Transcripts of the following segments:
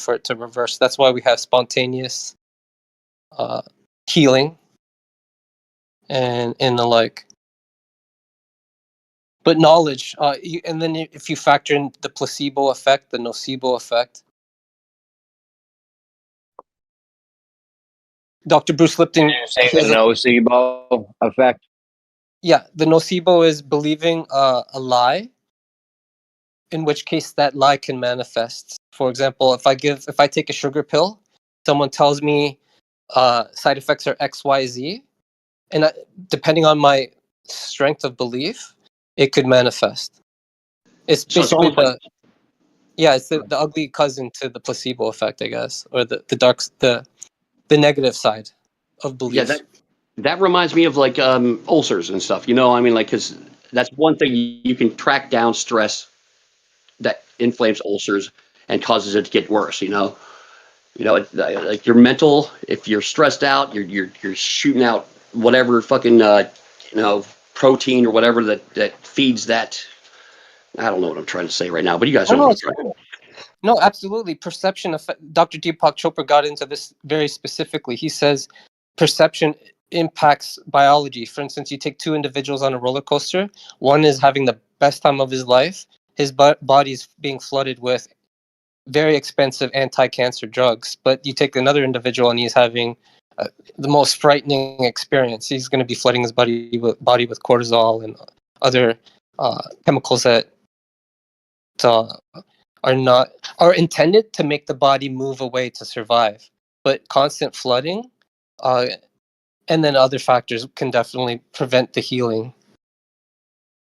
for it to reverse. That's why we have spontaneous healing and the like. But knowledge, and then if you factor in the placebo effect, the nocebo effect, Dr. Bruce Lipton. You say the nocebo effect? Yeah, the nocebo is believing a lie, in which case that lie can manifest. For example, if I take a sugar pill, someone tells me side effects are X, Y, Z, and depending on my strength of belief, it could manifest. It's So it's basically almost it's the ugly cousin to the placebo effect, I guess, or the negative side of belief. yeah, that reminds me of like ulcers and stuff. You know, I mean, like because that's one thing you can track down stress that inflames ulcers and causes it to get worse. Like your mental. If you're stressed out, you're shooting out whatever fucking protein or whatever that feeds that. I don't know what I'm trying to say right now, but you guys Oh know no, what I'm it's trying. cool. No, absolutely. Perception effect. Dr. Deepak Chopra got into this very specifically. He says perception impacts biology. For instance, you take two individuals on a roller coaster. One is having the best time of his life. His body's being flooded with very expensive anti-cancer drugs. But you take another individual and he's having the most frightening experience. He's going to be flooding his body with cortisol and other chemicals that are intended to make the body move away to survive. But constant flooding, and then other factors can definitely prevent the healing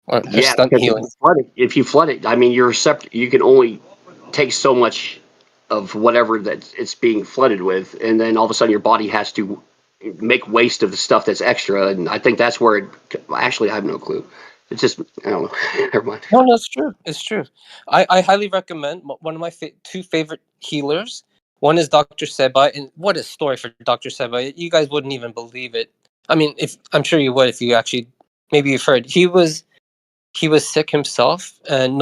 or Yeah, stunt because healing. if you flood it, I mean, you can only take so much of whatever that it's being flooded with, and then all of a sudden your body has to make waste of the stuff that's extra, and I think that's where actually I have no clue. It's just I don't know. Never mind. No, it's true. It's true. I highly recommend one of my two favorite healers. One is Dr. Seba, and what a story for Dr. Seba. You guys wouldn't even believe it. I mean, if I'm sure you would if you actually maybe you've heard. He was sick himself, and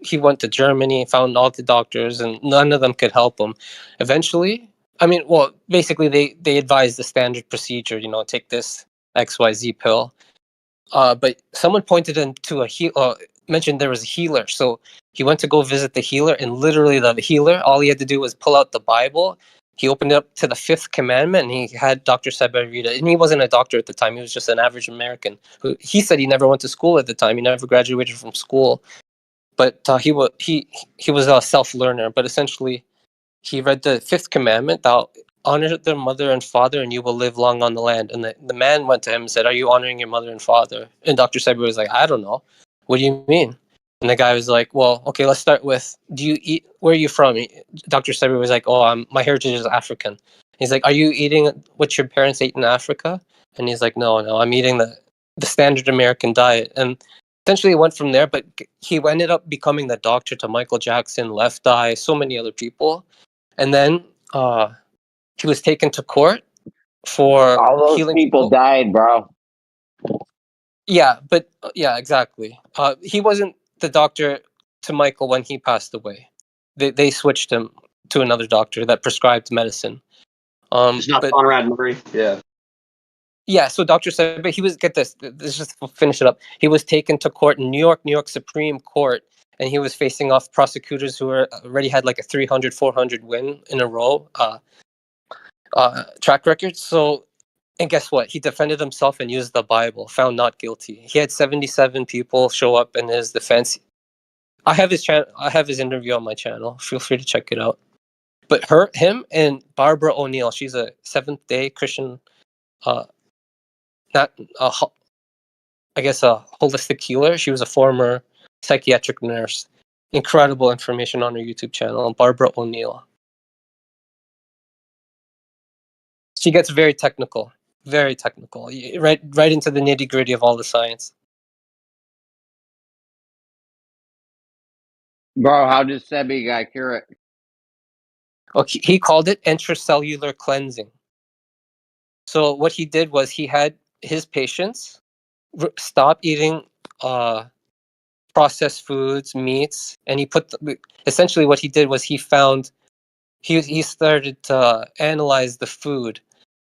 he went to Germany, found all the doctors, and none of them could help him. Eventually, I mean, well, basically they advised the standard procedure. Take this XYZ pill. But someone pointed him to mentioned there was a healer. So he went to go visit the healer, and literally the healer, all he had to do was pull out the Bible. He opened it up to the fifth commandment, and he had Dr. Seba read it. And he wasn't a doctor at the time; he was just an average American. He said he never went to school at the time. He never graduated from school, but he was a self learner. But essentially, he read the fifth commandment: "Thou honor their mother and father, and you will live long on the land." And the man went to him and said, "Are you honoring your mother and father?" And Dr. Sebi was like, "I don't know. What do you mean?" And the guy was like, "Well, okay, let's start with, do you eat? Where are you from?" Dr. Sebi was like, "Oh, my heritage is African." He's like, "Are you eating what your parents ate in Africa?" And he's like, "No, I'm eating the standard American diet." And essentially, it went from there. But he ended up becoming the doctor to Michael Jackson, Left Eye, so many other people. And then he was taken to court for All those healing people people. died, bro. Yeah, but yeah, exactly. He wasn't the doctor to Michael when he passed away. They switched him to another doctor that prescribed medicine. It's not But Conrad Murray. Yeah. yeah, so Doctor said, but he was, get this. Let's just finish it up. He was taken to court in New York Supreme Court, and he was facing off prosecutors who already had like a 300, 400 win in a row track record. So, and guess what? He defended himself and used the Bible, found not guilty. He had 77 people show up in his defense. I have his channel. I have his interview on my channel. Feel free to check it out. But him, and Barbara O'Neill. She's a Seventh Day Christian, uh, not I guess a holistic healer. She was a former psychiatric nurse. Incredible information on her YouTube channel, Barbara O'Neill. She gets very technical, right into the nitty gritty of all the science. Bro, how does Sebi guy cure it? Okay, he called it intracellular cleansing. So what he did was he had his patients stop eating processed foods, meats, and he essentially what he did was he found he started to analyze the food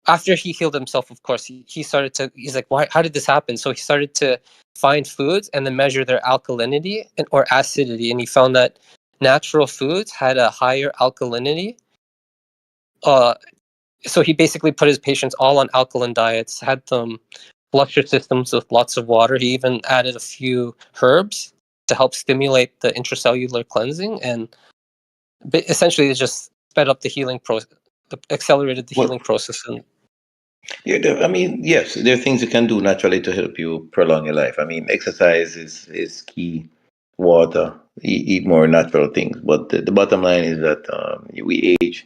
after he healed himself. Of course, he started to. He's like, why? How did this happen? So he started to find foods and then measure their alkalinity or acidity, and he found that natural foods had a higher alkalinity. Uh, so he basically put his patients all on alkaline diets, had them flush their systems with lots of water. He even added a few herbs to help stimulate the intracellular cleansing, and essentially it just sped up the healing process, accelerated the healing Well, process. And yeah, I mean, yes, there are things you can do naturally to help you prolong your life. I mean, exercise is key. Water, eat more natural things. But the bottom line is that we age,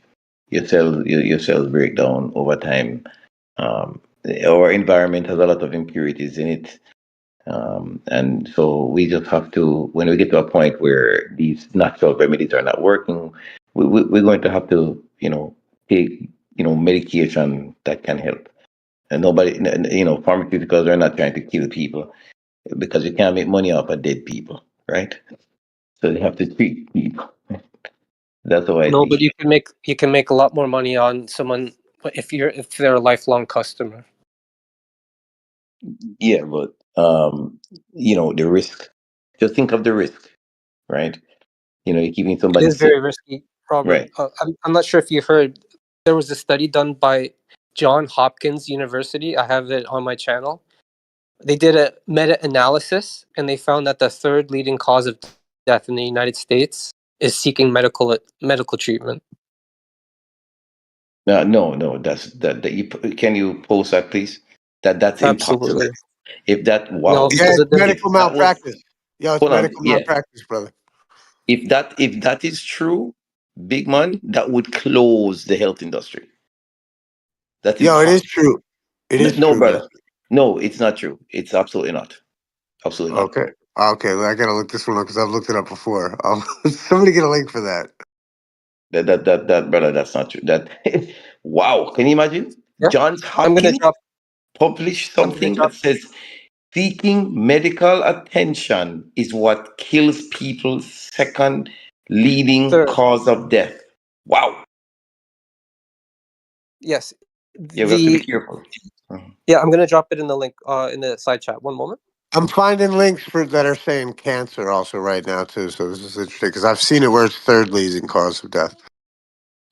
your cells break down over time. Um, our environment has a lot of impurities in it. And so we just have to, when we get to a point where these natural remedies are not working, we're going to have to, take, medication that can help. And nobody, pharmaceuticals are not trying to kill people because you can't make money off of dead people, right? So they have to treat people. That's how I no, see but it. you can make a lot more money on someone if they're a lifelong customer. Yeah, but the risk. Just think of the risk, right? You're keeping It somebody is sick, very risky, Robert. right? I'm not sure if you heard. There was a study done by Johns Hopkins University. I have it on my channel. They did a meta-analysis, and they found that the third leading cause of death in the United States is seeking medical treatment. No, no, that can you post that, please? That's impossible. Absolutely. If that, No, wow, Yeah, because it's of the if medical that was, malpractice. Yo, it's hold on, medical yeah, malpractice, brother. if that is true, big man, that would close the health industry. That's Yo, it is impossible. true. It No, is no, true, guys. brother, no, it's not true. It's absolutely not. Absolutely not. Okay. Okay, I gotta look this one up because I've looked it up before. Somebody get a link for that. That brother, that's not true. That wow, can you imagine? yeah. Johns I'm gonna Hopkins drop. published I'm gonna something that drop. says seeking medical attention is what kills people second leading Third. cause of death. Wow. Yes. You have to be The careful. Mhm. Yeah. I'm gonna drop it in the link in the side chat. One moment. I'm finding links for that are saying cancer also right now too. So this is interesting because I've seen it where it's third leading cause of death.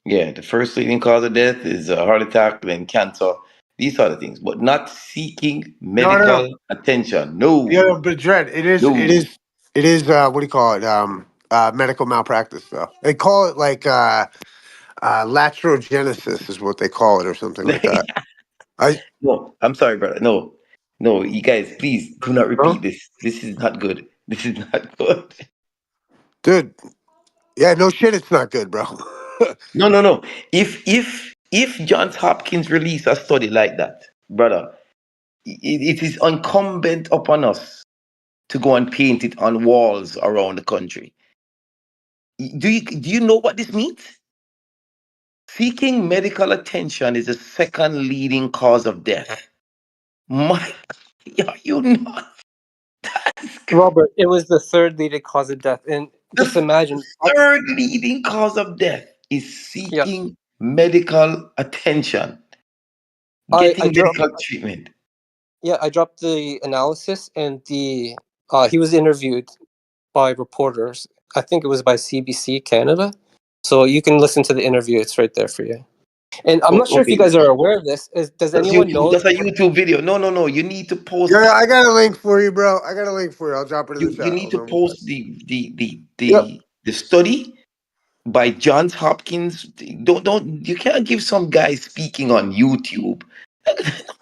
Yeah, the first leading cause of death is a heart attack, then cancer, these sort of things, but not seeking No, no, no. medical attention. No, Yeah, but Dred, no. it is. What do you call it? Medical malpractice though. They call it like laterogenesis is what they call it or something like that. I No, I'm sorry, brother. No, no, you guys, please do not bro, repeat this. This is not good. This is not good. dude. Yeah, no shit, it's not good, bro. No, no, no. If Johns Hopkins release a study like that, brother, it is incumbent upon us to go and paint it on walls around the country. Do you know what this means? Seeking medical attention is the second leading cause of death. My, are you not? Robert, it was the third leading cause of death, and just The imagine. third leading cause of death is Yeah. seeking medical attention, I getting dropped. medical treatment. Yeah, I dropped the analysis, and the he was interviewed by reporters. I think it was by CBC Canada. So you can listen to the interview. It's right there for you. And I'm not Oh, sure if you okay. guys are aware of this. Does That's anyone YouTube. know? That's a YouTube video. No, no, no. You need to Yeah, post. I got a link for you, bro. I got a link for you. I'll drop it in the You chat. need Hold to on one sec. post the Yep. the the study by Johns Hopkins. Don't you can't give some guy speaking on YouTube.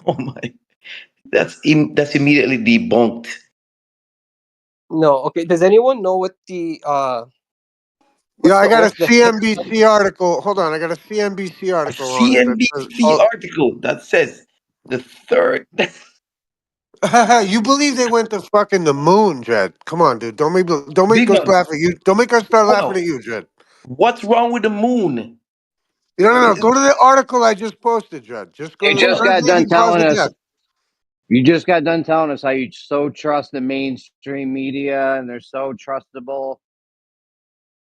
Oh my, that's immediately debunked. No. Okay. Does anyone know what the Yeah, I got a what's the HIT study? CNBC article. Hold on, I got a CNBC A article on it that says, CNBC article that says the third. oh, you believe they went to fucking the moon, Jed? Come on, dude. Don't make Big us man, laugh at you. Don't make us start hold laughing on. at you, Jed. What's wrong with the moon? No, no, no. Go to the article I just posted, Jed. Just go You to the Hold just on. third got done leading cause telling of us. death. You just got done telling us how you so trust the mainstream media and they're so trustable.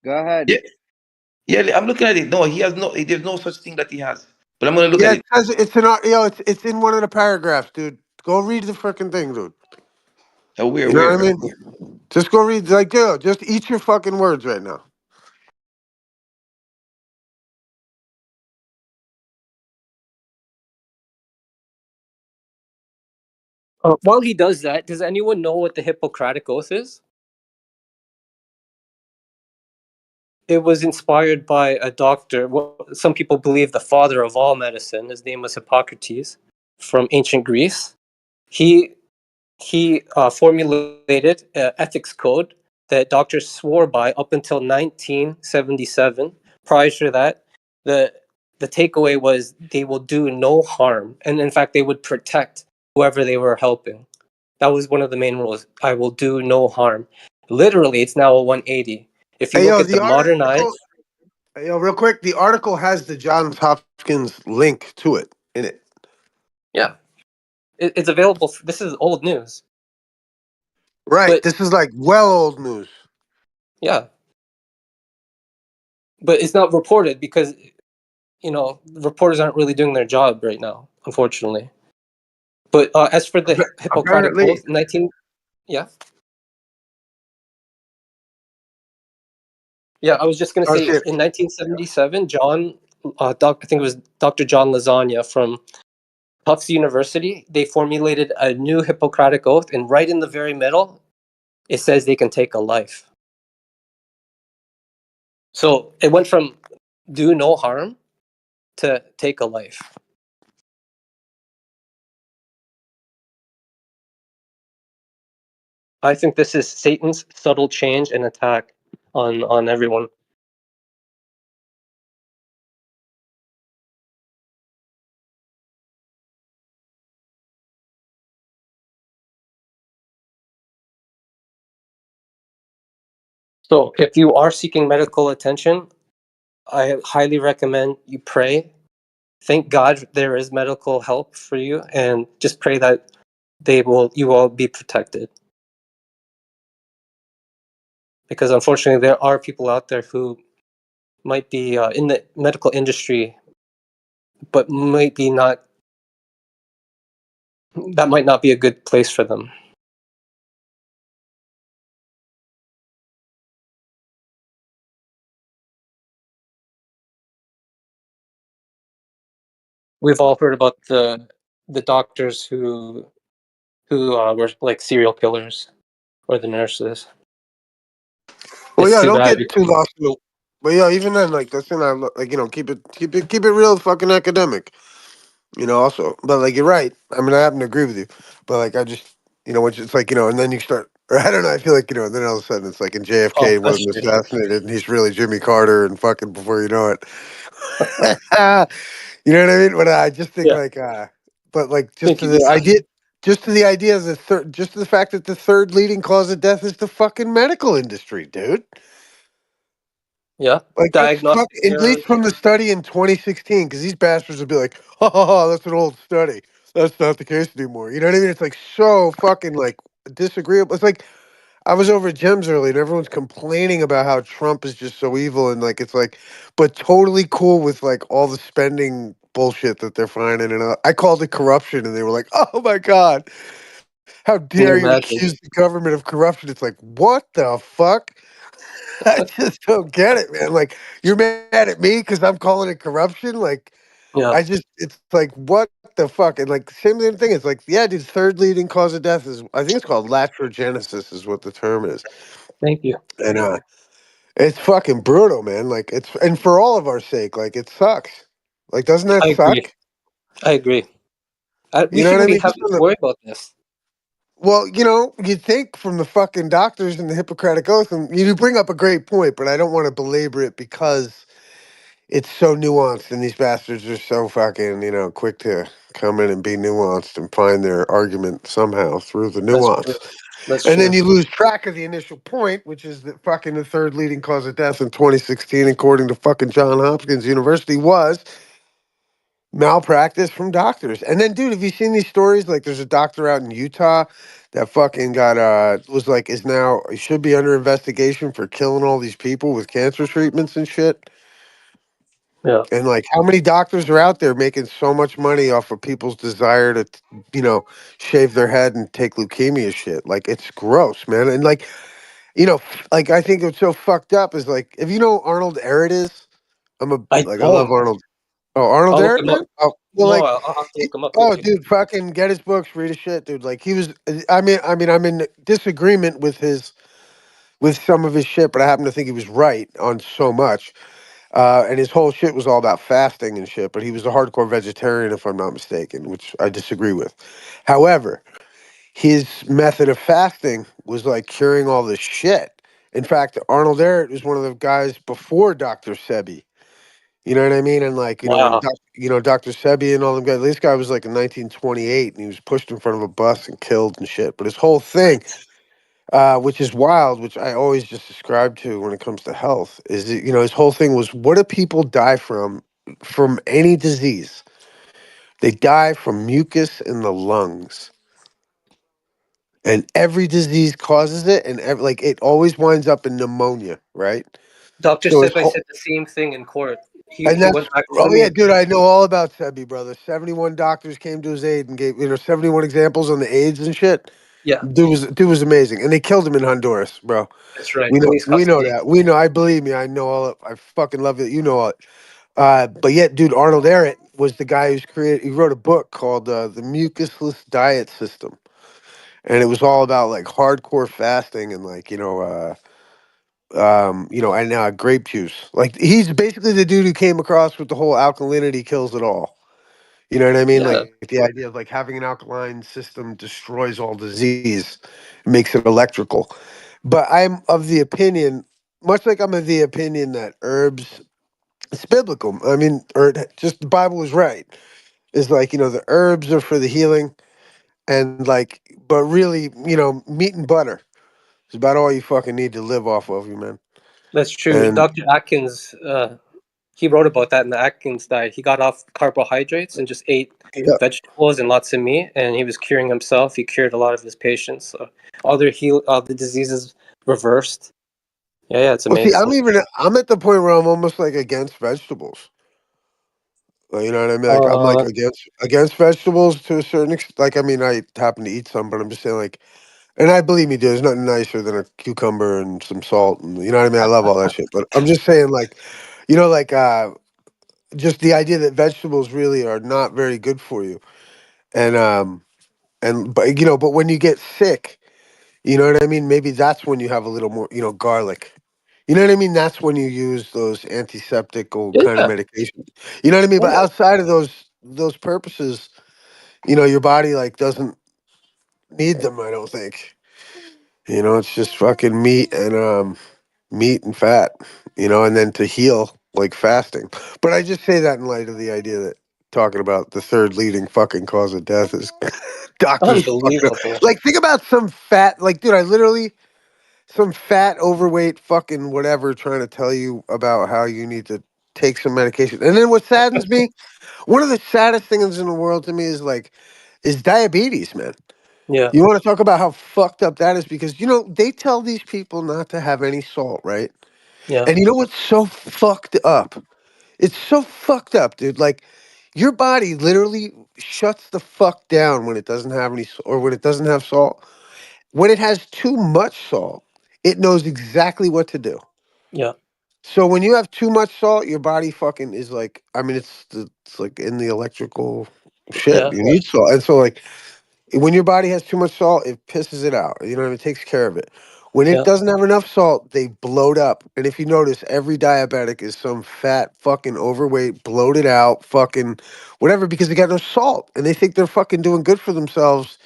Go ahead. Yeah, Yeah, I'm looking at it. No, he has no. There's no such thing that he has. But I'm gonna look Yeah, at it it. says it's in one of the paragraphs, dude. Go read the freaking thing, dude. Where, You know what where? I mean? Just go read, like, yo, just eat your fucking words right now. While he does that, does anyone know what the Hippocratic Oath is? It was inspired by a doctor. Well, some people believe the father of all medicine. His name was Hippocrates from ancient Greece. He formulated an ethics code that doctors swore by up until 1977. Prior to that, the the takeaway was they will do no harm, and in fact, they would protect whoever they were helping. That was one of the main rules. I will do no harm. Literally, it's now a 180. If you Hey, look yo, at the the modernized, article. Hey, yo, real quick, the article has the Johns Hopkins link to it in it. yeah, it's available. This is old news, Right. but This is like well old news. yeah, but it's not reported because reporters aren't really doing their job right now, unfortunately. But as for the Hippocratic Apparently, Oath, 19, yeah, yeah, I was just gonna oh say shit. in 1977, I think it was Dr. John Lasagna from Tufts University, they formulated a new Hippocratic Oath, and right in the very middle, it says they can take a life. So it went from do no harm to take a life. I think this is Satan's subtle change and attack on everyone. So if you are seeking medical attention, I highly recommend you pray. Thank God there is medical help for you, and just pray that you will be protected. Because unfortunately, there are people out there who might be in the medical industry, but might be not. That might not be a good place for them. We've all heard about the doctors who were like serial killers, or the nurses. Well, It's yeah, too don't bad. get too lost in the. But yeah, even then, like that's in our like keep it real fucking academic. Also, but like you're right. I mean, I happen to agree with you, but like I just which it's like and then you start. Or I don't know. I feel like then all of a sudden it's like in Oh, JFK that's wasn't true. assassinated, and he's really Jimmy Carter, and fucking before you know it. You know what I mean? But I just think Yeah, like, but like I think you'd be safe. just to the idea of just to the fact that the third leading cause of death is the fucking medical industry, dude. Yeah, Like that's diagnostic at least errors. from the study in 2016, because these bastards would be like, "Ha ha ha, that's an old study. That's not the case anymore." You know what I mean? It's like so fucking like disagreeable. It's like I was over at Jim's earlier, and everyone's complaining about how Trump is just so evil, and like it's like, but totally cool with like all the spending bullshit that they're finding. And I called it corruption, and they were like, "Oh my god, how Can you dare you imagine? accuse the government of corruption?" It's like, what the fuck? I just don't get it, man. Like, you're mad at me because I'm calling it corruption? Like, Yeah, it's like, what the fuck? And like, same thing. It's like, yeah, dude, third leading cause of death is, I think it's called latrogenesis, is what the term is. thank you. And it's fucking brutal, man. Like, and for all of our sake, like, it sucks. Like, doesn't that I agree. suck? I agree. We You know what shouldn't I be mean? having to worry about this. Well, you'd think from the fucking doctors and the Hippocratic Oath, and you bring up a great point, but I don't want to belabor it because it's so nuanced, and these bastards are so fucking, quick to come in and be nuanced and find their argument somehow through the That's true. nuance. That's And then true. you lose track of the initial point, which is that fucking the third leading cause of death in 2016, according to fucking Johns Hopkins University, was malpractice from doctors. And then, dude, have you seen these stories? Like, there's a doctor out in Utah that fucking got was like is now should be under investigation for killing all these people with cancer treatments and shit. Yeah. And like, how many doctors are out there making so much money off of people's desire to, you know, shave their head and take leukemia shit? Like, it's gross, man. And like, you know, like I think what's so fucked up is like, if you know Arnold Ehret is, I I love don't. Arnold. Oh, Arnold I'll look Ehret, him up. man. Oh, well, No, like, I'll have to look him up. oh, Thank you. dude, fucking get his books, read his shit, dude. Like, he was. I mean, I'm in disagreement with some of his shit, but I happen to think he was right on so much. And his whole shit was all about fasting and shit, but he was a hardcore vegetarian, if I'm not mistaken, which I disagree with. However, his method of fasting was like curing all this shit. In fact, Arnold Ehret was one of the guys before Dr. Sebi. You know what I mean? And like, Wow. Dr. Sebi and all them guys. This guy was like in 1928, and he was pushed in front of a bus and killed and shit. But his whole thing, which is wild, which I always just describe to when it comes to health, is that, his whole thing was, what do people die from any disease? They die from mucus in the lungs, and every disease causes it, and like it always winds up in pneumonia, right? Dr. So his Sebi whole said the same thing in court. And He that's, went back to oh me yeah, and dude, I know all about Sebi, brother. 71 doctors came to his aid and gave 71 examples on the AIDS and shit. yeah, Dude was amazing, and they killed him in Honduras, bro. that's right. We know Police we know custody. that. We know. I believe me. I know all. I fucking love it. You know all it. But yet, dude, Arnold Ehret was the guy who's created. He wrote a book called "The Mucusless Diet System," and it was all about like hardcore fasting and like and grape juice. Like he's basically the dude who came across with the whole alkalinity kills it all. You know what I mean? Yeah. Like the idea of like having an alkaline system destroys all disease, makes it electrical. But I'm of the opinion, much like I'm of the opinion that herbs, it's biblical. I mean, or just the Bible is right. Is like, the herbs are for the healing, and like, but really, meat and butter is about all you fucking need to live off of, you man. That's true. And Dr. Atkins, he wrote about that in the Atkins diet. He got off carbohydrates and just ate yeah. vegetables and lots of meat, and he was curing himself. He cured a lot of his patients. So all the diseases reversed. Yeah, it's Well, see, amazing. I'm at the point where I'm almost like against vegetables. Like, you know what I mean? Like I'm like Uh, against vegetables to a certain extent. Like I mean, I happen to eat some, but I'm just saying like, and I believe me, dude. There's nothing nicer than a cucumber and some salt, and you know what I mean. I love all that shit, but I'm just saying like, like just the idea that vegetables really are not very good for you, and but when you get sick, you know what I mean. Maybe that's when you have a little more, garlic. You know what I mean? That's when you use those antiseptic kind of yeah, medications. You know what I mean? But yeah, outside of those purposes, your body like doesn't need them, I don't think. It's just fucking meat and fat, and then to heal like fasting. But I just say that in light of the idea that talking about the third leading fucking cause of death is doctors fucking up. unbelievable. Like think about some fat, like dude, I literally some fat overweight fucking whatever trying to tell you about how you need to take some medication. And then what saddens me, one of the saddest things in the world to me is diabetes, man. Yeah, You want to talk about how fucked up that is because they tell these people not to have any salt, right? yeah, And you know what's so fucked up? It's so fucked up, dude. Like your body literally shuts the fuck down when it doesn't have or when it doesn't have salt. When it has too much salt, it knows exactly what to do. yeah, So when you have too much salt, your body fucking is like, I mean, it's like in the electrical shit. yeah, You need salt, and so like when your body has too much salt, it pisses it out. You know what I mean? It takes care of it. When it yeah, doesn't have enough salt, they bloat up. And if you notice, every diabetic is some fat, fucking overweight, bloated out, fucking whatever, because they got no salt. And they think they're fucking doing good for themselves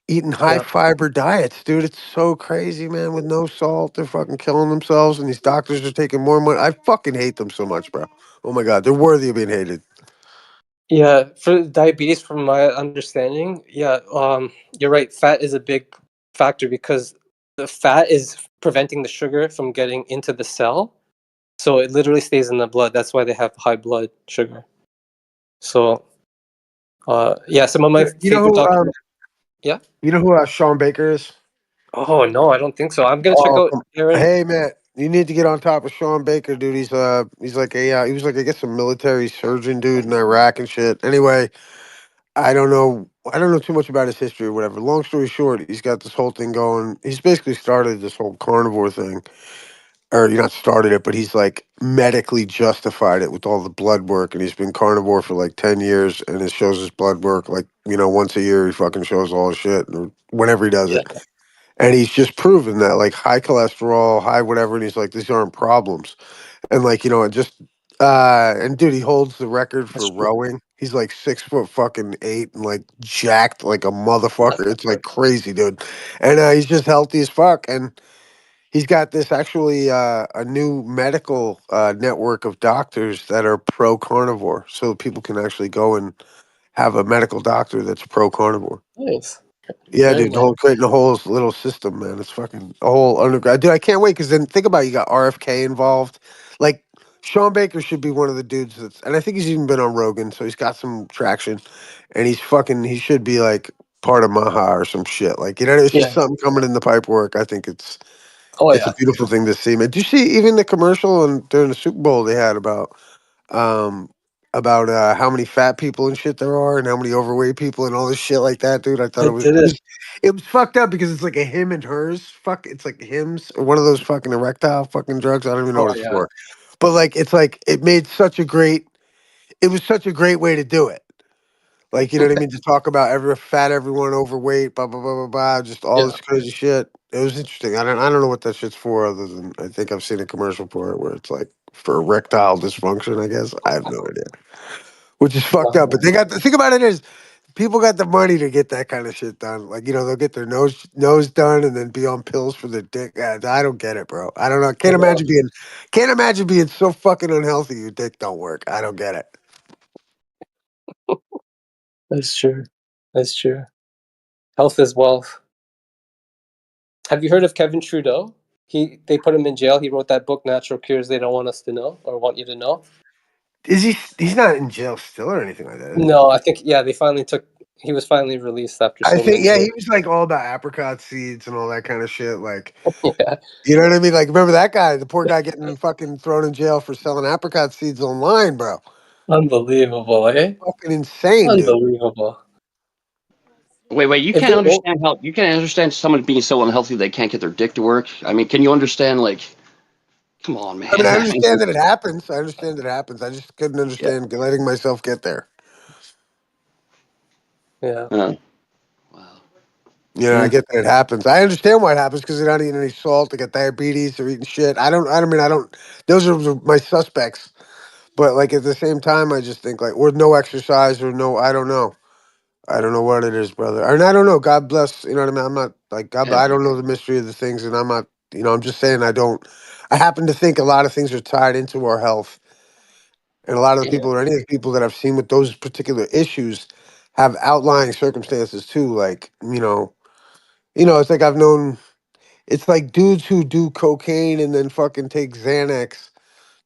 eating high yeah. fiber diets, dude. It's so crazy, man. With no salt, they're fucking killing themselves. And these doctors are taking more money. I fucking hate them so much, bro. Oh my God. They're worthy of being hated. Yeah, for diabetes, from my understanding, yeah, you're right. Fat is a big factor because the fat is preventing the sugar from getting into the cell, so it literally stays in the blood. That's why they have high blood sugar. So, yeah, some of my You know favorite who, documentaries. Yeah. Sean Baker is? Oh no, I don't think so. I'm gonna check Oh, out Aaron. hey man, You need to get on top of Sean Baker, dude. He's like he was like I guess a military surgeon dude in Iraq and shit. Anyway, I don't know too much about his history or whatever. Long story short, he's got this whole thing going. He's basically started this whole carnivore thing, or you not started it, but he's like medically justified it with all the blood work, and he's been carnivore for like 10 years, and it shows his blood work like once a year he fucking shows all his shit, or whenever he does Yeah. it. And he's just proven that like high cholesterol, high whatever, and he's like, these aren't problems. And like, and just and dude, he holds the record for That's true. rowing. He's like 6 foot fucking 8 and like jacked like a motherfucker. It's like crazy, dude. And he's just healthy as fuck. And he's got this actually a new medical network of doctors that are pro carnivore. So people can actually go and have a medical doctor that's pro carnivore. Nice. Yeah, Very dude, nice. creating a whole little system, man. It's fucking a whole undergrad. Dude, I can't wait because then think about it, you got RFK involved. Like Sean Baker should be one of the dudes that's, and I think he's even been on Rogan, so he's got some traction, and he should be like part of Maha or some shit. Like it's just Yeah. something coming in the pipework. I think Oh it's a yeah. beautiful thing to see, man. Did you see even the commercial and during the Super Bowl they had um how many fat people and shit there are and how many overweight people and all this shit like that, dude? I thought I didn't. it was fucked up because it's like a him and hers. Fuck, it's like hims or one of those fucking erectile fucking drugs. I don't even know Oh what it's yeah. for. But like it's like it was such a great way to do it. Like, you know what I mean? To talk about everyone overweight, blah blah blah blah blah, just all Yeah. this crazy shit. It was interesting. I don't know what that shit's for other than I think I've seen a commercial for it where it's like for erectile dysfunction, I guess. I have no idea. Which is fucked up. But they got the thing about it is people got the money to get that kind of shit done. Like, they'll get their nose done and then be on pills for their dick. I don't get it, bro. I don't know. I know. Can't imagine being so fucking unhealthy your dick don't work. I don't get it. That's true. That's true. Health is wealth. Have you heard of Kevin Trudeau? They put him in jail. He wrote that book, Natural Cures They Don't Want Us to Know or Want You to Know. Is he's not in jail still or anything like that, is he? No, I think he was finally released after I so think many yeah, years. he was like all about apricot seeds and all that kind of shit. Like, Yeah. you know what I mean? Like, remember that guy, the poor guy getting fucking thrown in jail for selling apricot seeds online, bro. Unbelievable, eh? Fucking insane, dude. Unbelievable. Wait. You If can't they won't understand how you can't understand someone being so unhealthy they can't get their dick to work. I mean, can you understand? Like, come on, I mean, I man. understand that it happens. I understand it happens. I just couldn't Yeah. understand letting myself get there. Yeah. Wow. I Mm. get that it happens. I understand why it happens because they're not eating any salt. They got diabetes. They're eating shit. I don't. Those are my suspects. But like at the same time, I just think like, or no exercise or no. I don't know. I don't know what it is, brother. And I don't know. God bless. You know what I mean? I'm not like God. Yeah. I don't know the mystery of the things, and I'm not. I'm just saying I don't. I happen to think a lot of things are tied into our health, and a lot of the Yeah. people, or any of the people that I've seen with those particular issues, have outlying circumstances too. Like it's like I've known. It's like dudes who do cocaine and then fucking take Xanax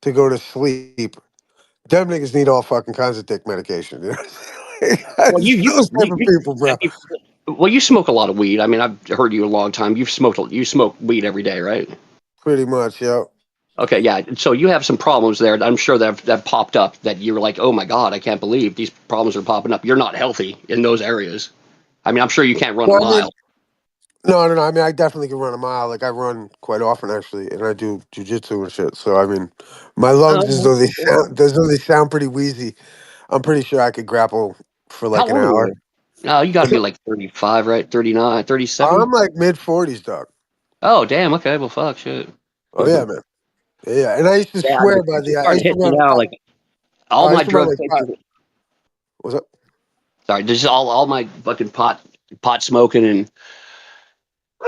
to go to sleep. Them niggas need all fucking kinds of dick medication. You know? Well, It's those type of people, bro. well, you smoke a lot of weed. I mean, I've heard you a long time. You smoke weed every day, right? Pretty much, yo. Okay, yeah. So you have some problems there. I'm sure that popped up that you were like, oh my god, I can't believe these problems are popping up. You're not healthy in those areas. I mean, I'm sure you can't run a Well, I mean, mile. no, no, no. I mean, I definitely can run a mile. Like I run quite often, actually, and I do jujitsu and shit. So I mean, my lungs, Oh, okay. as though they sound pretty wheezy. I'm pretty sure I could grapple for How like an old are hour. you? No, you got to be like 35, right? 39, 37? I'm like mid 40s, dog. Oh, damn. Okay. Well, fuck, shit. Oh yeah, man. Yeah, yeah. And I used to Yeah, swear by it's the. I starting used to to hit me run. now. Like Oh, all I my used to run drug like five. taking. What's up? Sorry, this is all my fucking pot smoking and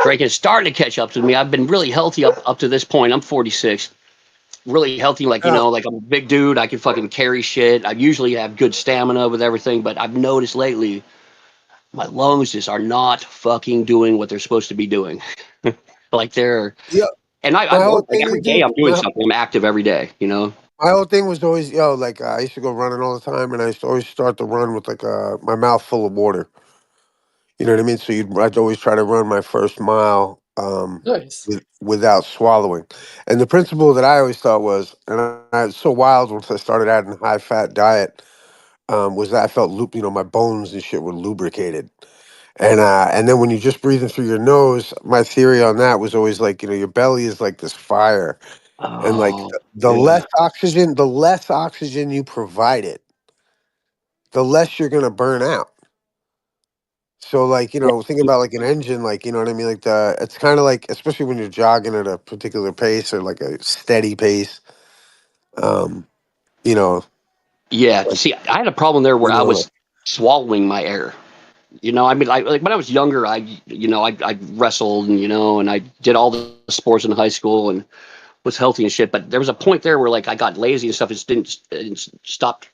drinking is starting to catch up to me. I've been really healthy up to this point. I'm 46. Really healthy, like Yeah. like I'm a big dude. I can fucking carry shit. I usually have good stamina with everything, but I've noticed lately my lungs just are not fucking doing what they're supposed to be doing. Like they're Yeah. and I My whole work like thing every is, day. dude. I'm doing something. I'm active every day. My whole thing was always, like I used to go running all the time, and I used to always start the run with like my mouth full of water. You know what I mean? So I'd always try to run my first mile Nice. without swallowing. And the principle that I always thought was, and I was so wild once I started adding a high fat diet, was that I felt my bones and shit were lubricated. And then when you're just breathing through your nose, my theory on that was always like, your belly is like this fire. And like Oh, the yeah. less oxygen you provide it, the less you're gonna burn out. So like, think about like an engine, like, you know what I mean? Like it's kind of like, especially when you're jogging at a particular pace or like a steady pace, um, you know, Yeah. like, See, I had a problem there where I like, was swallowing my air. I mean, like when I was younger, I wrestled and I did all the sports in high school and was healthy and shit. But there was a point there where like I got lazy and stuff. Just didn't stop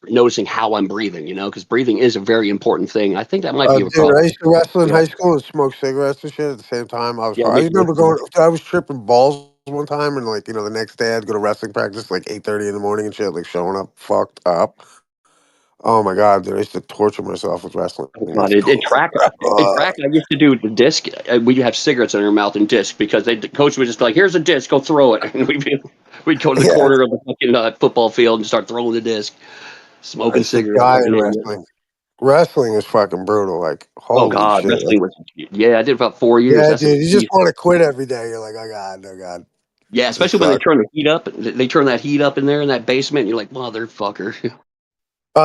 noticing how I'm breathing. Because breathing is a very important thing. I think that might be a dude, I problem. used to wrestle in Yeah. high school and smoke cigarettes and shit at the same time. I was Yeah. hard. I Me too. remember I was tripping balls one time, and like, the next day I'd go to wrestling practice like 8:30 in the morning and shit, like showing up fucked up. Oh my god, dude, I used to torture myself with wrestling. Oh, God, in track, I used to do the disc. We'd have cigarettes in our mouth and disc because the coach would just be like, "Here's a disc, go throw it." And we'd go to the Yeah, corner of the fucking football field and start throwing the disc, I smoking used to cigarettes. die Fucking in hitting it. wrestling. Wrestling is fucking brutal. Like, Oh holy God, shit. wrestling was. Yeah, I did about 4 years. Yeah, That's a dude, you just beast. want to quit every day. You're like, oh god, oh god, Yeah, this especially when they sucks. turn the heat up. They turn that heat up in there in that basement. And you're like, motherfucker.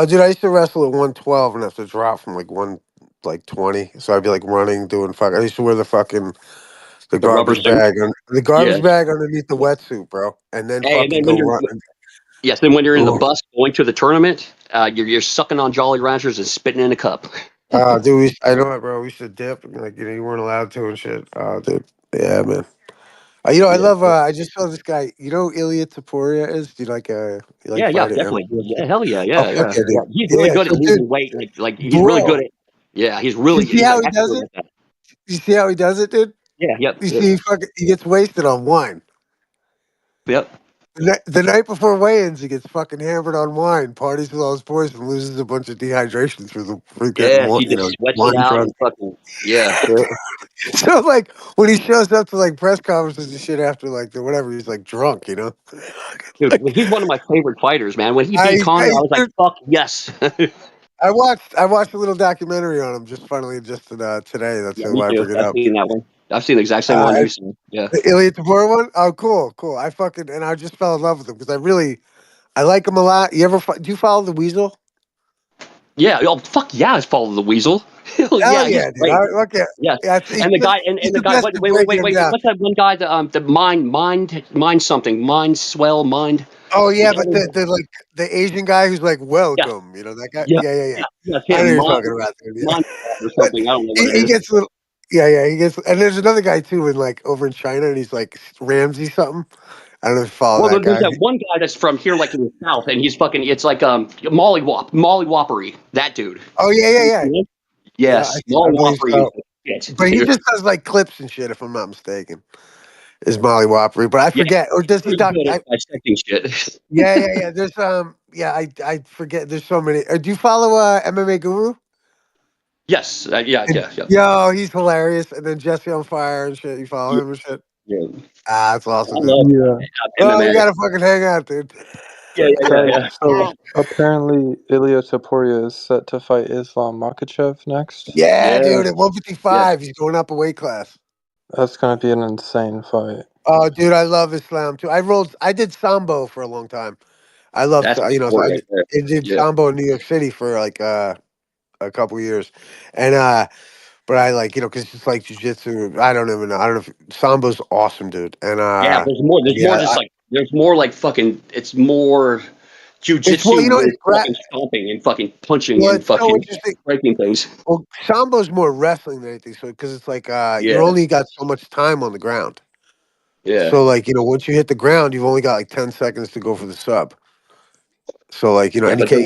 Dude, I used to wrestle at 112 and have to drop from like 120. So I'd be like running, doing fuck. I used to wear the The rubber garbage suit. bag, the Yeah. garbage bag underneath the wetsuit, bro, and then Hey, and fucking then go when you're run. yes, then when you're in the Ooh. bus going to the tournament, you're sucking on Jolly Ranchers and spitting in a cup. Dude, I know it, bro. We used to dip, and like, you weren't allowed to and shit. Dude, yeah, man. I Yeah. love. I just saw this guy. You know who Ilya Taporia is? Do you like Yeah, yeah, fighting? definitely. MMA? Yeah, hell yeah, Oh yeah, fuck yeah, yeah, yeah. dude. He's really Yeah, good at so dude, losing weight. Like he's really good bro, at. Yeah, you see he's how like he does expert it? at that. You see how he does it, dude? Yeah, yep, You yep, see, he gets wasted on wine. yep. The night before weigh-ins, he gets fucking hammered on wine, parties with all his boys, and loses a bunch of dehydration through getting Yeah, he just sweats it wine out drunk. and fucking yeah. So like when he shows up to like press conferences and shit after like the whatever, he's like drunk. Dude, Like, well, he's one of my favorite fighters, man. When he beat Connor, I was like, dude, fuck yes. Yeah, I watched a little documentary on him just today. That's me why I too. bring it I've up. seen that one. I've seen the exact same one Uh, you seen. Yeah, the Ilya Tabor one. Oh, cool. And I just fell in love with him because I like him a lot. Do you follow the Weasel? yeah. Oh fuck yeah! I followed the Weasel. Hell Hell yeah, he's yeah, dude. great. Look at Yeah, he's and the just guy he's and the the guy. best Wait, at wait, wait, breaking wait, him wait. down. What's that one guy? The mind something, mind swell, mind. Oh The yeah, guy but the Asian guy who's like yeah, welcome, that guy. yeah, Yeah. yeah, yeah. It's I know him, you're talking about, dude. Yeah. mind or But something. I don't know what he, it he is. gets little. Yeah, he gets. And there's another guy too in like over in China, and he's like Ramsey something. I don't know if you follow Well, that there's guy. that one guy that's from here, like in the south, and he's fucking. It's like Molly Whoppery. That dude. Oh yeah. Yeah, Yes, I Molly believe Whoppery is so. the shit, But he dude. just does like clips and shit, if I'm not mistaken. Is Molly Whoppery, but I Yeah, forget. Or he's does he pretty doc? good at dissecting shit. Yeah. There's I forget. There's so many. Do you follow MMA Guru? Yes, And yeah. yo, he's hilarious. And then Jesse on Fire and shit. You follow Yeah, him and shit. yeah. That's I awesome, dude. love Yeah. Oh, we MMA. gotta fucking hang out, dude. Guys, Yeah. so apparently Ilya Taporia is set to fight Islam Makhachev next. Yeah, Yeah, dude. At yeah. 155, he's going up a weight class. That's gonna be an insane fight. Oh, dude, I love Islam too. I did sambo for a long time. I love, That's a so sport right there. I did Yeah. sambo in New York City for like a couple years, and but I like because it's like jujitsu. I don't even know. I don't know if sambo's awesome, dude. And Yeah, there's more. There's more. yeah, Just like there's more like fucking. It's more it's well, jujitsu with it's fucking stomping and fucking punching well, and it's so fucking interesting. breaking things. Well, sambo's more wrestling than anything, so because it's like Yeah, you're only got so much time on the ground. yeah, So like once you hit the ground, you've only got like 10 seconds to go for the sub. So like yeah. and you But then,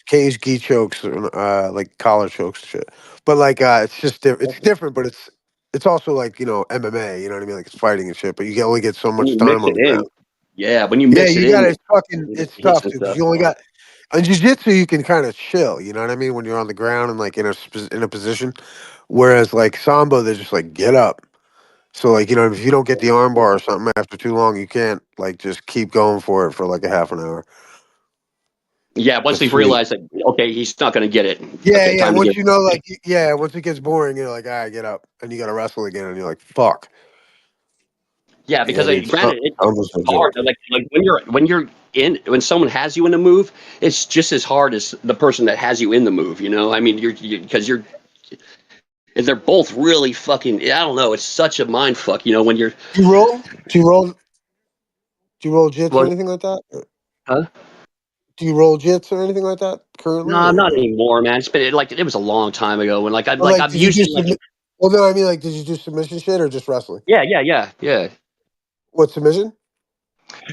can't use gi chokes or like collar chokes and shit. But like it's just it's different, but it's also like MMA. You know what I mean? Like it's fighting and shit. But you can only get so when much you time mix on it the in, ground. yeah, when you Yeah, mix it you in, got with it's hits tough, and dude. Because stuff. you only got on jiu-jitsu, you can kind of chill. You know what I mean? When you're on the ground and like in a position. Whereas like sambo, they're just like get up. So like, if you don't get the arm bar or something after too long, you can't like just keep going for it for like a half an hour. Yeah, once That's they've sweet. realized that okay, he's not going to get it. Yeah, Okay, yeah. time to Once get. you know, like, yeah, once it gets boring, you're like, all right, get up, and you got to wrestle again, and you're like, fuck. Yeah, Yeah, because dude. granted, Almost it's no hard. joke. Like when someone has you in a move, it's just as hard as the person that has you in the move. You know, I mean, because and they're both really fucking. I don't know. It's such a mind fuck. You know, when you're. Do you roll? Do you roll? Do you roll jits or Well, anything like that? huh? Do you roll jits or anything like that currently, No, or not no? anymore, man. It's been like it was a long time ago when like But like, I'm did you used do to like. Well, no, I mean, like, did you do submission shit or just wrestling? Yeah. What submission?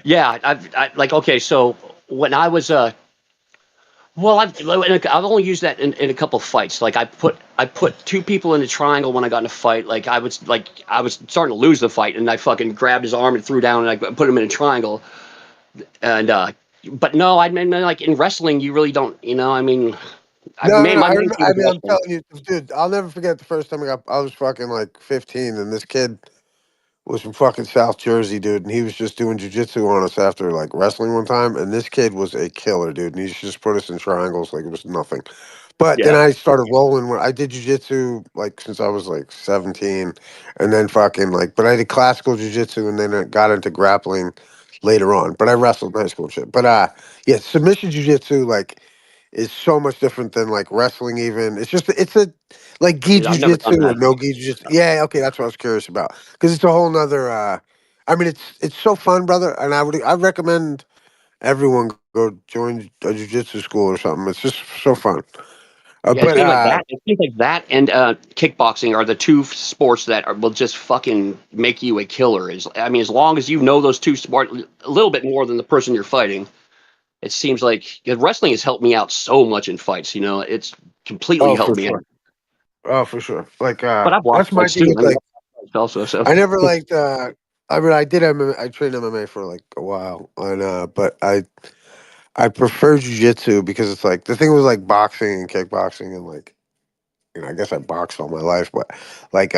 Yeah, like okay. So when I was well, I've only used that in a couple of fights. Like I put two people in a triangle when I got in a fight. I was starting to lose the fight, and I fucking grabbed his arm and threw down, and I put him in a triangle. And but no, I mean like in wrestling, you really don't. You know, I mean, No, no, no. my main thing I was mean, I'm wrestling. telling you, dude. I'll never forget the first time I was fucking like 15, and this kid was from fucking South Jersey, dude, and he was just doing jujitsu on us after like wrestling one time, and this kid was a killer, dude, and he just put us in triangles like it was nothing. But then Yeah, I started rolling when I did jujitsu like since I was like 17, and then fucking like, but I did classical jujitsu, and then I got into grappling later on. But I wrestled in high school and shit. But yeah, submission jujitsu like is so much different than like wrestling. Even it's a like gi I've never done jujitsu or that. no gi jujitsu. Yeah, okay, that's what I was curious about because it's a whole nother. I mean, it's so fun, brother, and I recommend everyone go join a jujitsu school or something. It's just so fun. Yeah, it But seems like that. It seems like that and kickboxing are the two sports that will just fucking make you a killer. I mean, as long as you know those two sport a little bit more than the person you're fighting, it seems like wrestling has helped me out so much in fights. You know, it's completely oh, helped for me out. sure. Oh, for sure. Like But I've lost that's my fights thing too. with I mean, like I've lost fights also. I never liked. I mean, I did MMA. I trained MMA for like a while, and but I prefer jujitsu because it's like the thing was like boxing and kickboxing and like I guess I boxed all my life, but like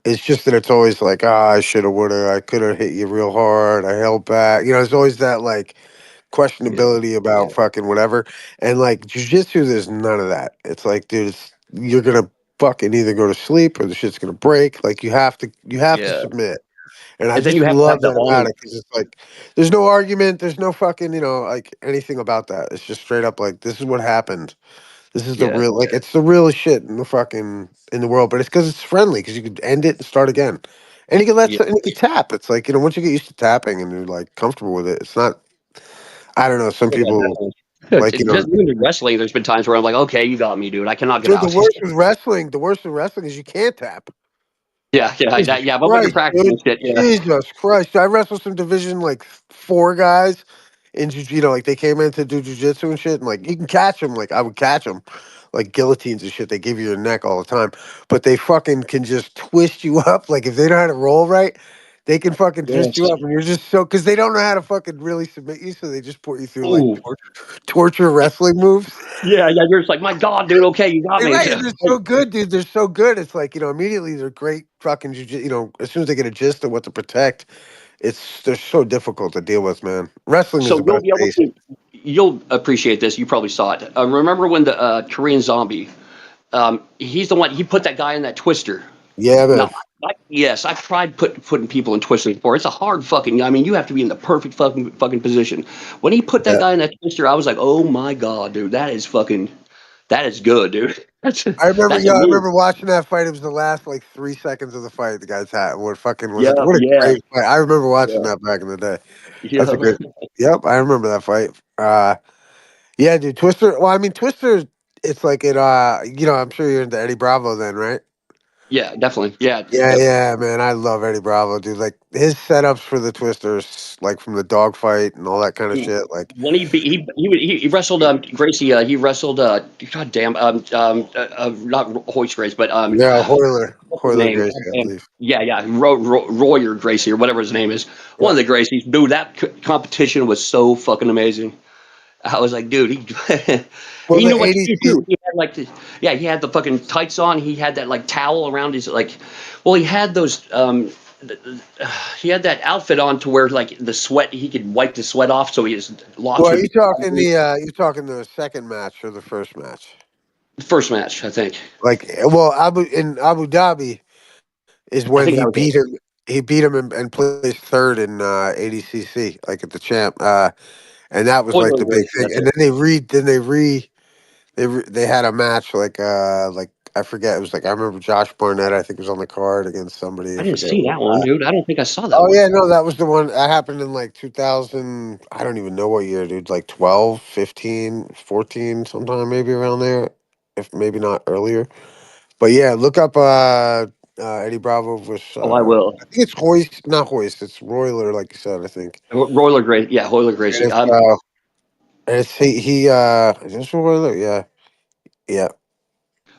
it's just that it's always like I shoulda woulda I could have hit you real hard. I held back. There's always that like Yeah, questionability about fucking whatever. And like jujitsu, there's none of that. It's like, dude, you're gonna fucking either go to sleep or the shit's gonna break. Like you have to yeah. submit. And I And then you just have to love have the that about own. it because it's like there's no argument, there's no fucking, like anything about that. It's just straight up like this is what happened. This is the Yeah, real, like it's the realest shit in the world. But it's because it's friendly because you could end it and start again, and you can yeah. and you can tap. It's like once you get used to tapping and you're like comfortable with it, it's not. I don't know. Some Yeah, people definitely. like Just even in wrestling, there's been times where I'm like, okay, you got me, dude. I cannot get dude. The out. worst with wrestling, is you can't tap. Jesus Yeah. But when you're Christ, practicing dude. and shit, yeah, Jesus Christ. I wrestled some division like four guys in like they came in to do jujitsu and shit, and like you can catch them. Like I would catch them, like guillotines and shit. They give you your neck all the time, but they fucking can just twist you up. Like if they know how to roll right, they can fucking twist you yes. up, and you're just so because they don't know how to fucking really submit you, so they just put you through like Ooh, torture wrestling moves. yeah. You're just like, my God, dude. Okay, you got You're me. right, and they're so good, dude. They're so good. It's like immediately they're great fucking as soon as they get a gist of what to protect, they're so difficult to deal with, man. Wrestling is So the best pace. you'll appreciate this. You probably saw it. Remember when the Korean Zombie? He's the one. He put that guy in that twister. Yeah, man. Now, yes, I've tried putting people in twisters before. It's a hard fucking. I mean, you have to be in the perfect fucking position. When he put that Yeah. guy in that twister, I was like, oh my God, dude, that is fucking. That is good, dude. I remember, That's a yeah, I move. remember watching that fight. It was the last like 3 seconds of the fight. The guy's hat. What fucking was Yeah, it? What a yeah, great fight! I remember watching yeah, that back in the day. That's a yeah. great. Yep, I remember that fight. Yeah, dude. Twister. Well, I mean, Twister. It's like it. I'm sure you're into Eddie Bravo then, right? Yeah, definitely. Yeah, Yeah, yep. yeah, man. I love Eddie Bravo, dude. Like his setups for the twisters, like from the dogfight and all that kind of shit. Like, When he wrestled Gracie, he wrestled god damn not Hoist Grace, but yeah, what's his Hoyler name? Gracie, God I damn. believe. Yeah, Royer Gracie or whatever his name is. One Yeah, of the Gracies, dude. That competition was so fucking amazing. I was like, dude, he Well, he the knew what to do ADC. too. He had like yeah, he had the fucking tights on. He had that like towel around his like, well, he had those he had that outfit on to where like the sweat he could wipe the sweat off, so his locks Well, are would you be talking the you talking the second match or the first match? first match, I think. Like, well, Abu Dhabi is I when think he that was beat it. him. He beat him and placed third in ADCC, like at the champ. And that was like Oilers the big race, thing. that's And it. they had a match like I forget. It was like I remember Josh Barnett. I think was on the card against somebody. I I didn't forget. see that one, dude. I don't think I saw that Oh one. yeah, no, that was the one that happened in like 2000. I don't even know what year, dude. Like 12, 15, 14, sometime maybe around there. If maybe not earlier. But yeah, look up Eddie Bravo was Oh, I will. I think it's Hoist, not Hoist. It's Royler, like you said. I think. Roller Gracie, yeah, Roller And Gracie. it's he is this Royler? Yeah, yeah.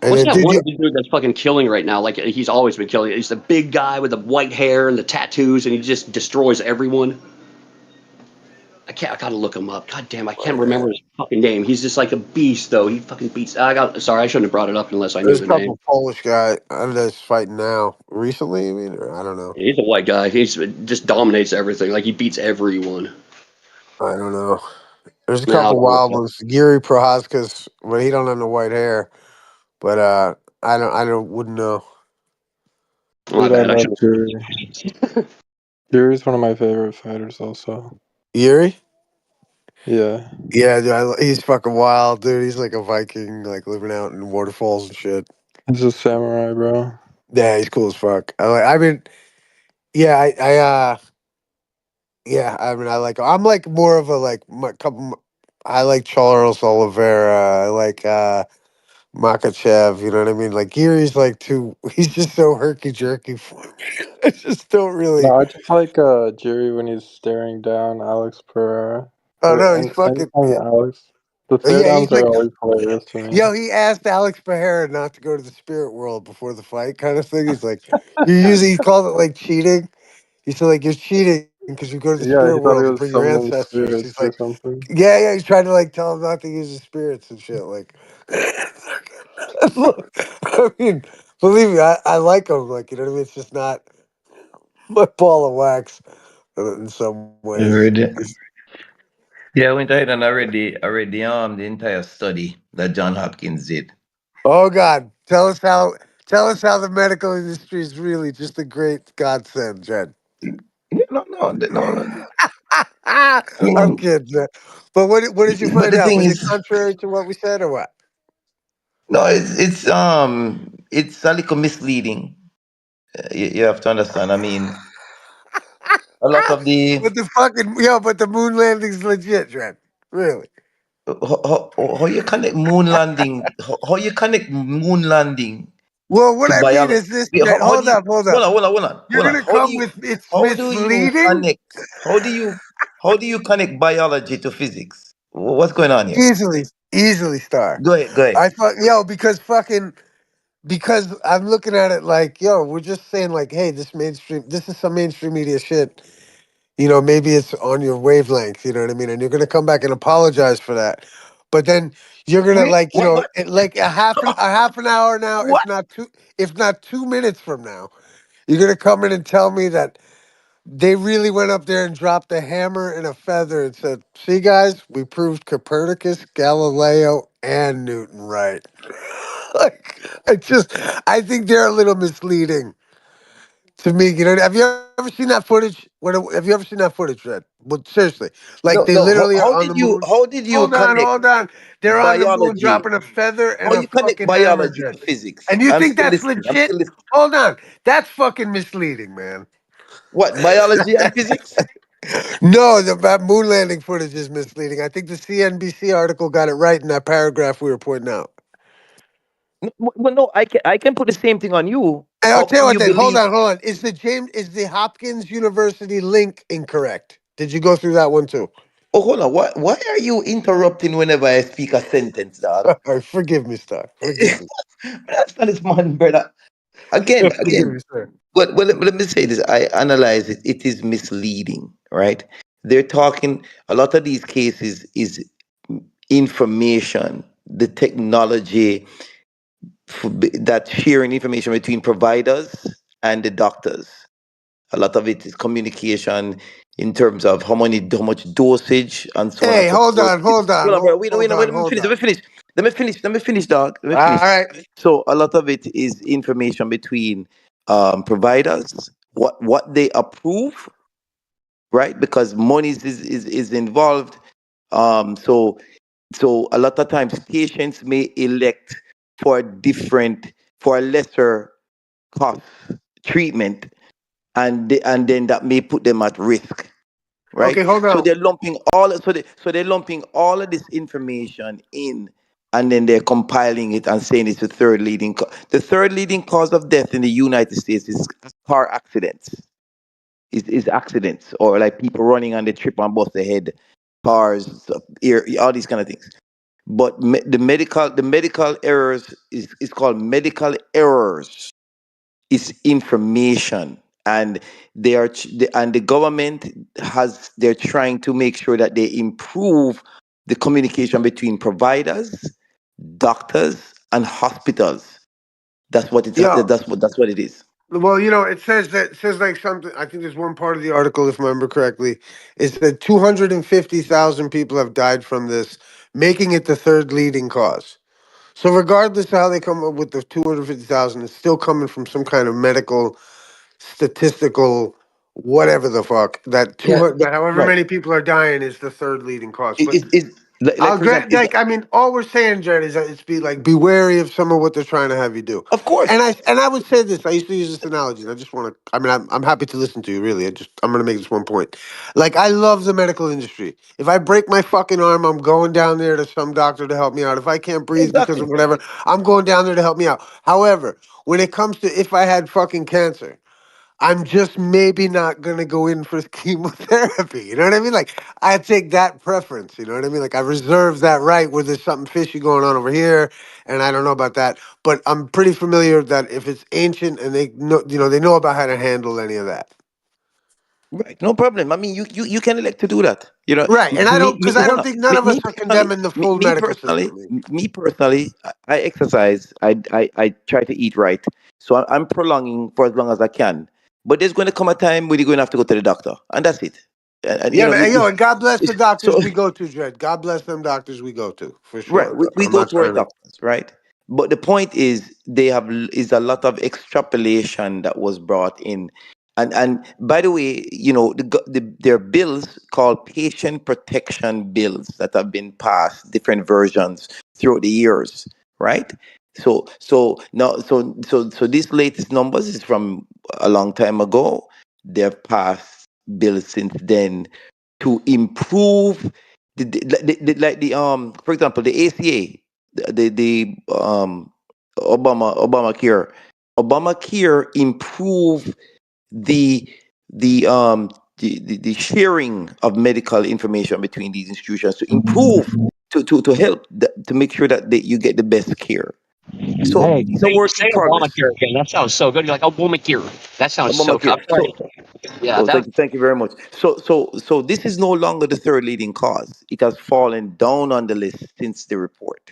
And What's then that did one you? dude that's fucking killing right now? Like he's always been killing. He's the big guy with the white hair and the tattoos, and he just destroys everyone. I can't. I gotta look him up. God damn, I can't remember his fucking name. He's just like a beast, though. He fucking beats. I got. Sorry, I shouldn't have brought it up unless I knew There's a the name. couple Polish guy that's fighting now. Recently, I mean, or I don't know. He's a white guy. He's just dominates everything. Like he beats everyone. I don't know. There's a Now, couple wild ones. Gary Prohaska's, but he don't have no white hair. But I don't wouldn't know. my Dude, I bad. I love should. Jury. Jury's one of my favorite fighters, also. Yuri? Yeah. Yeah, dude, he's fucking wild, dude. He's like a Viking, like living out in waterfalls and shit. He's a samurai, bro. Yeah, he's cool as fuck. I mean, yeah, yeah, I mean, I like. I'm like more of a like my couple. I like Charles Oliveira. I like Makachev. You know what I mean? Like Yuri's like too. He's just so herky jerky for me. I just don't really. No, I just like Jury when he's staring down Alex Pereira. Oh Or no, he's fucking. anytime Alex. The stare Yeah, downs he's are like. always hilarious to me. Yo, he asked Alex Pereira not to go to the spirit world before the fight, kind of thing. He's like, you usually he called it like cheating. He said like you're cheating because you go to the Yeah, spirit he thought he world to was bring your summoning ancestors. He's spirits or like, something. yeah, he's trying to like tell him not to use the spirits and shit. Like, look, I mean, believe me, I like him. Like, you know what I mean? It's just not my ball of wax in some You ways. heard it? Yeah, I went ahead and I read the entire study that John Hopkins did. Oh God, tell us how the medical industry is really just a great godsend, Jen. No, no, no. I I'm mean, kidding. But what did you but find the out? thing Was it is, contrary to what we said or what? no, it's a little misleading. You have to understand. I mean, a lot of the But the moon landing's legit, Jen. Really? how you connect moon landing, how you connect moon landing Well, what to I mean biology. is this, How, Jen. how do Hold you up, hold hold up. on, hold on, hold on, You're hold on? gonna come with it's How do you misleading? connect? How do you connect biology to physics? What's going on here? Easily, Star. Go ahead, go ahead. I thought, because I'm looking at it like, we're just saying like, hey, this is some mainstream media shit. Maybe it's on your wavelength, you know what I mean? And you're gonna come back and apologize for that. But then you're gonna Wait, like, what? like a half an hour now, What? if not 2 minutes from now, you're gonna come in and tell me that they really went up there and dropped a hammer and a feather and said, see guys, we proved Copernicus, Galileo, and Newton right. Like I think they're a little misleading to me. Have you ever seen that footage? Have you ever seen that footage, Red? Well, seriously, like No, they no. How, literally are how on did the you moon. how did you Hold on, connect hold on. They're on the moon biology? dropping a feather How and a you connect fucking hammer, biology Jen. to physics? And you I'm think still that's listening. I'm legit? still listening. Hold on, that's fucking misleading, man. What, biology and physics? No, that moon landing footage is misleading. I think the CNBC article got it right in that paragraph we were pointing out. Well, no, I can put the same thing on you. And I'll How tell you come what you then. Hold believe? on, hold on. Is the Hopkins University link incorrect? Did you go through that one too? Oh, hold on. Why are you interrupting whenever I speak a sentence, dog? All right, forgive me, Star. Forgive me. That's not this man, brother. Again, Forgive again. me, sir. Let me say this. I analyze it. It is misleading, right? They're talking. A lot of these cases is information, the technology that sharing information between providers and the doctors. A lot of it is communication in terms of how much dosage and so on and Hey, so hold forth. on, hold on, Hold on, bro. Wait, hold no, on, let me hold finish. on. Let me finish, dog. Let me All finish. right. So a lot of it is information between providers, what they approve, right? Because money is involved. So a lot of times patients may elect for a different, for a lesser cost treatment, and then that may put them at risk, Okay, right? hold So on. they're lumping all, they're lumping all of this information in, and then they're compiling it and saying it's the third leading the third leading cause of death in the United States is car accidents, is accidents, or like people running on the trip and bust their head, cars, all these kind of things. But the medical errors is called medical errors. It's information, and and the government has, they're trying to make sure that they improve the communication between providers, doctors, and hospitals. Yo, That's what it is. well, it says that it says like something. I think there's one part of the article, if I remember correctly, is that 250,000 people have died from this, making it the third leading cause. So regardless of how they come up with the 250,000, it's still coming from some kind of medical statistical whatever the fuck that Yeah. 200, that however Right. many people are dying is the third leading cause. But It's like I'll for example, grant, like, I mean, all we're saying, Jared, is that it's be wary of some of what they're trying to have you do. of course. And I would say this. I used to use this analogy, and I just want to. I mean, I'm happy to listen to you. Really, I'm going to make this one point. Like, I love the medical industry. If I break my fucking arm, I'm going down there to some doctor to help me out. If I can't breathe because of Exactly. whatever, I'm going down there to help me out. However, when it comes to if I had fucking cancer, I'm just maybe not gonna go in for chemotherapy. You know what I mean? Like, I take that preference. You know what I mean? Like, I reserve that right where there's something fishy going on over here, and I don't know about that. But I'm pretty familiar that if it's ancient and they know, they know about how to handle any of that. Right, no problem. I mean, you can elect to do that. You know, Right, and I don't, because I hold don't on. think none of us Me are personally, condemning the full medical system. me personally, I exercise. I try to eat right, so I'm prolonging for as long as I can. But there's going to come a time where you're going to have to go to the doctor, and that's it. And you Yeah, know, man. Hey, yo, and God bless the doctors so we go to, Dred. God bless them doctors we go to, for right, sure, bro. we I'm go not to our trying to. doctors, right? But the point is, is a lot of extrapolation that was brought in, and by the way, there are bills called patient protection bills that have been passed, different versions throughout the years, right? So now, so this latest numbers is from a long time ago. They've passed bills since then to improve like the for example, the ACA, the Obamacare improve the the sharing of medical information between these institutions, to improve, to help to make sure that you get the best care. So Hey, it's a work in say progress. Obamacare again. That sounds so good. You're like Obamacare. That sounds so good. Obamacare. I'm trying yeah, Oh, that thank you very much. So this is no longer the third leading cause. It has fallen down on the list since the report.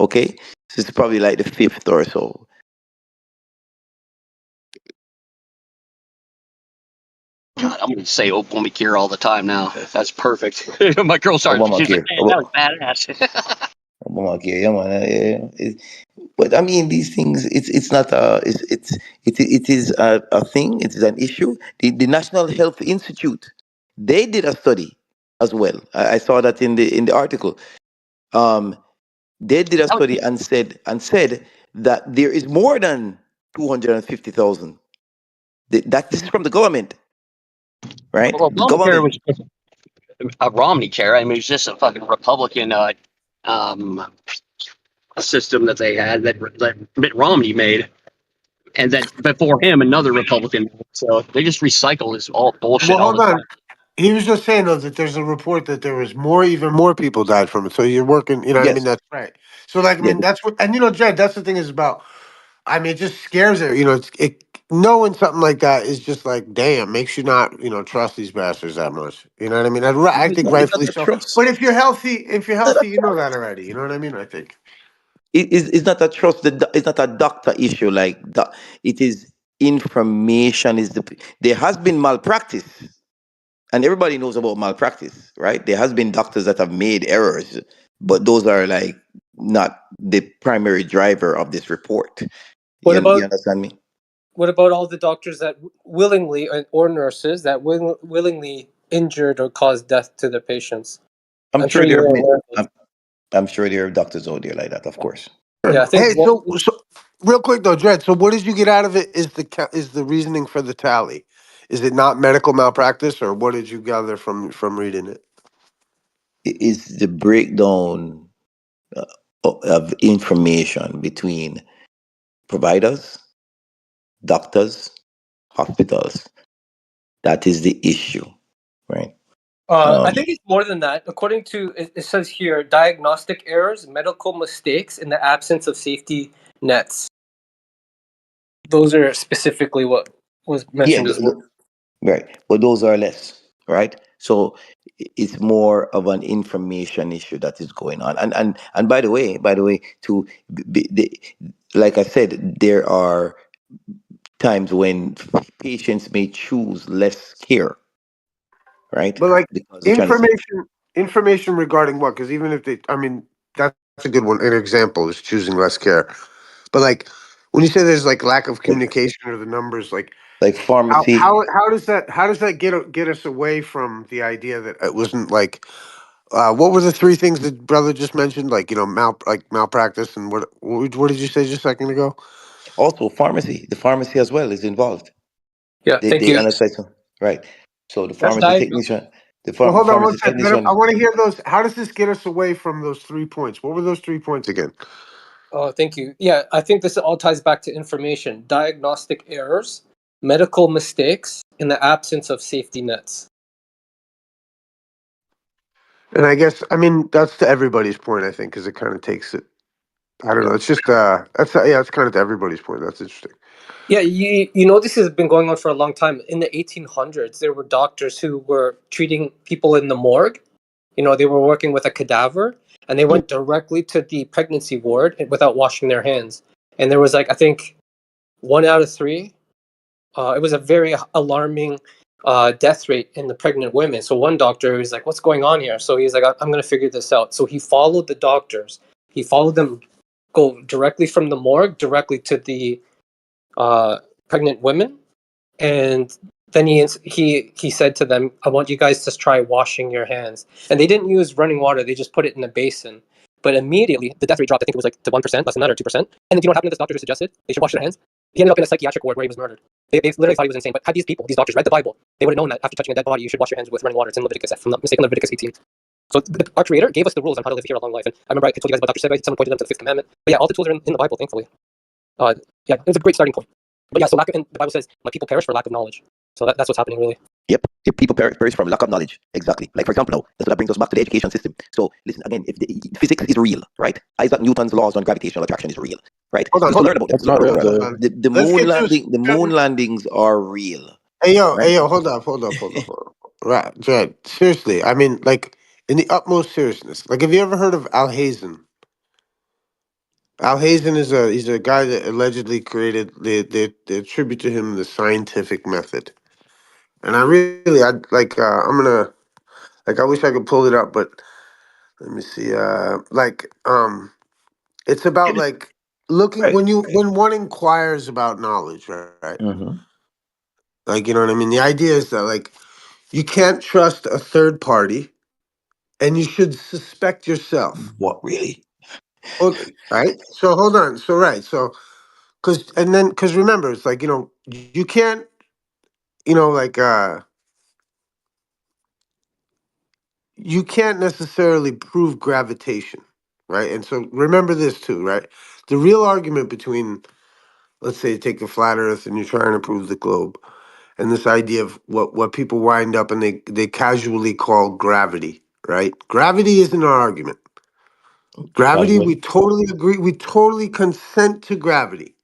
Okay, so it's probably like the fifth or so. God, I'm gonna say Obamacare all the time now. That's perfect. My girl started. She's like, Obamacare. "Man, that was badass." Obamacare. Yeah, man. But I mean, these things. It's not a. It is a thing. It is an issue. The National Health Institute, they did a study as well. I saw that in the article. Um, they did a study and said that there is more than 250,000. That this is from the government, right? Well, The Obamacare government. was just a Romney chair. I mean, it was just a fucking Republican um, system that they had that Mitt Romney made, and then before him another Republican. So they just recycle this all Well, bullshit all hold the on. time. He was just saying though that there's a report that there was even more people died from it. So you're working, you know what I mean? Yes. That's right. So like, I Yeah. mean, that's what, and Jed, that's the thing is about. I mean, it just scares her. knowing something like that is just like, damn, makes you not, trust these bastards that much. You know what I mean? I think It's not rightfully a so. trust. But if you're healthy, you know that already. You know what I mean? I think. It's not a trust. It's not a doctor issue. Like that, it is information. There has been malpractice, and everybody knows about malpractice, right? There has been doctors that have made errors, but those are like not the primary driver of this report. What You about understand me? all the doctors that willingly or nurses that willingly injured or caused death to their patients? I'm I'm sure sure there you're are aware of it. I'm sure there are doctors out there like that, of course. Yeah, I think Hey, so real quick though, Dred. So what did you get out of it? Is the reasoning for the tally? Is it not medical malpractice, or what did you gather from reading it? It is the breakdown uh, of information between providers, doctors, hospitals. That is the issue, right? I Um, think it's more than that. According to it says here, diagnostic errors, medical mistakes in the absence of safety nets. Those are specifically what was yeah, mentioned as well. right. But those are less, right? So it's more of an information issue that is going on. And by the way, to like I said, there are times when patients may choose less care, right? But like Because they're trying to save. information regarding what? Because even if I mean, that's a good one. An example is choosing less care. But like when you say there's like lack of Like, communication or the numbers, like like how pharmacy. how how does that get us away from the idea that it wasn't like what were the three things that brother just mentioned? Like malpractice and what did you say just a second ago? Also, pharmacy. The pharmacy as well is involved. Yeah, thank They you. analyze them. Right. So That's diagnostic. Well, hold on one pharmacy second. I technician. want to hear those. How does this get us away from those 3 points? What were those 3 points again? Oh, thank you. Yeah, I think this all ties back to information, diagnostic errors, medical mistakes in the absence of safety nets. And I guess I mean that's to everybody's point. I think because it kind of takes it. I don't know. It's just it's kind of to everybody's point. That's interesting. Yeah, you know this has been going on for a long time. In the 1800s, there were doctors who were treating people in the morgue. You know, they were working with a cadaver, and they went directly to the pregnancy ward without washing their hands. And there was like I think 1 out of 3. It was a very alarming death rate in the pregnant women. So one doctor was like, "What's going on here?" So he's like, "I'm going to figure this out." So he followed the doctors. He followed them go directly from the morgue directly to the uh, pregnant women, and then he said to them, "I want you guys to try washing your hands." And they didn't use running water; they just put it in a basin. But immediately, the death rate dropped. I think it was like to 1%, less than that, or 2%. And then, do you know what happened to this doctor who suggested they should wash their hands? He ended up in a psychiatric ward where he was murdered. They literally thought he was insane. But had these people, these doctors, read the Bible, they would have known that after touching a dead body, you should wash your hands with running water. It's in Leviticus, if I'm not mistaken, Leviticus 18. So our Creator gave us the rules on how to live here a long life. And I remember I told you guys about Dr. Sebai. Someone pointed them to the Fifth Commandment. But yeah, all the tools are in the Bible, thankfully. Yeah, it's a great starting point. But yeah, so and the Bible says, "My people perish for lack of knowledge." So that's what's happening, really. Yep. If people perish from lack of knowledge. Exactly. Like, for example, now, that's what brings us back to the education system. So, listen, again, if physics is real, right? Isaac Newton's laws on gravitational attraction is real, right? Hold We on, used to hold on, learn about them. That's Look, not look, real, look, hold look. Dre. on. The Let's moon get to landing, the moon landings are real, right? Hold up, hold up, hold up, hold up. Right, Jed. Seriously, I mean, like in the utmost seriousness. Like, have you ever heard of Alhazen? Alhazen he's a guy that allegedly created they attribute to him the scientific method. And I like I'm gonna like I wish I could pull it up, but let me see. It's about like looking Right. when one inquires about knowledge, right? Mm-hmm. Like you know what I mean? The idea is that like you can't trust a third party and you should suspect yourself. What, really? Okay, right? So hold on. So right. So because remember it's like you can't like you can't necessarily prove gravitation, right? And so remember this too, right? The real argument between, let's say, take a flat Earth and you're trying to prove the globe, and this idea of what people wind up and they casually call gravity, right? Gravity isn't an argument. Gravity, we Casually. totally agree. We totally consent to gravity.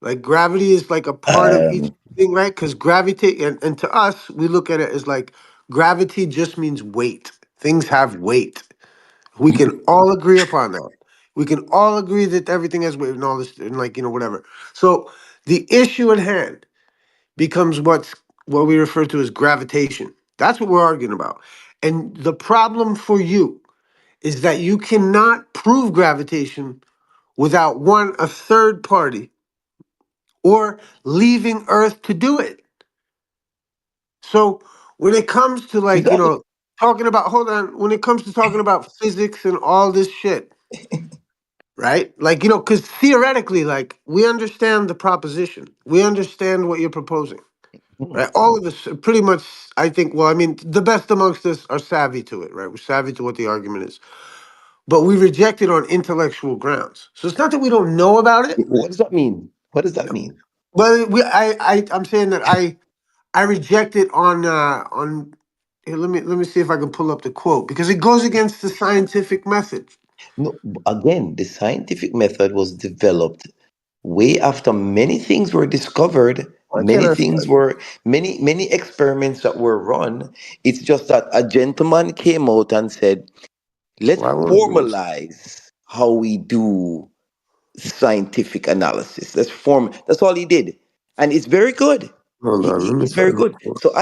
Like gravity is like a part of each Um, thing, right? Because gravity, and to us, we look at it as like gravity just means weight. Things have weight. We can all agree upon that. We can all agree that everything has weight and all this, and like whatever. So the issue at hand becomes what we refer to as gravitation. That's what we're arguing about. And the problem for you is that you cannot prove gravitation without one, a third party, or leaving Earth to do it. So when it comes to like, exactly. talking about, hold on, when it comes to talking about physics and all this shit, right? Like, because theoretically, like, we understand the proposition, we understand what you're proposing, Hmm. right? All of us pretty much, I think, well, I mean, the best amongst us are savvy to it, right? We're savvy to what the argument is, but we reject it on intellectual grounds. So it's not that we don't know about it. What does that mean? What does that mean? Well, I'm saying that I reject it on. Here, let me see if I can pull up the quote because it goes against the scientific method. No, again, the scientific method was developed way after many things were discovered, Why can't I find it? many experiments that were run. It's just that a gentleman came out and said, let's Why won't it do this? formalize how we do scientific analysis. That's all he did. And it's very good. Hold on, let me It's very find the good. quote. So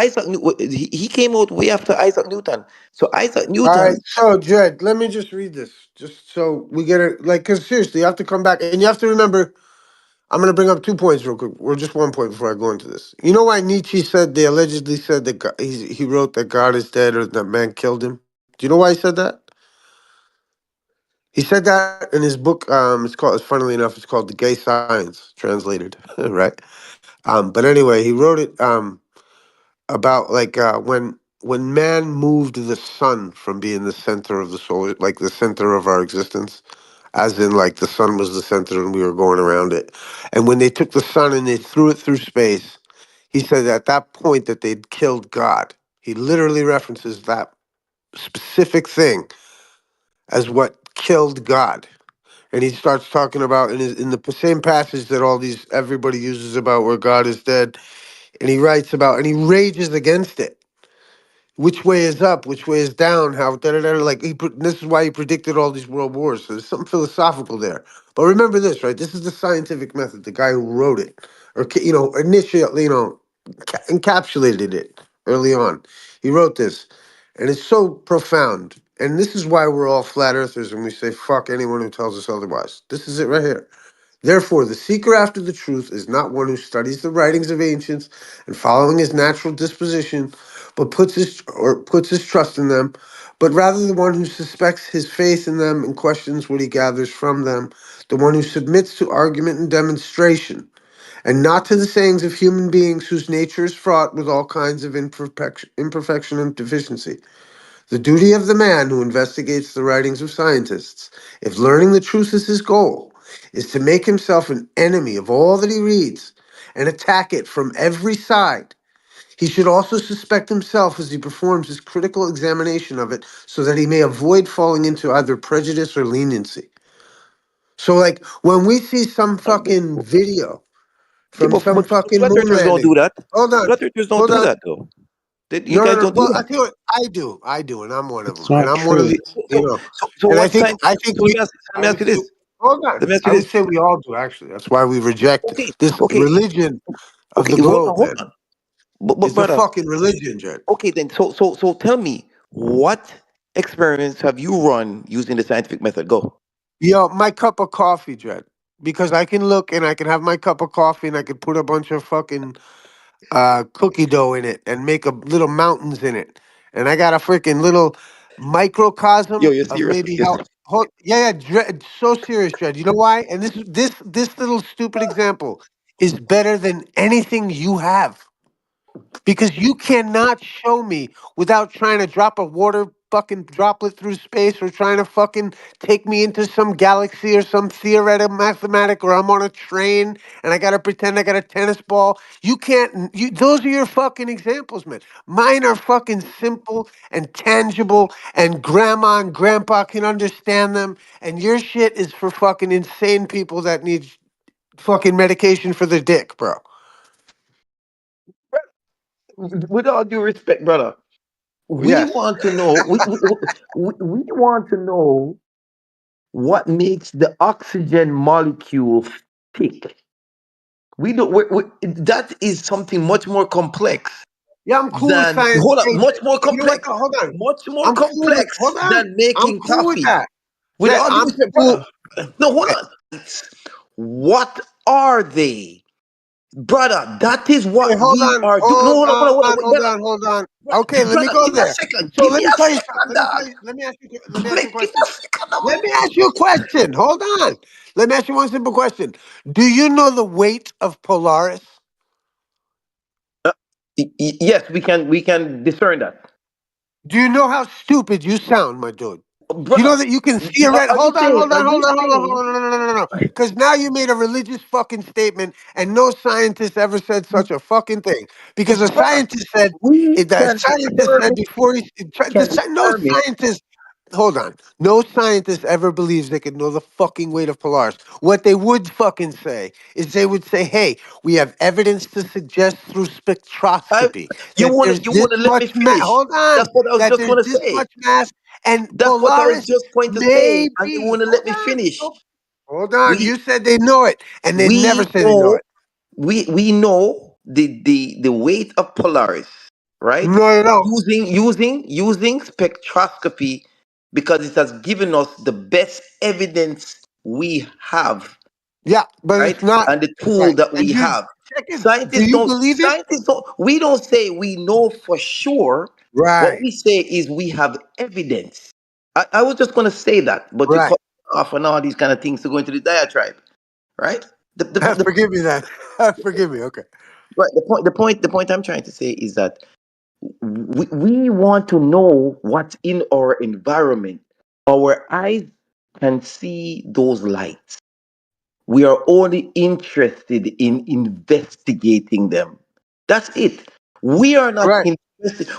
he came out way after Isaac Newton. So Isaac All right, Newton, so Jed, let me just read this, just so we get it. Like, cause seriously, you have to come back, and you have to remember. I'm gonna bring up 2 points real quick, or just one point before I go into this. You know why Nietzsche said they allegedly said that he wrote that God is dead or that man killed him? Do you know why he said that? He said that in his book. Funnily enough, it's called The Gay Science, translated, right? But anyway, he wrote it about like when man moved the sun from being the center of the solar, like the center of our existence, as in like the sun was the center and we were going around it. And when they took the sun and they threw it through space, he said at that point that they'd killed God. He literally references that specific thing as what killed God. And he starts talking about in the same passage that all these everybody uses about where God is dead, and he writes about and he rages against it. Which way is up? Which way is down? How da da da? Like this is why he predicted all these world wars. So there's something philosophical there. But remember this, right? This is the scientific method. The guy who wrote it, or initially, encapsulated it early on. He wrote this, and it's so profound. And this is why we're all flat earthers, and we say fuck anyone who tells us otherwise. This is it right here. Therefore, the seeker after the truth is not one who studies the writings of ancients and following his natural disposition, but puts his trust in them, but rather the one who suspects his faith in them and questions what he gathers from them, the one who submits to argument and demonstration, and not to the sayings of human beings whose nature is fraught with all kinds of imperfection and deficiency. The duty of the man who investigates the writings of scientists, if learning the truth is his goal, is to make himself an enemy of all that he reads and attack it from every side. He should also suspect himself as he performs his critical examination of it so that he may avoid falling into either prejudice or leniency. So, like, when we see some fucking video yeah, from some but fucking flat moon earthers don't landing, do that. hold on, Flat earthers don't hold do on. that though. You No, no, guys no. don't do Well, I that. tell you what, I do, and I'm one of It's them, and not I'm one of true. the, See, you know, so and what science? I think So we, let I me would ask you say, this. hold on, Let me ask you I would this. say we all do actually. That's why we reject Okay, this okay, religion of okay. the Hold on, globe, hold man. on. But It's a brother, fucking religion, Jed. okay then. So tell me, what experiments have you run using the scientific method? Go. Yo, my cup of coffee, Jed, because I can look and I can have my cup of coffee and I can put a bunch of fucking cookie dough in it and make a little mountains in it. And I got a freaking little Yo, microcosm you're of serious. maybe how. Yeah, yeah, so serious, Dred. You know why? And this little stupid example is better than anything you have. Because you cannot show me without trying to drop a water fucking droplet through space or trying to fucking take me into some galaxy or some theoretical mathematic or I'm on a train and I gotta pretend I got a tennis ball. You can't those are your fucking examples, man. Mine are fucking simple and tangible and grandma and grandpa can understand them. And your shit is for fucking insane people that need fucking medication for the dick, bro. With all due respect, brother, we Yes. want to know. We want to know what makes the oxygen molecule tick. We don't. That is something much more complex Yeah, I'm cool with than. science. Hold up, Hey, much more you know what? complex, Though? Hold on. much more I'm cool with. complex Hold on. than I'm making cool with coffee. that. With Jet, all due I'm respect, cool. brother. No, hold Eh, on. What are they, brother? That is Hey, what hold we on. are doing. No, Hold hold on, on. wait, Hold brother. on. Hold on. Okay, let me Brother, go give me a there. second. So Give me let me a tell you something. second, dog. Let me ask you. Let me ask you a Give me question. a second, Let man. me ask you a question. Hold on. Let me ask you one simple question. Do you know the weight of Polaris? Yes, we can discern that, Do you know how stupid you sound, my dude? You know brother. that you can see a red. Are you Hold on, saying? hold Are on, you hold on, hold on, saying? hold on. No. Because now you made a religious fucking statement, and no scientist ever said such a fucking thing. Because a Brother, scientist said, we that can scientist said determine. before Can no determine. scientist. Hold on. No scientist ever believes they could know the fucking weight of Polaris. What they would fucking say is they would say, hey, we have evidence to suggest through I, spectroscopy you that wanna there's you this wanna let me much mass. finish? Hold on. That's what I was That just there's gonna this say. much mass. And That's what I was Polaris just going to say, and you maybe. wanna let Hold me on. finish. Hold on. We You said they know it, and they never we say they know know it. we know the weight of Polaris, right? No, they don't. Using spectroscopy because it has given us the best evidence we have, Yeah, but right? it's not And the tool right. that And we you have. check in. Do you believe it? We don't say we know for sure. What Right. we say is we have evidence. I was just gonna say that, but you Right. cut off on all these kind of things to go into the diatribe, right? The Forgive me then. Forgive me. Okay. right, the point I'm trying to say is that we want to know what's in our environment. Our eyes can see those lights. We are only interested in investigating them. That's it. Right.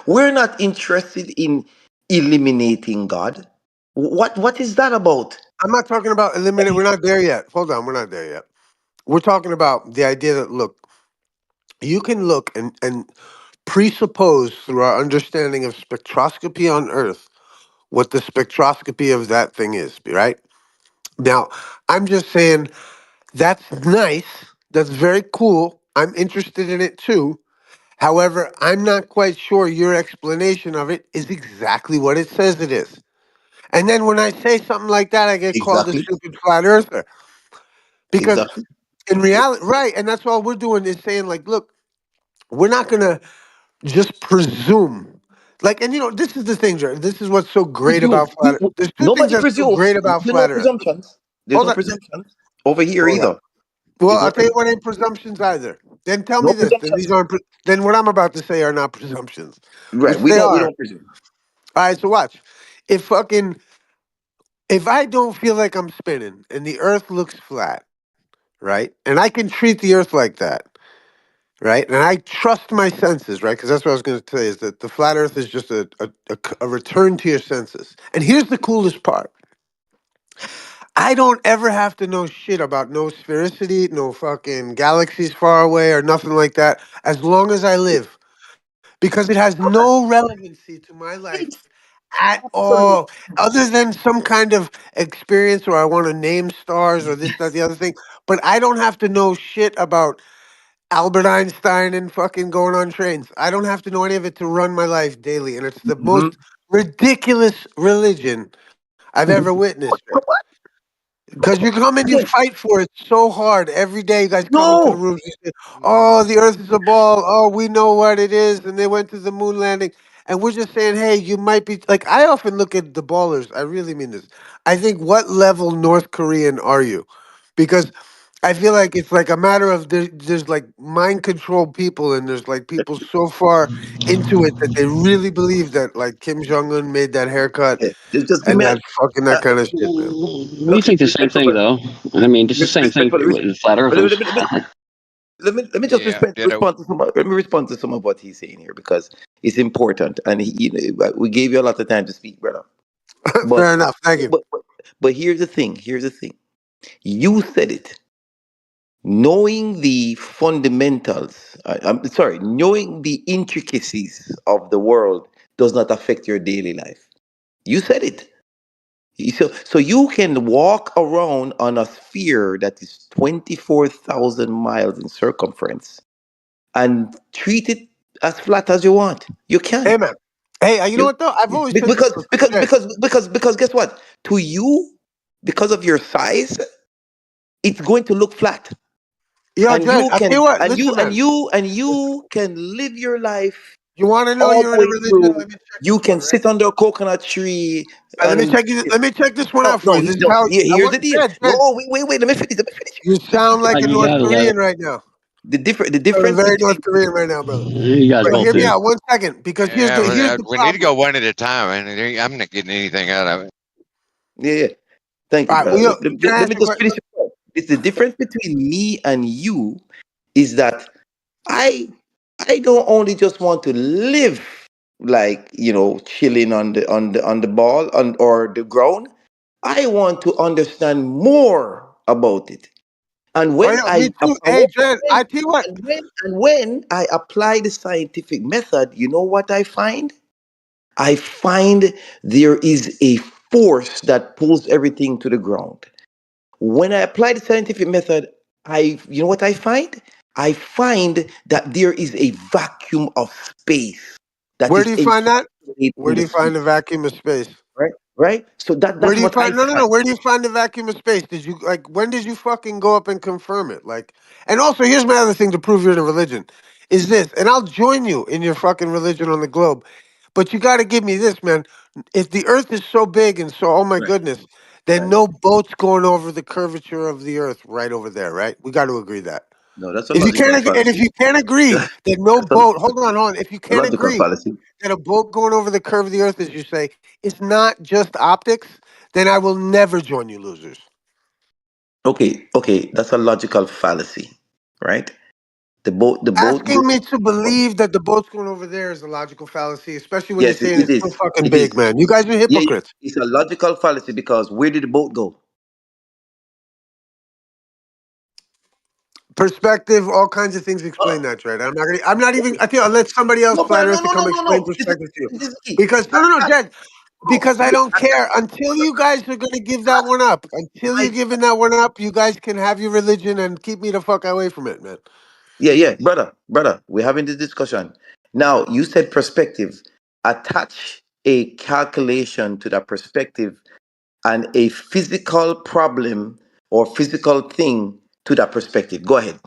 We're not interested in eliminating God. What is that about? I'm not talking about eliminate. We're not there yet. Hold on. We're not there yet. We're talking about the idea that look, you can look and presuppose through our understanding of spectroscopy on Earth what the spectroscopy of that thing is, right? Now, I'm just saying that's nice. That's very cool. I'm interested in it too. However, I'm not quite sure your explanation of it is exactly what it says it is. And then when I say something like that, I get called a Exactly. stupid flat earther. Because Exactly. in reality, right, and that's all we're doing is saying, like, look, we're not going to just presume. Like, and this is the thing, Jared. This is what's so great Presume. about flat Earth. There's two things Nobody that's so presumes. great about There's no flat Earth. presumptions. There's Hold no on. presumptions over here Hold on. either. Well, There's I'll no tell you what ain't presumptions either. Then tell me no this. Then presumptions. these aren't. Then what I'm about to say are not presumptions, Right. which We they don't we are. don't presume. All right. So watch. If fucking if I don't feel like I'm spinning and the Earth looks flat, right, and I can treat the Earth like that, right, and I trust my senses, right, because that's what I was going to say is that the flat Earth is just a return to your senses. And here's the coolest part. I don't ever have to know shit about no sphericity, no fucking galaxies far away or nothing like that, as long as I live. Because it has no relevancy to my life at all, Absolutely. other than some kind of experience where I want to name stars or this, that, the other thing. But I don't have to know shit about Albert Einstein and fucking going on trains. I don't have to know any of it to run my life daily. And it's the Hmm. most ridiculous religion I've ever witnessed. Because you come and you Again, fight for it so hard every day. You guys come into the no. rooms. You say, "Oh, the Earth is a ball. Oh, we know what it is." And they went to the moon landing, and we're just saying, "Hey, you might be like." I often look at the ballers. I really mean this. I think, what level North Korean are you? Because I feel like it's like a matter of there's like mind controlled people, and there's like people so far into it that they really believe that like Kim Jong Un made that haircut Just give and me a that fucking that uh, kind of shit, man. We think the same respectful, thing, brother. though. I mean, just the same thing Respectful. with flat Let me, earthers. let me, let me, let me just Yeah, ditto. respond to some. Let me respond to some of what he's saying here because it's important, and we gave you a lot of time to speak, brother. But Fair enough. Thank you. but but, but here's the thing. Here's the thing. You said it. knowing the fundamentals, I'm sorry, knowing the intricacies of the world does not affect your daily life. You said it. So you can walk around on a sphere that is 24,000 miles in circumference and treat it as flat as you want. You Hey can. man. Hey, you know You what though? I've always said this because before. because Jed. because because because guess what? To you, because of your size, it's going to look flat. Yo, And Jed, you I tell can you what, and listen, you and man. you and you can live your life You want to know all you're the in a way religion? through. Let me check You this one, can right? sit under a coconut tree All right, and let me check this one no, out for no, you. This is no. how I Here's want the deal. Jed. No, wait. Let me finish. Let me finish. You sound like a You North gotta Korean let right now. The Sounding difference very North between Korean right now, brother. you guys But both hear me did. out 1 second, because Yeah, but here's the we need to problem. go one at a time. And I'm not getting anything out of it. yeah. Thank you, All right, well, brother. yo, can I Let ask me you a just question? finish it up. It's the difference between me and you is that I I don't only just want to live like chilling on the ball or the ground. I want to understand more about it. And Oh, when yeah, I me too. Hey, Jed, I tell you what. and when I apply the scientific method, you know what I find? I find there is a force that pulls everything to the ground. When I apply the scientific method, you know what I find? I find that there is a vacuum of space that Where is do you find that? encapsulating Where do the you find space, the vacuum of space? right? Right? So Where that's do you what I find? No, no, find. no. Where do you find the vacuum of space? Did you When did you fucking go up and confirm it? And also, here's my other thing to prove you're in a religion, is this, and I'll join you in your fucking religion on the globe, but you got to give me this, man. If the Earth is so big and so, oh my Right, goodness, then right. no boats going over the curvature of the Earth right over there, right? We got to agree that. No, that's a If you logical can't, and if fallacy. you can't agree that no That's boat, hold on. If you a can't logical agree fallacy. that a boat going over the curve of the earth, as you say, is not just optics, then I will never join you losers. Okay, that's a logical fallacy, right? The boat Asking me to goes. believe that the boat's going over there is a logical fallacy, especially when you're Yes, saying it it's so is. fucking It big, is. man. You guys are Yeah, hypocrites. it's a logical fallacy because where did the boat go? Perspective, all kinds of things explain Oh, that, right? I'm not even. I think I'll let somebody else, no, flat no, earth, to no, no, come no, explain no. This perspective to you. this is key. Because no, no, no, Attack. Jed. No, Because I wait. don't care until you guys are gonna give that one up. Until you're I, giving that one up, you guys can have your religion and keep me the fuck away from it, man. yeah, brother. We're having this discussion now. You said perspective. Attach a calculation to that perspective and a physical problem or physical thing to that perspective. Go ahead.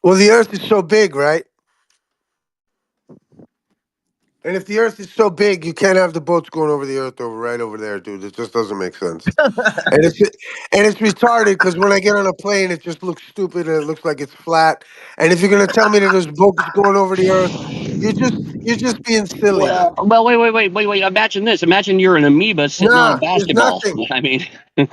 Well, the Earth is so big, right? And if the Earth is so big, you can't have the boats going over the Earth over right over there, dude. It just doesn't make sense. And it's retarded because when I get on a plane, it just looks stupid and it looks like it's flat. And if you're gonna tell me that there's boats going over the Earth, you're just being silly, man. Well, wait. Imagine this. Imagine you're an amoeba sitting on a Nah, there's basketball. nothing. I mean,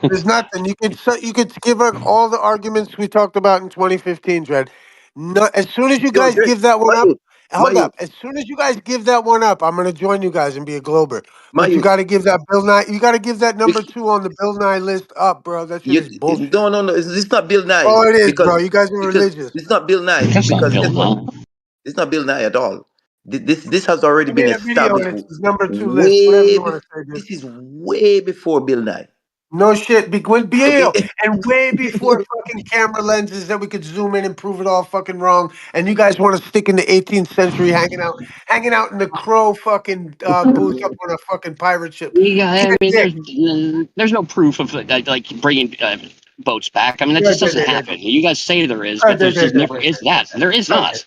There's nothing. You could give up all the arguments we talked about in 2015, Dred. No, as soon as you Yo, guys Dre, give that one up, Mayu, hold Mayu, up. As soon as you guys give that one up, I'm gonna join you guys and be a Glober. But you Mayu. got to give that Bill Nye. You got to give that number 2 on the Bill Nye list up, bro. That shit is bullshit. No, no, no. It's not Bill Nye Oh, it is, bro. because You guys are religious. it's not Bill Nye that's not because Bill guess what? Nye. It's not Bill Nye at all. This has already I been made a video and established it's his number 2 list. Whatever way you want before. to say, dude. This is way before Bill Nye. No shit. When Okay. BAO and way before fucking camera lenses that we could zoom in and prove it all fucking wrong. And you guys want to stick in the 18th century, hanging out in the crow fucking booth up on a fucking pirate ship. I Eat a mean, dick. there's no proof of like bringing boats back. I mean, that Yeah, just doesn't happen. You guys say there is, but there's just never is that. There is not.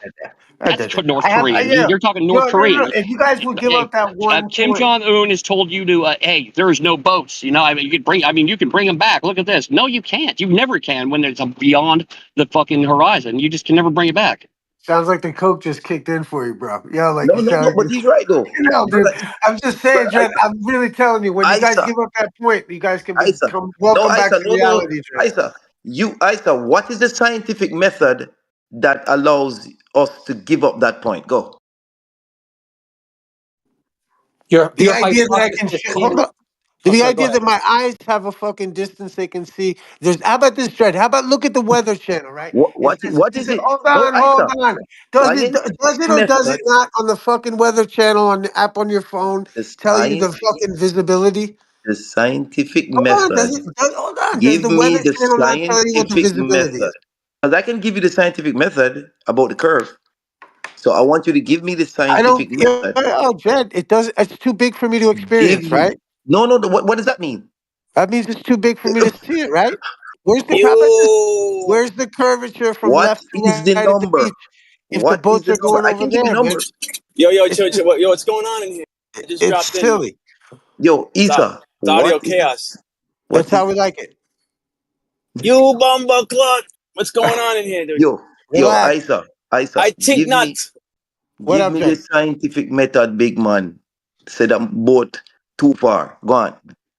That's North Korean. Yeah. You're talking Yo, North no, no, Korean. no. If you guys would give Hey, up that one Kim point, Jong Un has told you to, hey, there's no boats. You know, I mean, you could bring. I mean, you can bring them back. Look at this. No, you can't. You never can when it's beyond the fucking horizon. You just can never bring it back. sounds like the coke just kicked in for you, bro. Yo, like No, you no, no. sound. But he's right though, Dude. brother. I'm just saying, Brother Dred. I'm really telling you, when you guys Isa, give up that point, you guys can Isa. come. No, Welcome back Isa. to No, no, reality, Dred. Isa. Isa. What is the scientific method that allows us to give up that point? Go. The Your idea that I can hypothesis hold seems up. The sorry. Go idea ahead. that my eyes have a fucking distance they can see. There's how about this, Dread? How about look at the Weather Channel, right? What what Is is it it? hold No, on, hold Isa, on. Does it or does it method, not on the fucking Weather Channel on the app on your phone the tell you the science, fucking visibility? the scientific Hold on, method. hold on. Does Give the me Weather the Channel not tell you what the scientific visibility method. is? Because I can give you the scientific method about the curve. So I want you to give me the I don't. scientific method. Oh, Dread, it does. It's too big for me to Give experience, me. right? No, no, what does that mean? That means it's too big for me to see it, right? Where's the how about this? You Where's the curvature from What left to is right the at the number? beach if the What is boats the are number? going I over can give you there, man? numbers. It's what's going on in here? I just it's dropped in. silly. Yo, Isa, It's audio what is it? chaos. That's What how is we like it. You bumba clot. What's going on in here, dude? yo, Relax. Isa, I think not. What give up, me the Jed? scientific method, big man. Said I'm both too far. Go on.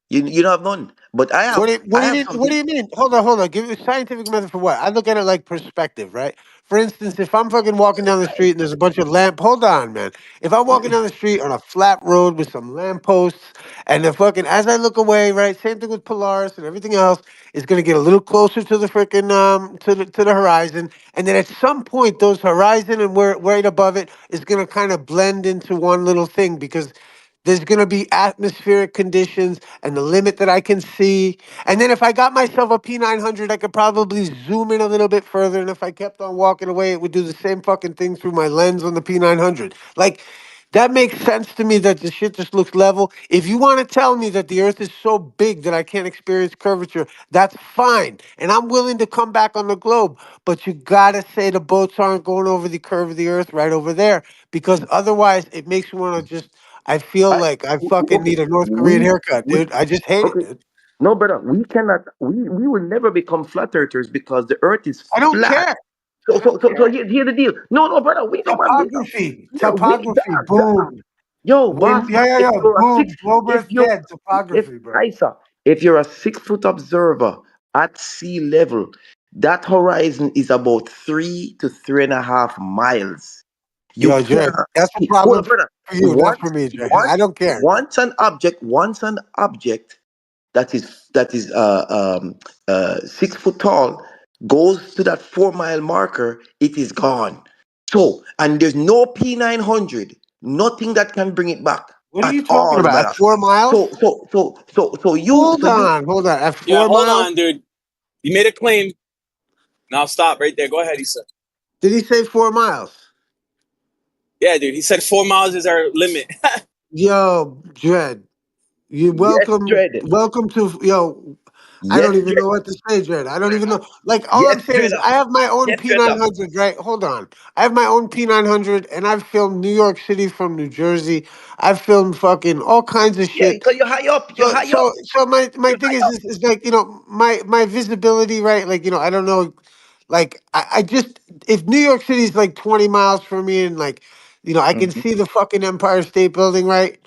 You don't have none. But What I do you have mean? What something. do you mean? Hold on. Give me a scientific method for what? I look at it like perspective, right? For instance, if I'm fucking walking down the street and there's a bunch of hold on, man. If I'm walking down the street on a flat road with some lampposts and the fucking as I look away, right? Same thing with Polaris and everything else is gonna get a little closer to the freaking to the horizon, and then at some point those horizon and where right above it is gonna kind of blend into one little thing because there's going to be atmospheric conditions and the limit that I can see. And then if I got myself a P900, I could probably zoom in a little bit further. And if I kept on walking away, it would do the same fucking thing through my lens on the P900. Like, that makes sense to me that the shit just looks level. If you want to tell me that the earth is so big that I can't experience curvature, that's fine. And I'm willing to come back on the globe. But you got to say the boats aren't going over the curve of the earth right over there because otherwise it makes me want to just I feel I, like I fucking okay. need a North Korean We haircut, we dude. I just hate it, okay. dude. No, brother, we cannot. We will never become flat earthers because the earth is I don't flat. care. So here's the deal. No, no, brother, we don't want to become. Topography, boom. Yo, Wind, boss yeah, man, yeah, if yeah, you're a boom. six, Globe if Earth you dead. if Topography, bro. Isa, if you're a 6 foot observer at sea level, that horizon is about 3 to 3.5 miles. You Yo, Jared, cannot that's a see. Hold problem on, brother. for you, not Once, for me, Jared. I once, don't care, dude. once an object that is 6 foot tall goes to that 4 mile marker, it is gone. So, and there's no P900, nothing that can bring it back What are at you talking all, about? At brother. 4 miles? So you Hold on. At Yeah, four hold miles? on, dude. You made a claim. Now stop right there. Go ahead, he said. Did he say 4 miles? Yeah, dude. He said 4 miles is our limit. Yo, Jared, you yes, welcome, dread. welcome to yo. I don't Yes, even dread. know what to say, Jared. I don't even know. Like all I'm Yes, saying is, dreader. I have my own Yes, dreader. P900. Right? Hold on. I have my own P900, and I've filmed New York City from New Jersey. I've filmed fucking all kinds of Yeah, shit. because you're high up. You're So, high up. so, so my You're thing high up. is like my visibility, right? Like I don't know, like I just if New York City is like 20 miles from me, and like I can Mhm. see the fucking Empire State Building, right?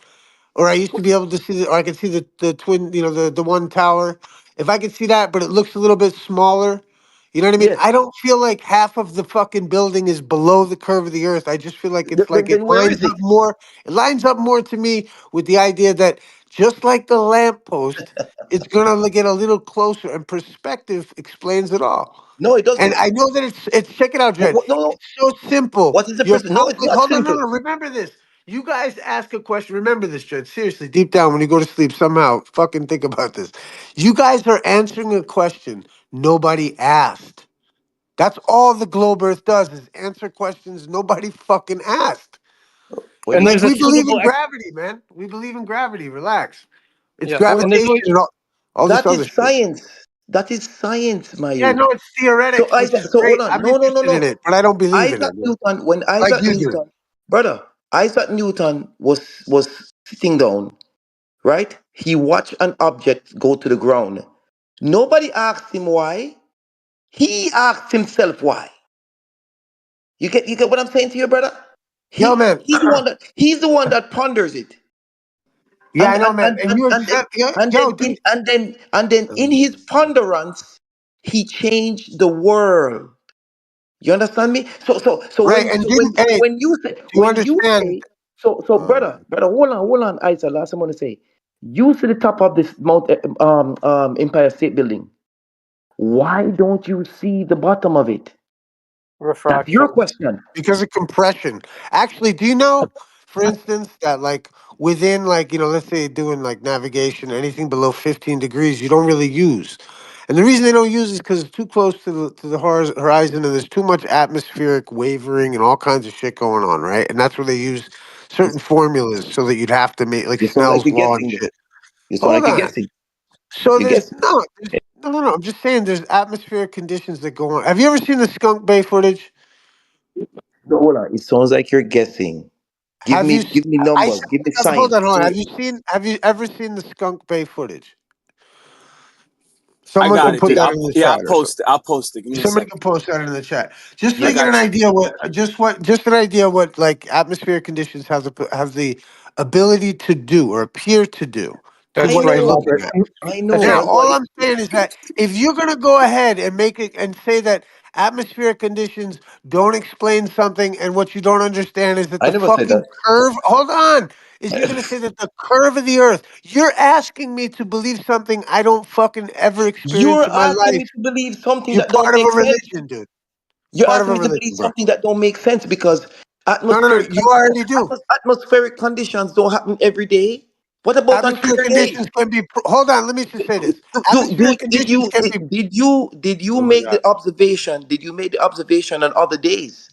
Or I used to be able to see or I could see the twin, the one tower. If I could see that, but it looks a little bit smaller, you know what I mean? Yes. I don't feel like half of the fucking building is below the curve of the earth. I just feel like it's like Then where is it? it lines up more to me with the idea that just like the lamppost, it's gonna get a little closer and perspective explains it all. No, it And doesn't. I know that it's check it out, Jed. No, no. It's so simple. What is the Your person? No, it's focus. not Hold on, simple. no. Remember this. You guys ask a question. Remember this, Jed. Seriously, deep down when you go to sleep, somehow fucking think about this. You guys are answering a question nobody asked. That's all the globe Earth does is answer questions nobody fucking asked. What do And you Like there's a we believe in suitable gravity, man. We believe in gravity. Relax. It's yeah, and there's gravitation always and all this That other is shit. science. That is science, my Yeah, youth. no, it's theoretics, which is So hold great. on. I'm No, no, no, interested in no. it, but I don't believe in Isaac it, man. Newton, when Like Isaac you do. Newton, brother, Isaac Newton was sitting down, right? He watched an object go to the ground. Nobody asked him why. He asked himself why. You get what I'm saying to you, brother? Yo, man. He's the one that ponders it. Yeah, And I know, and man. and And and, you and then accept, yo, and then yo, dude. in and then in his ponderance, he changed the world. You understand me? So Right, when and so when didn't, hey, when you say do you understand? so Oh, brother, hold on, Isa, last I'm gonna say. You see the top of this Mount Empire State Building. Why don't you see the bottom of it? That's Refraction. your question. Because of compression. Actually, do you know, for instance, that like within like, let's say doing like navigation, anything below 15 degrees, you don't really use. And the reason they don't use is because it's too close to the horizon and there's too much atmospheric wavering and all kinds of shit going on, right? And that's where they use You, certain formulas so that you'd have to make like you sound like Snell's you're law and guessing. shit. You sound Hold like you're on. guessing. So You guess. no. I'm just saying there's atmospheric conditions that go on. Have you ever seen the Skunk Bay footage? No, hold on. It sounds like you're guessing. Have you? Give me I numbers. Give me hold science. on, hold on. Show Have me. you seen? Have you ever seen the Skunk Bay footage? I Someone got can it, put dude. that in the chat or something. I'll post it. Give me a Somebody second. can post that in the chat. Just so I you get an got you. idea just an idea what like atmospheric conditions have the ability to do or appear to do to That's I what right, you're know. looking Robert. at. I That's know. Now, right. That's why. all I'm saying is that if you're going to go ahead and make it and say that atmospheric conditions don't explain something and what you don't understand is that I the never said fucking that. curve, hold on, is you're going to say that the curve of the earth, you're asking me to believe something I don't fucking ever experience You're in my asking life. me to believe something You're that don't part of make a sense. religion, dude. You're Part of asking a me to believe religion, bro. something that don't make sense because No. atmospheric You already do. atmospheric conditions don't happen every day. What about on Atmospheric clear days? conditions can be. Hold on, let me just say this. Atmospheric conditions can be. Did you Oh my make god. the observation? Did you make the observation on other days?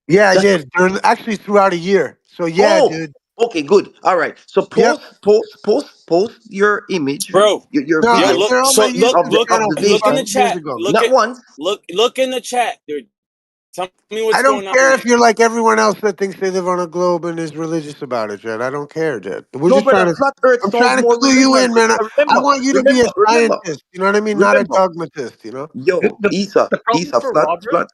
Yeah, I That's did. Actually, throughout a year. So yeah, oh, dude. okay, good. All right. So Yep. post your image, Bro, your No, yo, video look. they're on my So of YouTube the channel from look in the fucking observation. years chat. ago. Look Not at, once. look in the chat, dude. Tell me I what's don't going on care there. if you're like everyone else that thinks they live on a globe and is religious about it, Jed. I don't care, Jed. We're No, just trying brother, to. flat earth I'm sounds trying to more clue you religion. in, man. I Remember, want you to be a remember, remember, scientist. You know what I mean? Not a remember. dogmatist. You know? The, Yo, the, the problem Isa, for Robert.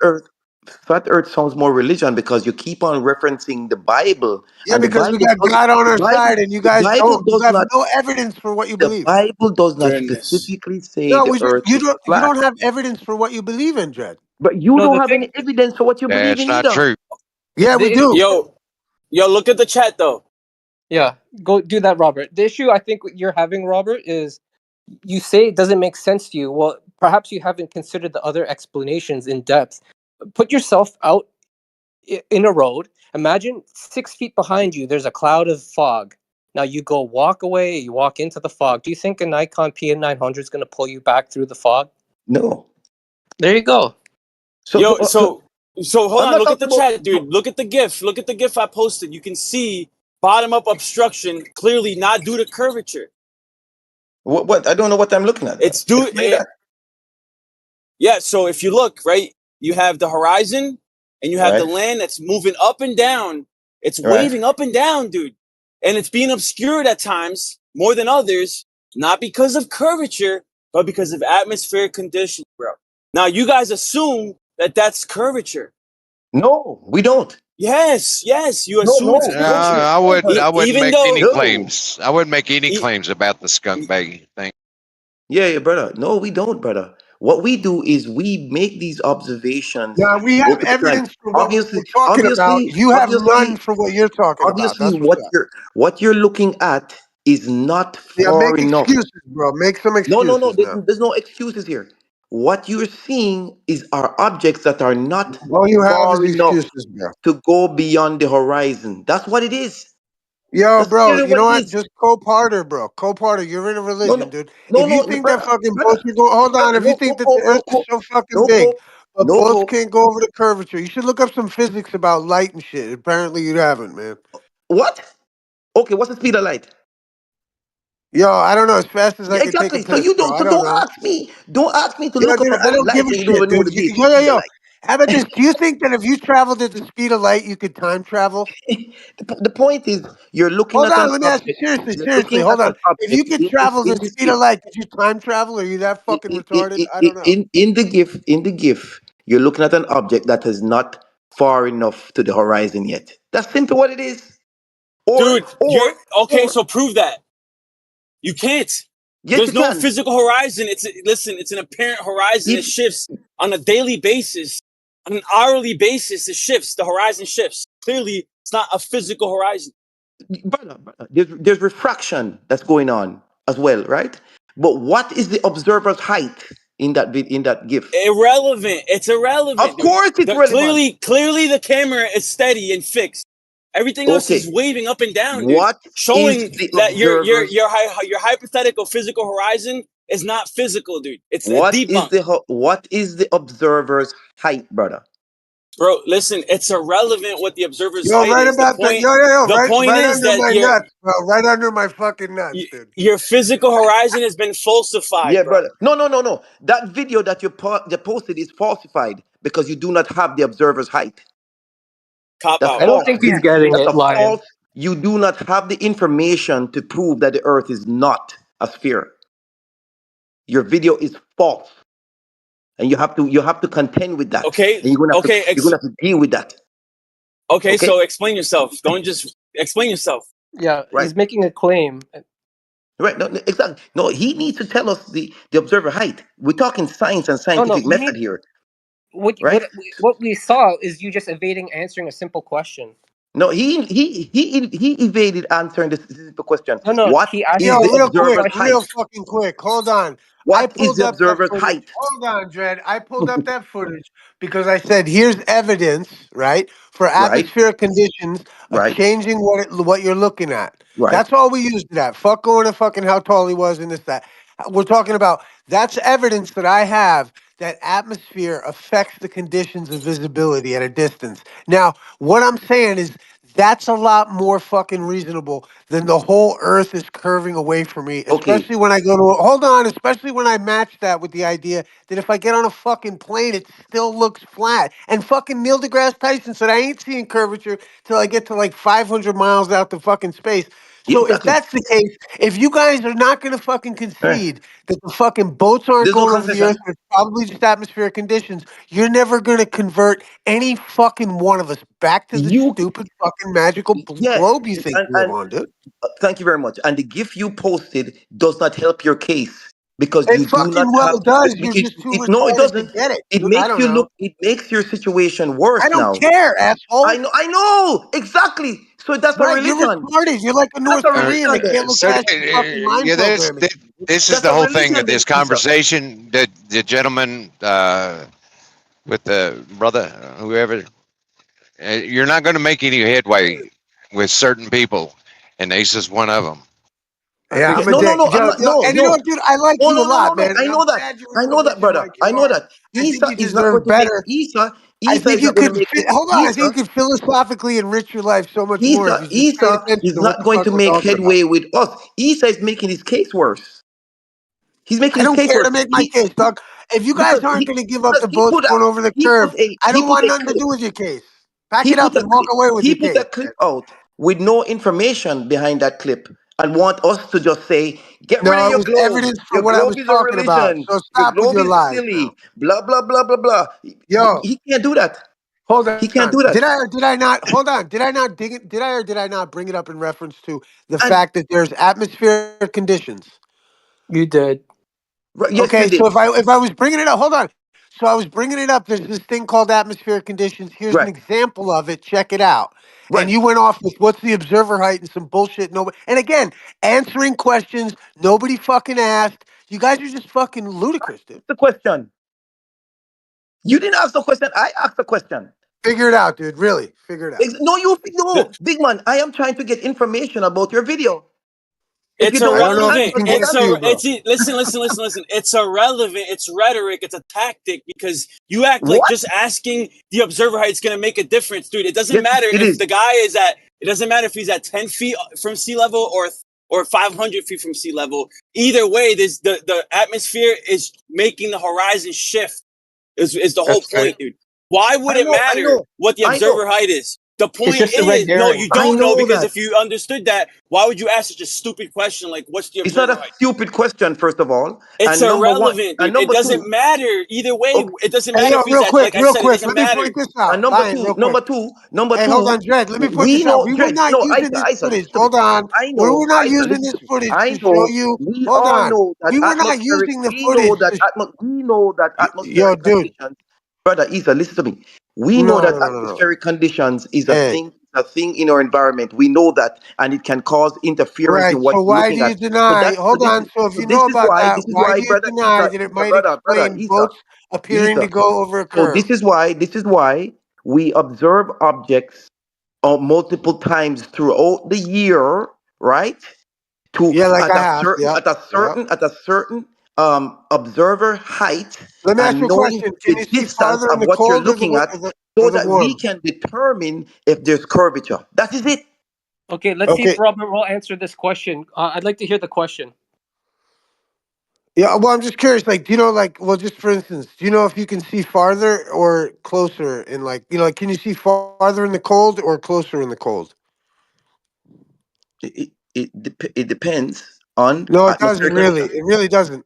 flat earth sounds more religion because you keep on referencing the Bible, Yeah, and because we got God on our side, and you The guys Bible don't. You does have not, no evidence for what you the believe. Bible does not Goodness. specifically say No, the earth you is don't. You flat. don't have evidence for what you believe in, Jed. But you No, don't the have thing. any evidence for what you believe That's in not either. true. Yeah, we The do. issue for Yo, look at the chat though. yeah, go do that, Robert. The issue I think you're having, Robert, is you say it doesn't make sense to you. Well, perhaps you haven't considered the other explanations in depth. Put yourself out in a road. Imagine 6 feet behind you, there's a cloud of fog. Now you go walk away, you walk into the fog. Do you think a Nikon PN900 is going to pull you back through the fog? No. There you go. Yo, So so hold I'm on. not Look at talking the about. chat, dude. Look at the GIF. Look at the GIF I posted. You can see bottom up obstruction clearly not due to curvature. What? I don't know what I'm looking at. It's due. Explain that. Yeah. So if you look right, you have the horizon and you have the Right. land that's moving up and down. It's Right. waving up and down, dude, and it's being obscured at times more than others, not because of curvature, but because of atmospheric conditions, bro. Now you guys assume that that's curvature. No, we don't. Yes, you No, assume it's no, no. We curvature. I don't, wouldn't. brother. I wouldn't Even make though, any No. claims. I wouldn't make any e- claims about the skunk bag thing. Yeah, brother. No, we don't, brother. What we do is we make these observations Now we have multiple times. evidence for what we're talking about. Obviously, You have none obviously, for what you're talking about. obviously, That's what's up. what you're looking at is not Yeah, far make enough. excuses, bro. Make some No. excuses now. There's no excuses here. What you're seeing is our objects that are not All you have is far enough excuses, bro. to go beyond the horizon. That's what it is. Yo, That's bro, clearly you what know it what? is. Just cope harder, bro. Cope harder. You're in a No, religion, no, dude. no, If you no, think that fucking brother, boats can go, hold on. If you no, think that the Earth is so fucking no big, cope, but no boats cope. can't go over the curvature, you should look up some physics about light and shit. Apparently, you haven't, man. What? Okay, what's the speed of light? Yo, I don't know. As fast as I Yeah, can take a exactly. So piss, you bro. don't. I So don't don't know. ask me. Don't ask me to Yo, look up dude, I about don't light give a when you don't shit, even know dude. the Yo. speed of light. How about this? Do you think that if you traveled at the speed of light, you could time travel? The point is, you're looking Hold at an on, let me ask you object. seriously, You're seriously. looking at Hold an on. If you object could travel the in this speed of gift. light, could you time travel? Are you that fucking retarded? I don't know. In the gift, you're looking at an object that is not far enough to the horizon yet. That's simply what it is. dude, you're okay. Or So prove that you can't. yes, There's you no can. physical horizon. It's an apparent horizon. It If shifts on a daily basis, on an hourly basis. It shifts. The horizon shifts. Clearly, it's not a physical horizon. brother, there's refraction that's going on as well, right? But what is the observer's height in that GIF? Irrelevant. It's Of irrelevant, dude. course, it's relevant. Clearly, the camera is steady and fixed. Everything else is Okay, waving up and down, dude, what is showing the that observer's your hypothetical physical horizon is not physical, dude. It's a what is debunk, the observer's height, brother? bro. Listen, it's irrelevant what the observer's Yo, height right is. about that. Yo, The point right is under that my nuts, bro. Right under my fucking nuts, dude. your physical horizon has been falsified, Yeah, bro. brother. No. That video that you posted is falsified because you do not have the observer's height. Cop That's out. I don't false. think he's getting That's it, a Lion. false. You do not have the information to prove that the Earth is not a sphere. Your video is false, and you have to contend with that, Okay, and okay, you're gonna have to deal with that. okay. Okay, So explain yourself. Don't just explain yourself. Yeah, right, he's making a claim. right. No, exactly. No, he needs to tell us the observer height. We're talking science and No, scientific you method need here, what right? what we saw is you just evading answering a simple question. No, he evaded answering the simple question. No, What he asked is Yo, a the real simple quick, observer's question. real height? fucking quick. Hold on. I What is pulled the up that observer's footage. height? Hold on, Dred. I pulled up that footage because I said, here's evidence, right, for Right, atmospheric conditions right, changing what you're looking at. right. That's all we used that. Fuck going to fucking how tall he was and this, that. We're talking about that's evidence that I have that atmosphere affects the conditions of visibility at a distance. Now, what I'm saying is that's a lot more fucking reasonable than the whole earth is curving away from me, Okay, especially when I go to hold on, especially when I match that with the idea that if I get on a fucking plane, it still looks flat. And fucking Neil deGrasse Tyson said I ain't seeing curvature till I get to like 500 miles out to fucking space. yeah, So if exactly. that's the case, if you guys are not gonna fucking Right. concede that the fucking boats aren't There's no going over the earth, concession. it's probably just atmospheric conditions, you're never gonna convert any fucking one of us back to the You, stupid fucking magical yeah, globe you think we live and on, dude. thank you very much. And the GIF you posted does not help your case because It you do not fucking have well does. You're it, just too no, it retarded to doesn't. get it. It I makes don't you know. look. It makes your situation I worse don't now. care, asshole. I know exactly. So that's a Right, you're religion. retarded. You're like a That's North a Korean religion that there. can't look So past your fucking mind yeah, programming. this is That's the a whole thing religion of there, this Isa. conversation. That the gentleman with the brother, whoever, you're not going to make any headway with certain people, and Ace is one of them. Yeah, Yeah, I'm a no, no, dick. no. I'm Yo, not. yo, No, and you know no. what, dude? I like Oh you a no, no, no, lot, no. man. I And I'm know that. glad you're in I the know that, religion brother. like you I know are. that. I think Isa you is not going deserve to make better. Isa. I Isa think is you not going to could make it. hold on. I think Isa. you could philosophically enrich your life so much more if you just paid Isa attention is to what not the going fuck to we're make talking about. headway with us. Isa is making his case worse. He's making I his don't case care worse. to make my case, dog. If you guys aren't going to give up the boats going over the He curb, put a I he don't put want a nothing to clip do with your case. Pack he it up put a and walk clip away with he your put case. a clip out with no information behind that clip and want us to just say, get rid of No, it your was globe. evidence for Your what I globe was is a talking about. religion. So Your stop with globe your is lies now. silly. Blah blah blah blah blah. Yo, He can't do that. hold He can't on. do that. Did I or did I not? Hold on. Did I not dig it? Did I or did I not bring it up in reference to the And fact that there's atmospheric conditions? You did. yes, you Okay, did. so if I was bringing it up, hold on. So I was bringing it up. There's this thing called atmospheric conditions. Here's an Right, example of it. Check it out. And right. you went off with what's the observer height and some bullshit. Nobody. And again, answering questions nobody fucking asked. You guys are just fucking ludicrous, dude. The question. You didn't ask the question. I asked the question. Figure it out, dude. Really, figure it out. No, The, no, big man. I am trying to get information about your video. If you it's don't I want don't know to if irrelevant. you answer, can get don't it It's to a you, answer. bro. listen. It's irrelevant. It's rhetoric. It's a tactic because you act like What? just asking the observer height is going to make a difference, dude. It doesn't Yes, matter it if is. the guy is at. It doesn't matter if he's at 10 feet from sea level or 500 feet from sea level. Either way, the atmosphere is making the horizon shift. Is the whole That's right. point, dude. Why would I it know, I matter know, what the I know, observer height is? The It's point just a red is, no, you herring. I don't know know because that. if you understood that, why would you ask such a stupid question like, "What's the It's not observer a height?" stupid question, first of all. It's And number one, irrelevant, and dude. It number doesn't two, matter either way. okay, It doesn't Hey, matter yo, if he's at, like I real said, it quick. doesn't Let me matter. point this and out. Lion, real quick. number Hey, hold two, on, Dred. Let me point we this out. know, We were Dred, not no, using this Isa, footage. listen to me. Hold on. I We know, were not Isa, using listen this to me. footage I to show know, you. we Hold all on. know that We were not atmospheric, using the footage to. Yo, atmospheric dude. conditions, brother Isa, listen to me. We know No, that no, no, no, no. atmospheric conditions is a Hey, thing, a thing in our environment. We know that, and it can cause interference Right. in what So you're why do looking you at. So deny? that so Hold this on. is So if so you know about that, this is why why do you brother deny Isa, that it Isa might brother explain Isa, boats appearing to Isa. go over a So curve? this is why we observe objects multiple times throughout the year, right? To Yeah, like I have. Yep. Yep. at a certain observer height, Let me ask you and a knowing question. Can the you see distance farther in of the what you're cold or looking at, or so the that we warm? can determine if there's curvature. That is it. Okay, let's see if Okay. Robert will answer this question. I'd like to hear the question. Yeah. Well, I'm just curious. Like, do you know, like, well, just for instance, do you know if you can see farther or closer in, like, like, can you see farther in the cold or closer in the cold? It depends on No, it doesn't atmospheric really. conditions. It really doesn't.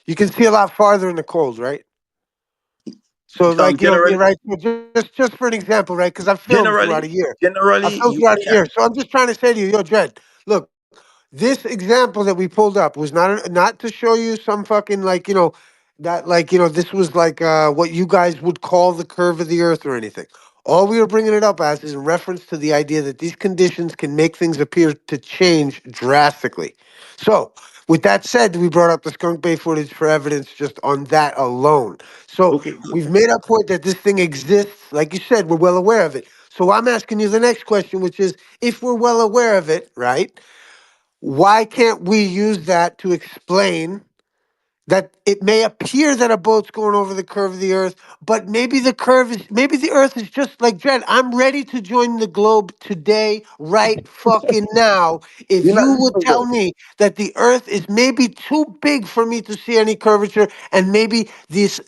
You can see a lot farther in the cold, right? So, like, you're Generally, right. So just for an example, right? Because I've filmed throughout a year. I've generally, filmed you throughout a can. year. So I'm just trying to say to you, yo, Jed, look, this example that we pulled up was not to show you some fucking, like, that, like, this was like what you guys would call the curve of the earth or anything. All we were bringing it up as is in reference to the idea that these conditions can make things appear to change drastically. So, with that said, we brought up the Skunk Bay footage for evidence just on that alone. So Okay, good. we've made our point that this thing exists. Like you said, we're well aware of it. So I'm asking you the next question, which is, if we're well aware of it, right? Why can't we use that to explain that it may appear that a boat's going over the curve of the earth, but maybe the earth is just like Jed. I'm ready to join the globe today, right fucking now. If You're not you would listening tell good. me that the earth is maybe too big for me to see any curvature, and maybe this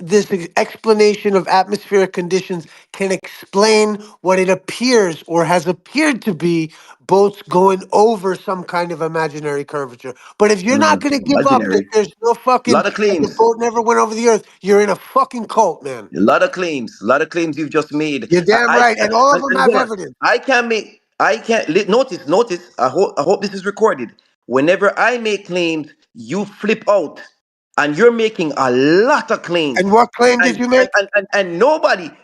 explanation of atmospheric conditions can explain what it appears or has appeared to be boats going over some kind of imaginary curvature. But if you're not going to give up that Imaginary. there's no A fucking, lot of that the claims. boat never went over the earth, you're in a fucking cult, man. A lot of claims you've just made. You're damn I right. And all of them and have hold on. evidence. Notice. I hope this is recorded. Whenever I make claims, you flip out, and you're making a lot of claims, And what claim did you make? and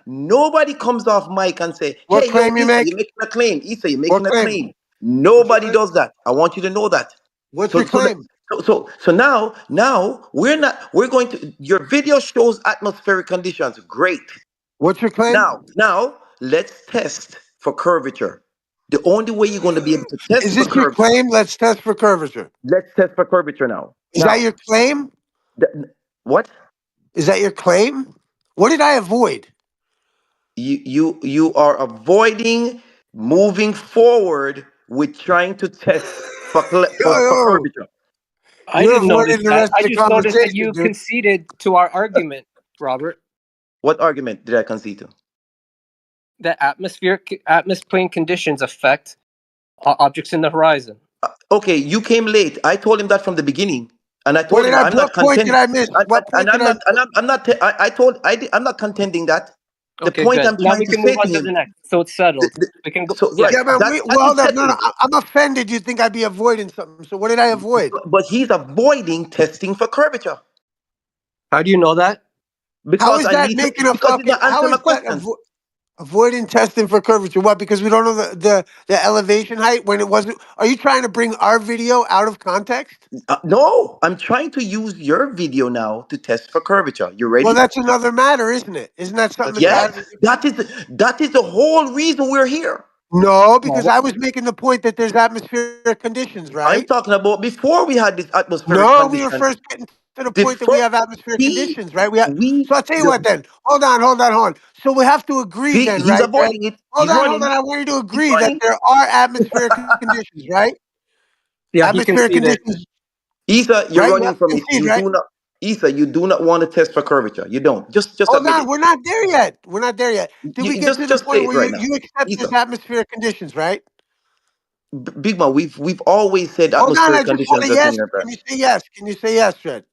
nobody comes off mic and say, What "Hey, yo, claim you Issa, make? you're making a claim. Issa, you're What making a claim? claim." What's your Nobody claim? does that. I want you to know that. What's your So so that, claim? so now we're going to your video shows atmospheric conditions. Great. What's your claim? Now let's test for curvature. The only way you're going to be able to test Is for this your curvature, claim? Let's test for curvature. let's test for curvature now. Is that your claim? Th- what? Is that your claim? What did I avoid? You are avoiding moving forward with trying to test Yo, for yo, curvature. I you're didn't notice avoiding the that. rest of I the just noticed that conversation, you dude. conceded to our argument, Robert, What argument did I concede to? that atmospheric conditions affect objects in the horizon. Okay, you came late. I told him that from the beginning, and I told him I'm not What point did contending. I miss? What point And did I miss? I'm not. I told I'm not contending that. The Okay, point good. I'm Now trying we to can move say to on to him, the next. So it's settled. We can go. so Yeah. right, Yeah, man. that Well, is hold up. No, no. settled. I'm offended. You think I'd be avoiding something? So what did I avoid? But he's avoiding testing for curvature How do you know that? How because is I that need to making a because he's fucking? not How answering my is that question. avoiding testing for curvature? What? Because we don't know the elevation height when it wasn't. Are you trying to bring our video out of context? No, I'm trying to use your video now to test for curvature. You Well, ready? that's another matter, isn't it? Isn't that something Let's go. entirely Yes, different? that is the whole reason we're here. No, because No. I was making the point that there's atmospheric conditions, I'm right? talking about before we had this atmospheric No, we were condition. first getting to the point that we Before have atmospheric we conditions, right? we So I'll tell you what the then. Hold on. So we have to agree see then, he's right, Ed? avoiding it. He's Hold on. running. I want you to He's agree that running. there are atmospheric conditions, right? Yeah, he Atmospheric conceded. conditions, Isa, you're right? You have running to from it. concede, right? Isa, you do not want to test for curvature. You don't. Just Hold admit on, it. we're not there yet. We're not there yet. Did we You get to the just say point it where right now. you accept Isa, there's atmospheric conditions, right? Big man, we've always said Hold on, I atmospheric just want conditions a are thing yes. in our Can environment. you say yes? Can you say yes, Fred?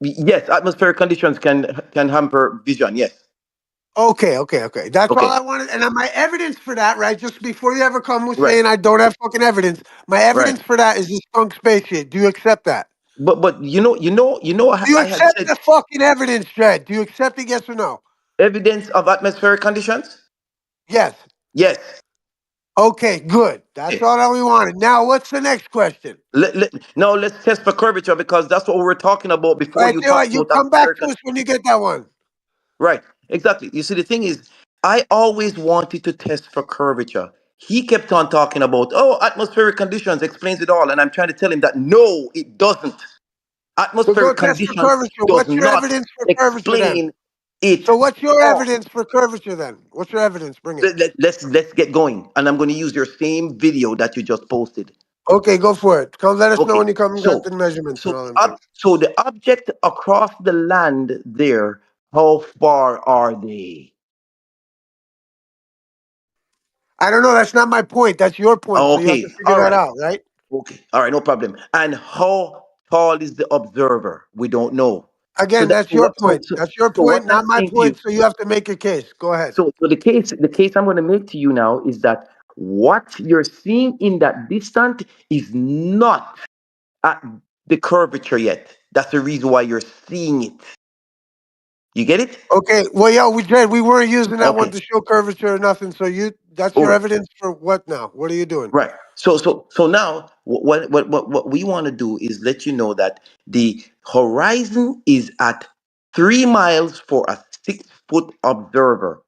Yes, atmospheric conditions can hamper vision. Yes. Okay. That's all Okay. I wanted. And my evidence for that, right? Just before you ever come with Right. saying I don't have fucking evidence, my Right. evidence for that is this skunk space shit. Do you accept that? But Do you I had accept said the fucking evidence, Fred? Do you accept it, yes or no? evidence of atmospheric conditions. Yes. Yes. Okay, good. That's Okay. all that we wanted. Now, what's the next question? Now let's test for curvature because that's what we were talking about before Right, you tell you what, talked you about come back atmospheric. to us when you get that one. Right. Exactly. You see, the thing is, I always wanted to test for curvature. He kept on talking about, oh, atmospheric conditions explains it all. And I'm trying to tell him that no, it doesn't. So go Atmospheric test for conditions curvature. does What's your not evidence for curvature then? explain it So what's your all. evidence for curvature then? What's your evidence? Bring it. Let's get going. And I'm going to use your same video that you just posted. Okay, go for it. Come let us know Okay. when you come and get So the measurements and so all them things. so the object across the land there, how far are they? I don't know. That's not my point. That's your point. So you have to Okay. figure All that right. out, right? Okay. All right. No problem. And how tall is the observer? We don't know. So Again, that that's so your what so point. so, That's your so what point, I'm not my saying to you. point. So you have to make your case. Go ahead. So the case I'm going to make to you now is that what you're seeing in that distance is not at the curvature yet. That's the reason why you're seeing it. You get it? Okay. Well, yeah, we weren't using that one Okay. to show curvature or nothing. So that's your Oh, evidence for what now? What are you doing? right. So now what we want to do is let you know that the horizon is at 3 miles for a 6 foot observer.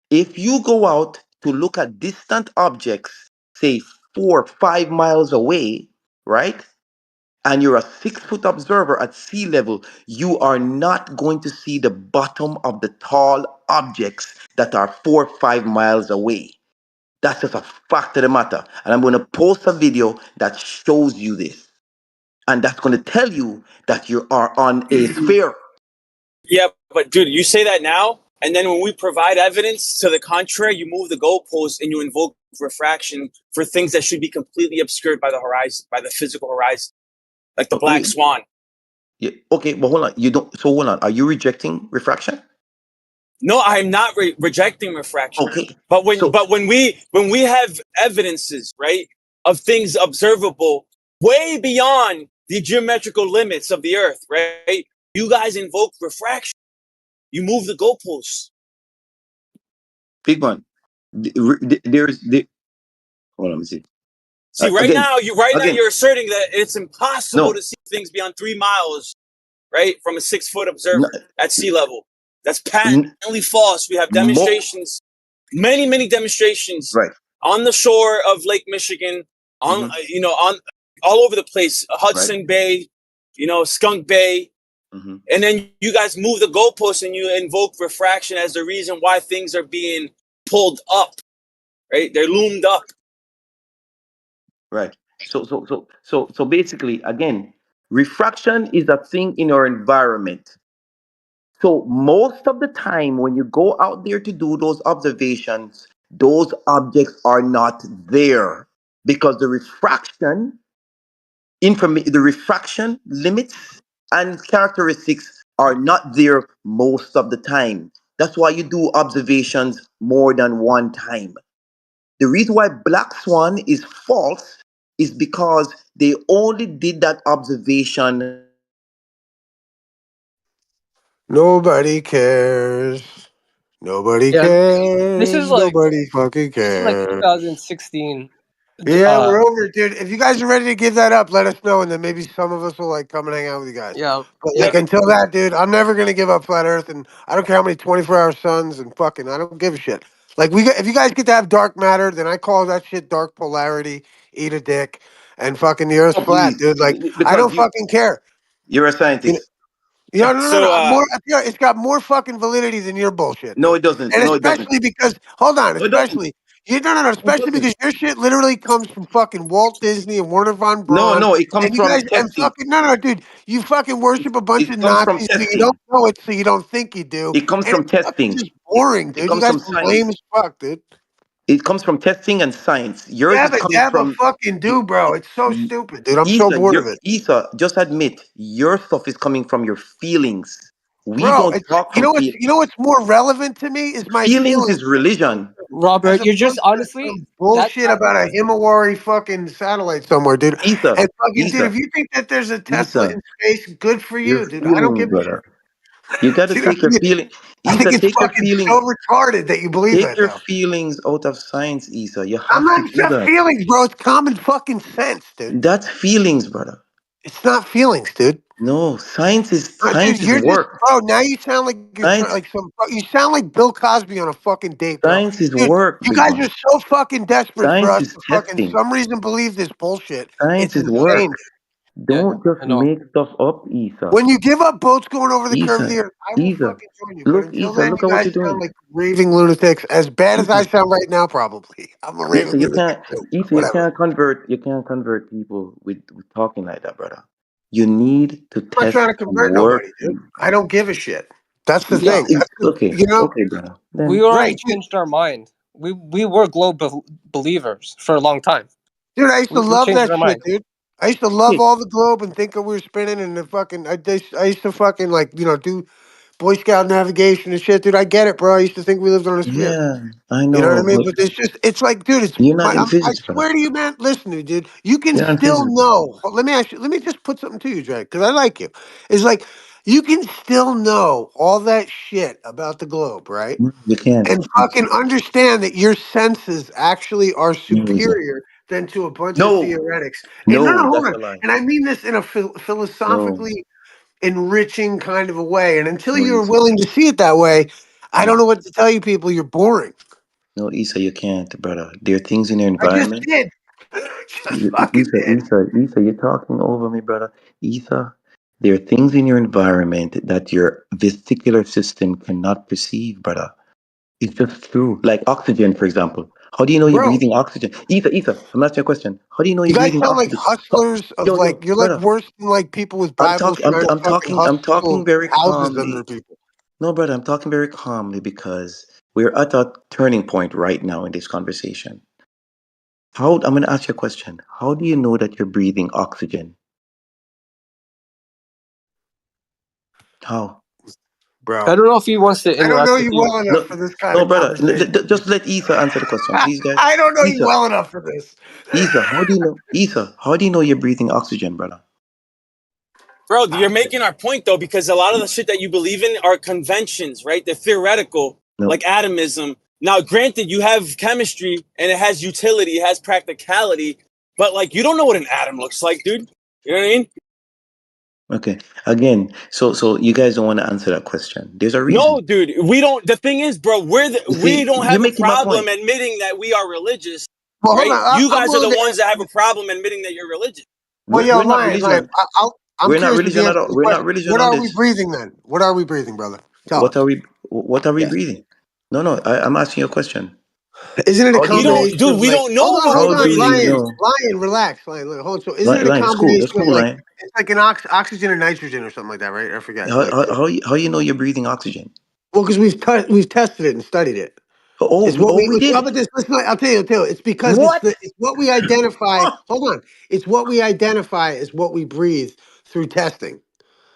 If you go out to look at distant objects, say 4 or 5 miles away, right? And you're a 6 foot observer at sea level, you are not going to see the bottom of the tall objects that are 4 or 5 miles away. That's just a fact of the matter. And I'm going to post a video that shows you this. And that's going to tell you that you are on a sphere. Yeah, but dude, you say that now, and then when we provide evidence to the contrary, you move the goalpost and you invoke refraction for things that should be completely obscured by the horizon, by the physical horizon, like the black swan. Yeah, okay, but hold on. You don't. So hold on. Are you rejecting refraction? No, I'm not rejecting refraction. Okay. But So when we have evidences, right, of things observable way beyond the geometrical limits of the Earth, right? You guys invoke refraction. You move the goalposts. big one. There's the. Hold on. Let me see. See, Again. right now Again. you're asserting that it's impossible No. to see things beyond 3 miles, right, from a 6 foot No, observer at sea level. That's n- patently false. We have mo- demonstrations, many demonstrations right. on the shore of Lake Michigan, on Hmm. on all over the place, Right. Hudson Bay, Skunk Bay, Hmm. and then you guys move the goalposts and you invoke refraction as the reason why things are being pulled up, right? They're loomed up. Right. So basically, again, refraction is a thing in our environment. So most of the time, when you go out there to do those observations, those objects are not there because the refraction limits and characteristics are not there most of the time. That's why you do observations more than one time. The reason why black swan is false is because they only did that observation. Nobody cares. Nobody Yeah, this is cares. like Nobody fucking this is like cares. 2016. Yeah, we're over it, dude. If you guys are ready to give that up, let us know, and then maybe some of us will like come and hang out with you guys. Yeah, But yeah. like until that, dude, I'm never gonna give up flat Earth, and I don't care how many 24-hour suns and fucking, I don't give a shit. Like if you guys get to have dark matter, then I call that shit dark polarity. Eat a dick, and fucking the Earth's Oh, flat, please, dude. Like I because don't fucking care. you're a You know, scientist. yeah, no. So I'm more. Yeah, it's got more fucking validity than your bullshit, No, dude. it doesn't. And No, it doesn't. especially because, hold on, No, it doesn't. especially you no, It especially doesn't. because your shit literally comes from fucking Walt Disney and Werner von No, Braun, no, it comes and you from guys and testing. fucking no, dude, you fucking worship a bunch It of comes from Nazis, so you don't testing. know it, so you don't think you do, It comes and from it's fucking testing. just boring, It dude. You comes guys from are lame science. as fuck, dude. It comes from testing and science. Yours is coming Yeah, but from fucking do, bro. It's so y- stupid, dude. I'm so bored of it. Isa, just admit your stuff is coming from your feelings. We Bro, don't talk from you feelings. know what's more relevant to me is my Feelings feelings is religion. as Robert, you're just opposed to honestly some that. bullshit about a Himawari fucking satellite somewhere, dude. Isa, And fucking dude, Isa, if you think that there's a Tesla Isa, in space, good for your you, dude. I don't feelings, give a shit. brother. You got to See, take your feeling. I think Isa, it's take your fucking feelings. so retarded that you believe Take that your now. feelings out of science, Isa. You I'm have to not do just that. feelings, bro. It's common fucking sense, dude. That's feelings, brother. It's not feelings, dude. No, Dude, science is you're just, work. bro. Now you sound like you're trying, Science like some. You sound like Bill Cosby on a fucking date, bro. science is Dude, work, you big guys man. are so fucking desperate for Science us is to fucking testing. some reason believe this bullshit. Science It's is insane. work. Yeah, Don't just I know. make stuff up, Isa. When you give up boats going over the curve of Isa, the earth, I will Isa. fucking join you. But Look, until Isa, then, look you at what guys you're sound doing. like raving lunatics. As bad as I Isa, sound right now, probably. I'm a Isa, raving lunatic too. But whatever. you can't convert people with talking like that, brother. You need to I'm not test trying to and convert work. nobody, dude. I don't give a shit. That's the Yeah, thing. That's the, Okay, you know, okay, brother. we Then already right, dude. changed our mind. We were global believers for a long time. Dude, I used to We love changed that our shit, mind. dude. I used to love okay, all the globe and think that we were spinning and the fucking. I used to fucking like do Boy Scout navigation and shit, dude. I get it, bro. I used to think we lived on a sphere. yeah, I You know what I know, mean? but But it's like, dude, you're not in I physics, brother. swear to you, man. Listen to me, dude. You can You're not in still physics, brother. know. Let me ask you. Let me just put something to you, Drake, because I like you. It's like you can still know all that shit about the globe, right? No, you can't. And fucking understand that your senses actually are No, Isa. superior than to a bunch of No, theoretics. And no, no, no, hold that's on. a lie. And I mean this in a No, philosophically enriching kind of a way. And until no, you're Isa. willing to see it that way, I don't No, know what to tell you people. You're boring. no, Isa, you can't, brother. There are things in your I just environment. did. Just fucking did. Isa, you're talking over me, brother. Isa, there are things in your environment that your vesicular system cannot perceive, brother. It's just true. Like oxygen, for example. How do you know you're Bro, breathing oxygen? Isa, I'm asking you a question. How do you know you you're guys breathing sound like oxygen? hustlers of Yo, like, you're like brother. worse than like people with Bibles trying to fucking I'm talking hustle very houses under calmly. people. No, brother, I'm talking very calmly because we're at a turning point right now in this conversation. I'm going to ask you a question. How do you know that you're breathing oxygen? How? I Bro, don't know if he wants to I don't know interact with you you. well enough No, for this kind no, of brother. conversation. Just let Isa answer the question, please, guys. I don't know you Isa, well enough for this. Isa, how do you know? Isa, how do you know you're breathing oxygen, brother? Bro, you're making our point though, because a lot of the shit that you believe in are conventions, right? They're theoretical, No. like atomism. Now, granted, you have chemistry and it has utility, it has practicality, but like you don't know what an atom looks like, dude. You know what I mean? Okay. Again, so you guys don't want to answer that question. There's a No, reason. dude. We don't. The thing is, bro, You we see, don't you're have a making my problem point. admitting that we are religious, Well, hold on. right? You I'm guys are the willing to ones that answer have a this. problem admitting that you're religious. Well, We're, yo, we're not Lion. religion. I'm We're not curious if religion you at answer all. the We're not question. religion What on are we this. breathing then? What are we breathing, brother? Tell us. What are we Yes. breathing? No, I'm asking you a question. Isn't it a How do you We know? don't, combination dude. of We like? don't know what Hold we're How do on, you breathing, dude. know? Lion, relax, Lion. Hold on. So, isn't it a Line, it's cool. That's combination of cool, like? line. It's like an oxygen and nitrogen or something like that, right? I forget. How, Like, how, how, you, how you know you're breathing oxygen? well, because we've tested it and studied it. Oh, It's what we we. How did. about this? Listen, I'll tell you. I'll tell you. It's because What? it's what we identify. Hold on. It's what we identify as what we breathe through testing.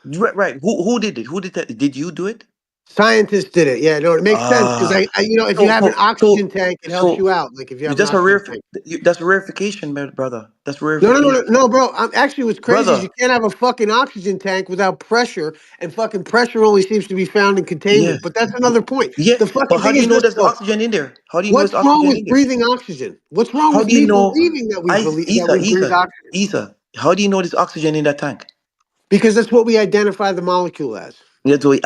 Right. Who did it? Who did that? Did you do it? Scientists did it. Yeah, no, it makes sense because Ah. if you So have an so oxygen so tank, it helps so you out. Like if you have an that's a oxygen tank. that's a rarefication, brother. That's No, no, no, no, rarefication, no, bro. I'm actually what's crazy is you brother. can't have a fucking oxygen tank without pressure, and fucking pressure only seems to be found in Yeah. containment. But that's another point. Yeah. The But fucking how thing do you is know this, there's bro. oxygen in there? How do you know there's What's wrong oxygen with in there? breathing oxygen? What's wrong How with do you me know? believing that we breathe oxygen? How do you know there's oxygen in that tank? Because that's what we identify the molecule as. That's why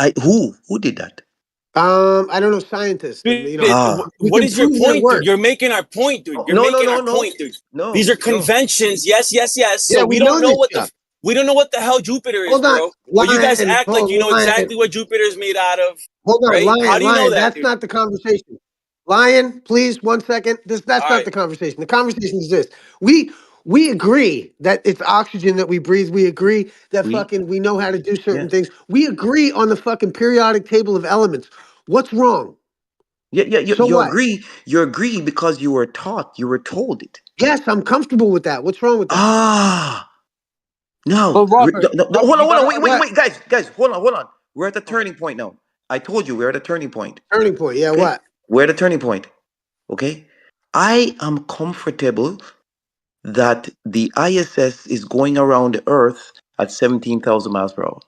who did that? I don't know scientists, and Ah. we What can is your prove their point, dude? work. You're making our point, dude. You're No, no, making no, our no. point, dude. These No, are no. conventions. Yes, yes, yes. So Yeah, we know this stuff. we don't know what the hell Jupiter is, Hold on, bro. But you guys lion, act like you know lion. exactly what Jupiter is made out of, Hold on, right? How do you know lion. that, That's dude? not the conversation. Lion, please, 1 second. That's All not right. the conversation. The conversation is this: we we agree that it's oxygen that we breathe. We agree that We fucking we know how to do yeah. certain things. We agree on the fucking periodic table of elements. What's wrong? Yeah, So what? you agree because you were taught, you were told it. Yes, I'm comfortable with that. What's wrong with that? Ah, But no, Robert, no, Robert, you hold on, gotta What wait, guys, hold on. We're at the okay. turning point now. I told you we're at a turning point. turning point? Yeah, Okay, what? we're at a turning point. Okay, I am comfortable that the ISS is going around the Earth at 17,000 miles per hour.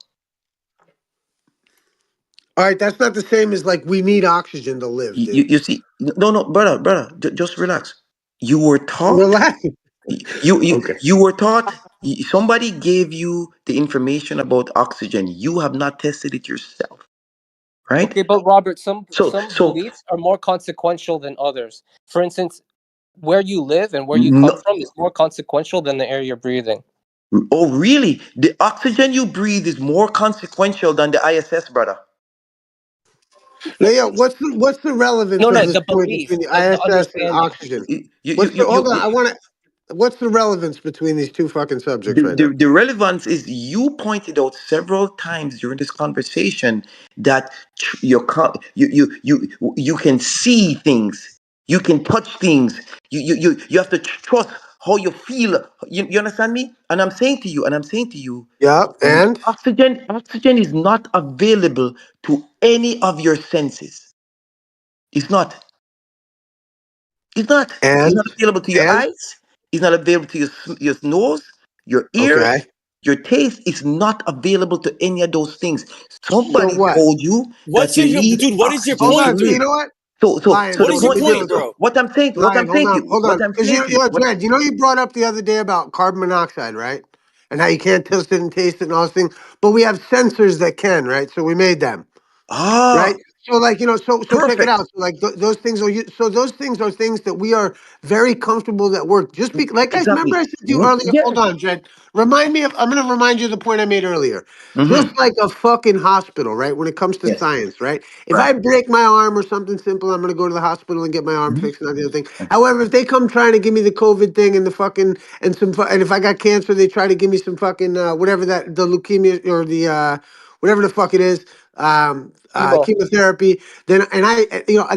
All right, that's not the same as like we need oxygen to live, dude. You see, no, brother, just relax. You were taught. Relax. Okay. You were taught. Somebody gave you the information about oxygen. You have not tested it yourself, right? Okay, but Robert, So some so beliefs are more consequential than others. For instance, where you live and where you come no. from is more consequential than the air you're breathing. Oh, really? The oxygen you breathe is more consequential than the ISS, brother. Now, yeah, what's the relevance No, of no, this the point belief, between the the ISS and understanding. oxygen? You, Hold on, I want to. What's the relevance between these two fucking subjects right now? the relevance is you pointed out several times during this conversation that you can see things, you can touch things, you have to trust how you feel. You understand me? And I'm saying to you, Yeah, and oxygen is not available to any of your senses. It's not. It's not. It's and not available to your and eyes. It's not available to your nose, your ears, okay. your taste. Is not available to any of those things. So Somebody what? told you that What's you your need dude? What is your Hold oxygen to on. point, So you dude? live. know what? So Lion, What the I'm is gonna your point. give you. point, So bro? Lion, hold on, what I'm because saying to you. What? Dred, you brought up the other day about carbon monoxide, right? And how you can't taste it and taste it and all this thing, but we have sensors that can, right? So we made them. Ah, Right. So like, so check it perfect. out. So like those things are so those things are things that we are very comfortable that work. Just be like I remember Exactly. I said to you earlier. Yeah. Hold on, Jed. Remind me of. I'm going to remind you of the point I made earlier. Mm-hmm. Just like a fucking hospital, right? When it comes to Yes. science, right? If Right. I break my arm or something simple, I'm going to go to the hospital and get my arm Mm-hmm. fixed and all the other thing. However, if they come trying to give me the COVID thing and the fucking and if I got cancer, they try to give me some fucking whatever that the leukemia or the whatever the fuck it is. Chemo. Chemotherapy, then and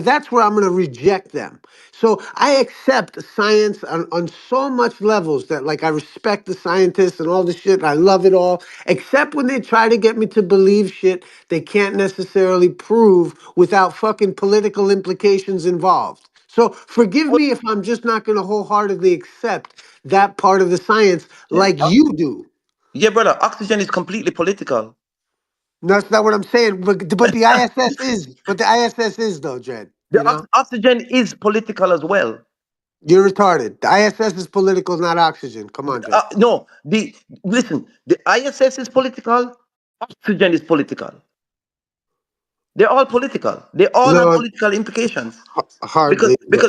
that's where I'm going to reject them. So I accept science on so much levels that like I respect the scientists and all the shit. And I love it all, except when they try to get me to believe shit they can't necessarily prove without fucking political implications involved. So forgive me if I'm just not going to wholeheartedly accept that part of the science Yeah. like you do. Yeah, brother. Oxygen is completely political. No, that's not what I'm saying. But the ISS is. But the ISS is though, Jed. The oxygen is political as well. You're retarded. The ISS is political, not oxygen. Come on, Jed. No, listen. The ISS is political. Oxygen is political. They're all political. They all have No, political implications. hardly. But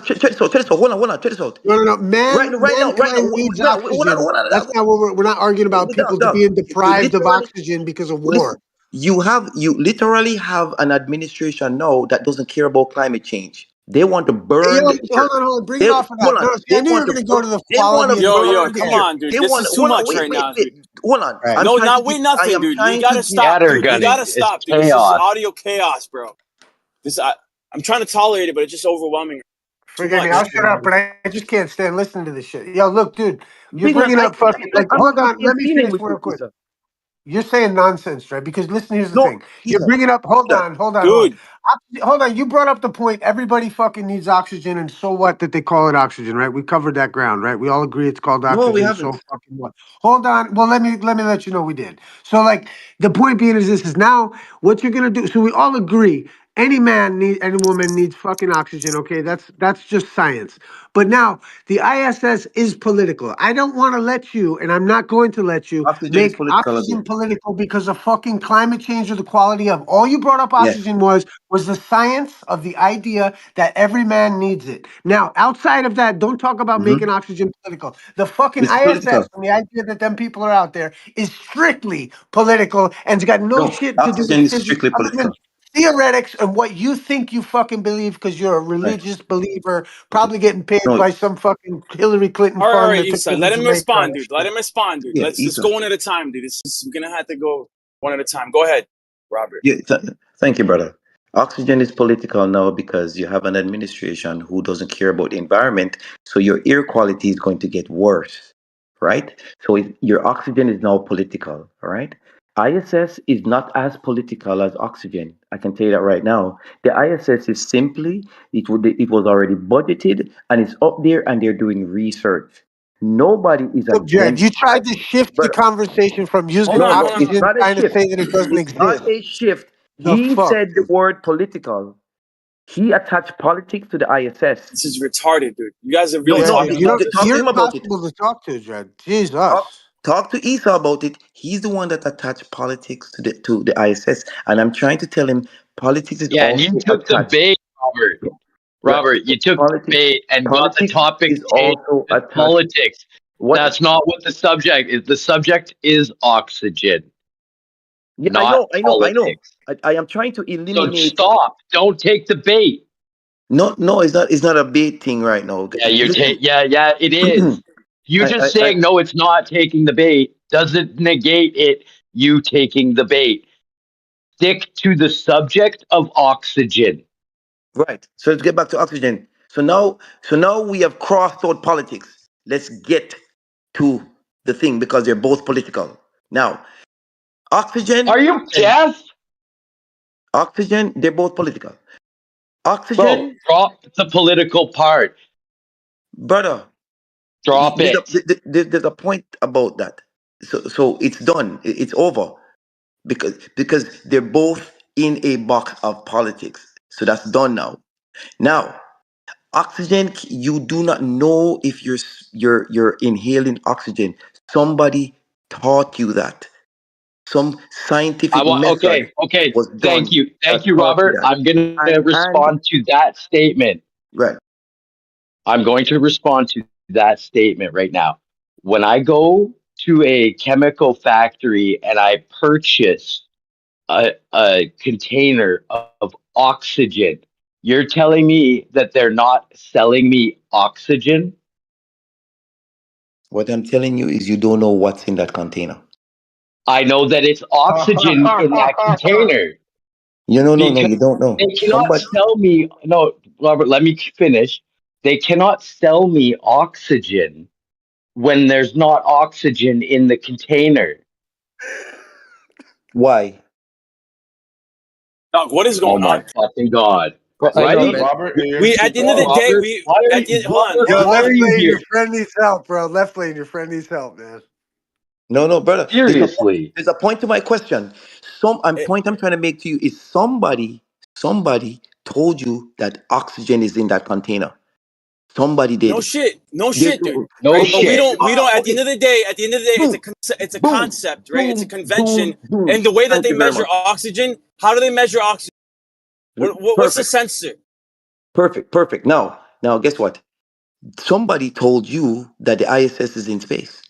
Check this out. Hold on. Check this out. no. Right now. Mankind needs oxygen. Hold That's on. not what we're not arguing about people Dog. being You deprived of literally oxygen because of listen. war. You literally have an administration now that doesn't care about climate change. They want to Yo, burn the earth. hold on. Bring They it off of that. hold on. No, see, They I knew you want were to gonna go burn. to the They want to quality of the Yo, burn the come air. air. on, dude. They This want. is too Hold on. much right now, Wait. dude. Hold on. Right. I'm No, trying to not give. we I nothing, am dude. You trying to gotta give. stop, dude. You Scattergunning gotta is stop, dude. This is chaos. audio chaos, bro. I'm trying to tolerate it, but it's just overwhelming. Too Forgive me. much. I'll shut up, but I just can't stand listening to this shit. Yo, look, dude, you're Big man, bringing up fucking like. I'm Hold on the on. same Let me feeling finish with real you, quick. Caesar. You're saying nonsense, right? Because listen, here's the No, thing. You're Caesar. bringing up. Hold Caesar. on. Dude, Hold on. You brought up the point. Everybody fucking needs oxygen, and so what that they call it oxygen, right? We covered that ground, right? We all agree it's called No, we oxygen. So haven't. fucking what? Hold on. Well, let me let you know we did. So like the point being is this is now what you're gonna do. So we all agree. Any woman needs fucking oxygen. Okay, that's just science. But now the ISS is political. I don't want to let you, and I'm not going to let you Oxygen is make political as oxygen well. political because of fucking climate change or the quality of. All you brought up Yes. oxygen was the science of the idea that every man needs it. Now, outside of that, don't talk about making Mm-hmm. oxygen political. The fucking It's political. ISS and the idea that them people are out there is strictly political and it's got no No, shit to do with oxygen is physics strictly other than political. theoretics and what you think you fucking believe because you're a Right. religious believer, probably getting paid No. by some fucking Hillary Clinton all fund right, that took Eastside. you to Let him Jamaica. respond, dude. Let him respond, dude. Yeah, Let's Ethan. go one at a time, dude. We're gonna have to go one at a time. Go ahead, Robert. Yeah, thank you, brother. Oxygen is political now because you have an administration who doesn't care about the environment, so your air quality is going to get worse, right? So your oxygen is now political, all right? ISS is not as political as oxygen. I can tell you that right now. The ISS is simply it was already budgeted and it's up there and they're doing research. Nobody is Look, Jared, against, you tried to shift the brother. conversation from using Hold No, on, no, hold on, hold it's on. oxygen, not a trying to shift. say that it doesn't It's not exist. a shift. The He fuck, said the dude. word political. He attached politics to the ISS. This is retarded, dude. You guys are No, really Yeah, no, talking dude. about this talk to shit. You're him about it. impossible to talk to, Jed. Jesus. Talk to Esau about it. He's the one that attached politics to the ISS, and I'm trying to tell him politics is Yeah, and you also took the attached. bait, Robert. Right. Robert, you took the Politics, bait and got the politics topic is changed also to attached. politics. What? That's not what the subject is. The subject is oxygen, Yeah, I not know, I know, I know. politics. I am trying to So eliminate. stop. Don't take the bait. No, no, it's not. It's not a bait thing right now. Yeah, you're Listen, yeah, it is. You just I, saying no, it's not taking the bait doesn't negate it. You taking the bait. Stick to the subject of oxygen. right. So let's get back to oxygen. So now we have crossed out politics. Let's get to the thing because they're both political. Now, Are oxygen you and deaf? oxygen, they're both political. Bro, Oxygen, drop the political part. brother, Drop it. there's a point about that. So it's done. It's over because they're both in a box of politics. So that's done now. Now, oxygen, you do not know if you're inhaling oxygen. Somebody taught you that. Some scientific method Okay. was Thank done you. that Thank you, taught you Robert. that. I'm going to And respond to that statement. right. I'm going to respond to that statement right now. When I go to a chemical factory and I purchase a container of oxygen, you're telling me that they're not selling me oxygen? What I'm telling you is you don't know what's in that container. I know that it's oxygen in that container No, because you don't they know. cannot Somebody sell me. No, Robert, let me finish. They cannot sell me oxygen when there's not oxygen in the container. why? Dog, what is Oh going my on? fucking god! Well, I know, Right? man. Robert, and you're We at the end speaking of the No, for day, Robert. we at the hold on, Yo, hold Why on. are left you lane, your here? friend needs help, bro. Left lane, your friend needs help, man. No, brother. Seriously. There's a point to my question. Eh, Point I'm trying to make to you is somebody told you that oxygen is in that container. Somebody no did. shit, no There's shit, dude. No Right? But we shit. don't, we don't. At the end okay. of the day, it's a Boom, it's a boom, concept, right? It's a boom, convention, boom, boom. and the way that Thank they you very measure much. oxygen. How do they measure oxygen? What's the Perfect, sensor, perfect. Now, guess what? Somebody told you that the ISS is in space.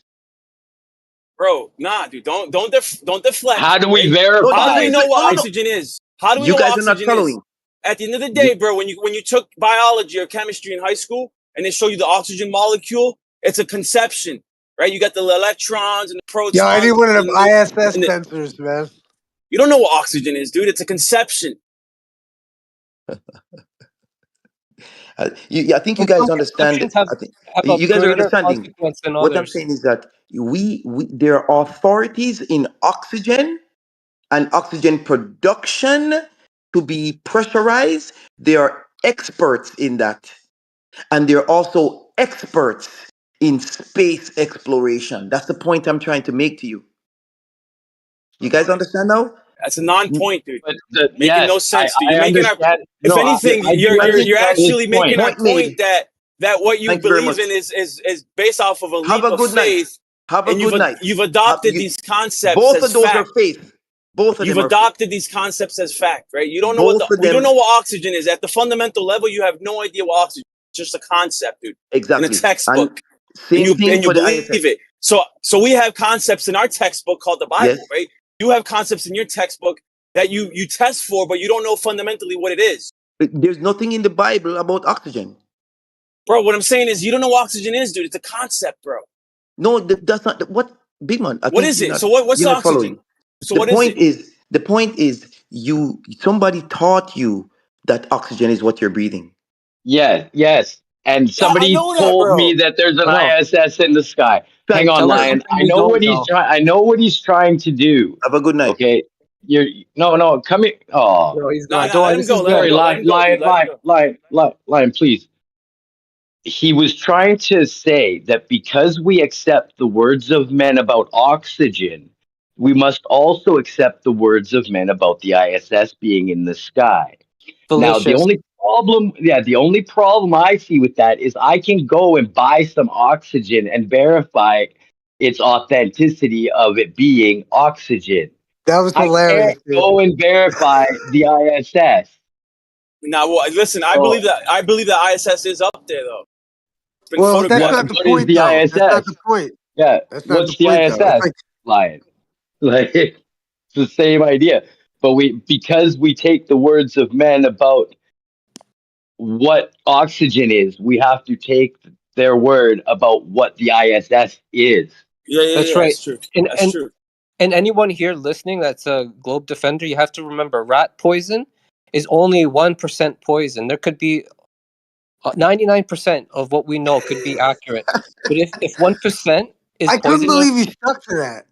bro? Nah, dude. Don't deflect, How do we right? No, How do we verify? know what no. oxygen is? How do we You know what guys are not oxygen is? following. At the end of the You, day, bro, when you took biology or chemistry in high school and they show you the oxygen molecule, it's a conception, right? You got the electrons and the Yo, I need protons one of them and ISS the, sensors, man. you don't know what oxygen is, dude. It's a conception. I think you Some guys understand. conceptions have I think a you guys are greater understanding. consequence than What I'm others. saying is that there are authorities in oxygen and oxygen production to be pressurized. They are experts in that, and they're also experts in space exploration. That's the point I'm trying to make to you. You guys understand now? That's a non-point, dude. But Making no yes, sense, dude. I You're making our. understand. If No, anything, I do you're understand his actually point. making our Point point made. that what you Thank you very believe much. in is based off of a Have leap a of good night. faith, Have a and good night. you've Have, adopted you, these concepts both as of those are fact. faith. Both of You've them are faith. adopted these concepts as fact, right? You don't know Both of we don't them know what oxygen is. At the fundamental level, you have no idea what oxygen is. It's just a concept, dude, in a exactly. And textbook, and same thing you for the believe ISS. it. So we have concepts in our textbook called the Yes. Bible, right? You have concepts in your textbook that you test for, but you don't know fundamentally what it is. There's nothing in the Bible about oxygen. Bro, what I'm saying is you don't know what oxygen is, dude. It's a concept, bro. No, that's not what big man. I What think is it? So what's you're the not following. oxygen? So what is it? The point is somebody taught you that oxygen is what you're breathing. Yes. And Yeah, I somebody know that, told bro. me that there's an No. ISS in the sky. Hang Thank on, Tell us Lion. something we don't know. I know what he's trying to do. have a good night. Okay. You're no, come here. Oh, No, he's No, gone. no, Don't let worry, him this go. is Let him sorry, good. go. Let him go, dude. Let him go. Lion, please. He was trying to say that because we accept the words of men about oxygen, we must also accept the words of men about the ISS being in the sky. Now, Fallacious. the only problem I see with that is I can go and buy some oxygen and verify its authenticity of it being oxygen. That was I can't hilarious, dude. go and verify the ISS. Now, well, listen, So, I believe that ISS is up there though. It's been Well, that's what photographed. not the what is point, the though. That's not ISS? the point. Yeah, That's not the what's the point, though. It's ISS, like, Lion? Like it's the same idea. But because we take the words of men about what oxygen is, we have to take their word about what the ISS is. Yeah, yeah, That's yeah. right. That's true. And That's and true. and anyone here listening that's a globe defender, you have to remember rat poison is only 1% poison. There could be 99% of what we know could be accurate. But if 1% is I couldn't poisonous, believe he stuck to that.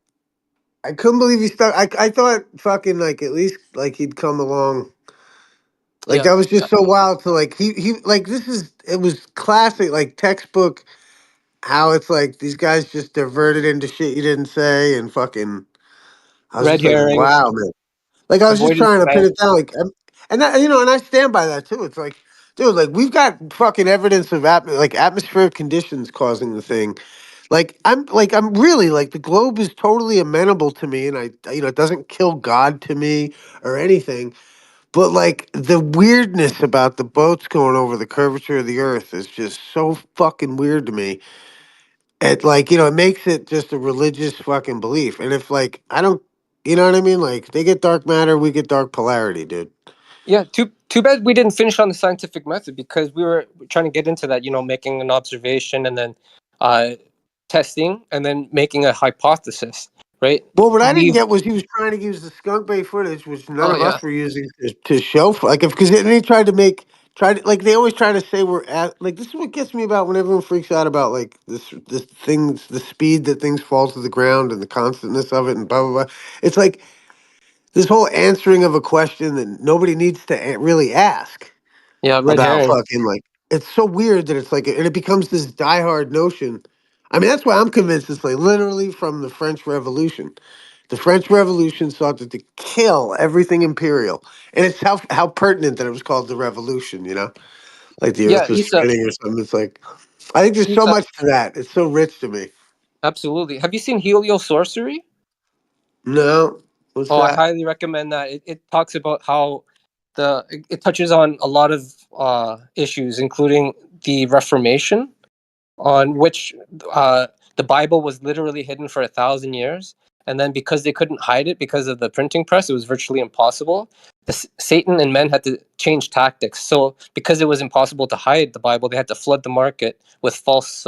I couldn't believe he stuck. I thought fucking like at least like he'd come along. Like yeah, that was just so wild to like he like this is it was classic like textbook how it's like these guys just diverted into shit you didn't say and fucking I was red just like herring, wow man. Like I was just avoidance trying of to pin answer. it down, like, and that, you know, and I stand by that too. It's like, dude, like we've got fucking evidence of like atmospheric conditions causing the thing. I'm really like the globe is totally amenable to me, and you know, it doesn't kill God to me or anything. But like the weirdness about the boats going over the curvature of the Earth is just so fucking weird to me. It like you know it makes it just a religious fucking belief, and if like I don't, you know what I mean? Like they get dark matter, we get dark polarity, dude. Yeah, too bad we didn't finish on the scientific method because we were trying to get into that, making an observation and then uh, testing and then making a hypothesis, right? Well, what I didn't We've get was he was trying to use the skunk bait footage, which none Oh of yeah, us were using to show for like if because then he tried to make tried to, like they always try to say we're at like this is what gets me about when everyone freaks out about like this things the speed that things fall to the ground and the constantness of it and blah blah blah. It's like this whole answering of a question that nobody needs to really ask yeah, red about herring. fucking like it's so weird that it's like and it becomes this diehard notion. I mean that's why I'm convinced it's like literally from the French Revolution. The French Revolution sought to kill everything imperial, and it's how pertinent that it was called the Revolution. You know, like the Yeah, Earth was Isa, spinning or something. It's like I think there's so Isa, much to that. It's so rich to me. absolutely. Have you seen heliosorcery? No, what's Oh, I that? highly recommend that. It talks about how it touches on a lot of issues, including the Reformation, on which uh, the Bible was literally hidden for 1,000 years. And then because they couldn't hide it because of the printing press, it was virtually impossible. Satan and men had to change tactics. So because it was impossible to hide the Bible, they had to flood the market with false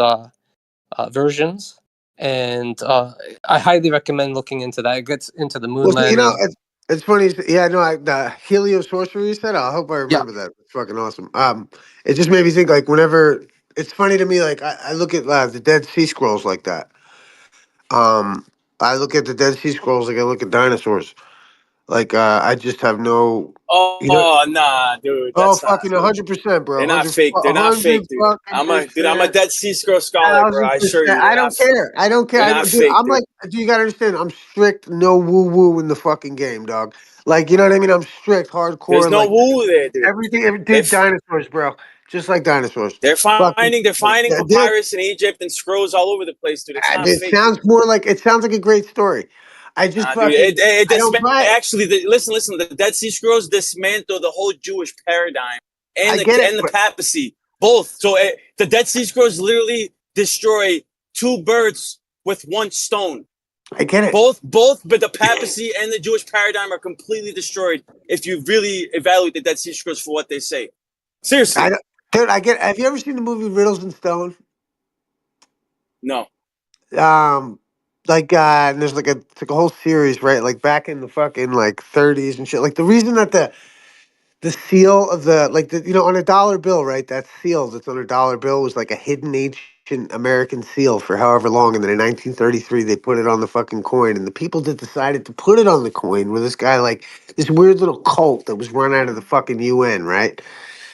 versions. And I highly recommend looking into that. It gets into the moon Well, see, you know, landing. it's funny. Yeah, no, the heliosorcery you said. I hope I Yeah, remember that. It's fucking awesome. It just made me think like whenever it's funny to me, like I look at the Dead Sea Scrolls like that. Um, I look at the Dead Sea Scrolls like I look at dinosaurs. Like I just have no, you know. Oh nah, dude, Oh, that's not fucking dude. 100%, bro. They're not 100, fake. They're not fake, dude. fucking I'm a percent. Dead Sea Scroll scholar, bro. Thousand I assure percent. you, I don't care. I don't care. they're not Dude, fake, I'm dude. like, dude, you gotta understand. I'm strict, no woo woo in the fucking game, dog. Like, you know what I mean? I'm strict, There's hardcore, no like woo there, dude. They dude. Dinosaurs, bro. Just like dinosaurs. Fucking, they're finding dude. papyrus in Egypt and scrolls all over the place, dude. It's not fake, dude. It sounds like a great story. I just Dude, fucking, I don't buy it. actually. Listen. The Dead Sea Scrolls dismantle the whole Jewish paradigm I get it, and the but papacy both. So the Dead Sea Scrolls literally destroy two birds with one stone. I get it. But the papacy and the Jewish paradigm are completely destroyed if you really evaluate the Dead Sea Scrolls for what they say. I Seriously, don't, dude. I get. Have you ever seen the movie Riddles and Stone? no. um and there's like it's like a whole series, right? Like back in the fucking like 30s and shit. Like the reason that the seal of the like the on a dollar bill, right? That seal that's on a dollar bill was like a hidden ancient American seal for however long, and then in 1933 they put it on the fucking coin, and the people that decided to put it on the coin were this guy like this weird little cult that was run out of the fucking UN, right?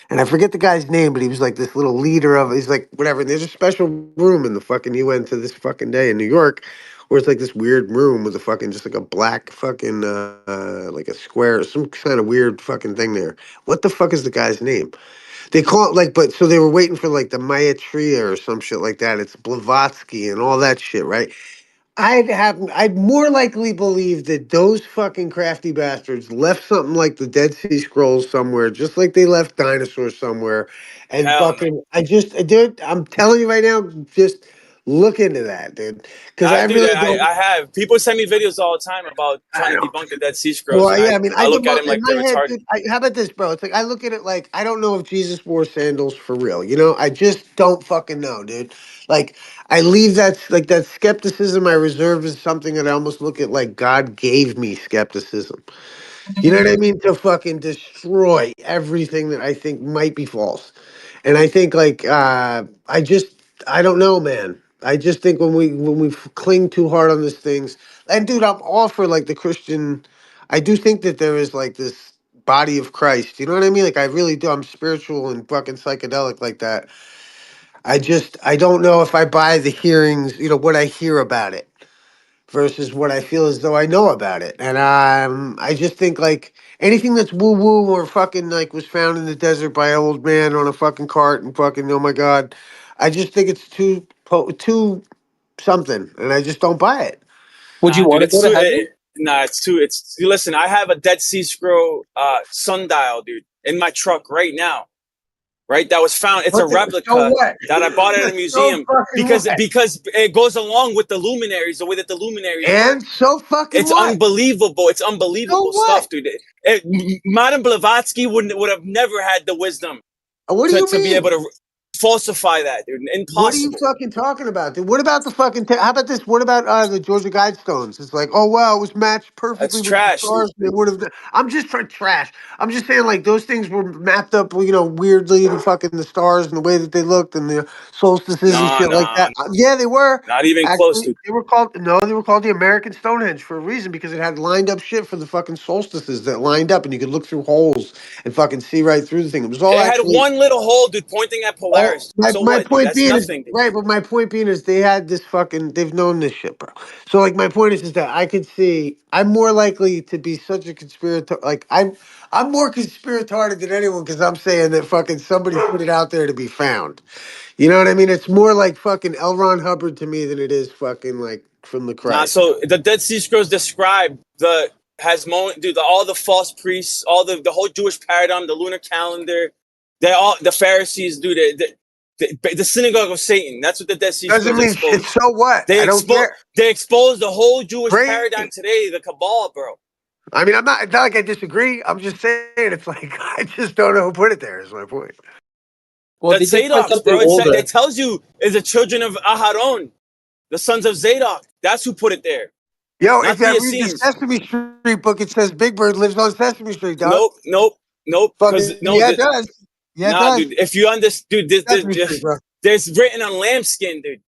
And I forget the guy's name, but he was like this little leader of. He's like whatever. And there's a special room in the fucking UN to this fucking day in New York, where it's like this weird room with a fucking just like a black fucking like a square, some kind of weird fucking thing there. What the fuck is the guy's name? They call it like, but so they were waiting for like the Maitreya or some shit like that. It's Blavatsky and all that shit, right? I'd more likely believe that those fucking crafty bastards left something like the Dead Sea Scrolls somewhere, just like they left dinosaurs somewhere. And Hell no. fucking, dude, I'm telling you right now, just look into that, dude. Because I Dude, really don't. I have people send me videos all the time about I trying to don't. debunk the Dead Sea Scrolls, Well, and yeah, I mean, I I look at don't, them in like my they're head, retarded. dude, how about this, bro? It's like I look at it like I don't know if Jesus wore sandals for real. You know, I just don't fucking know, dude. Like I leave that skepticism I reserve is something that I almost look at like God gave me skepticism. You know what I mean? To fucking destroy everything that I think might be false. And I think like I don't know, man. I just think when we cling too hard on these things, and dude, I'm all for like the Christian. I do think that there is like this body of Christ. You know what I mean? Like I really do. I'm spiritual and fucking psychedelic like that. I don't know if I buy the hearings. You know what I hear about it versus what I feel as though I know about it. And I just think like anything that's woo woo or fucking like was found in the desert by an old man on a fucking cart and fucking oh my god, I just think it's too something, and I just don't buy it. Would you Nah, dude, want to it's go to too. heaven? Nah, it's too. It's listen. I have a Dead Sea Scroll sundial, dude, in my truck right now. Right, that was found. It's a So replica what? that I bought at a So museum fucking because what? it goes along with the luminaries, the way that the luminaries work. And so fucking It's what? unbelievable. It's So unbelievable what? stuff, dude. Madame Blavatsky would have never had the wisdom What do you to be mean? able to falsify that, dude. What are you Impossible. fucking talking about, dude? What about the fucking? How about this? What about the Georgia Guidestones? It's like, oh wow, it was matched perfectly That's with the trash, dude. stars. They would have. I'm just trying trash. I'm just saying, like those things were mapped up, you know, weirdly to fucking the stars and the way that they looked and the solstices and Nah, shit like nah, that. Yeah, they were not even close, actually. dude. They were called no, they were called the American Stonehenge for a reason because it had lined up shit for the fucking solstices that lined up, and you could look through holes and fucking see right through the thing. It was all It had actually. one little hole, dude, pointing at Oh, Polaris. my, So my what, dude? point That's being is nothing, dude. right, but my point being is they had this fucking they've known this shit, bro. So like my point is that I could see I'm more likely to be such a conspirator. Like I'm more conspiratorial than anyone because I'm saying that fucking somebody put it out there to be found. You know what I mean? It's more like fucking L. Ron Hubbard to me than it is fucking like from the Nah, Christ. so the Dead Sea Scrolls describe the dude, all the false priests, all the whole Jewish paradigm, the lunar calendar, they all the Pharisees, dude, the synagogue of Satan. That's what the Dead Sea Doesn't Scrolls mean shit. expose. So what? I don't care. They expose the whole Jewish paradigm Great. today, the Kabbalah, bro. I mean, I'm not. It's not like I disagree. I'm just saying it's like I just don't know who put it there. Is my point. Well, The they did find Zadoks, something bro. It older. tells you is the children of Aharon, the sons of Zadok. That's who put it there, Yo, if not I the read the Essenes. Sesame Street book, it says Big Bird lives on Sesame Street, dog. Nope, nope, nope. Because Fucking no, yeah, it does. Yeah, it nah, does. dude. If you understand, dude, Sesame Street, bro. there's written on lamb skin, dude.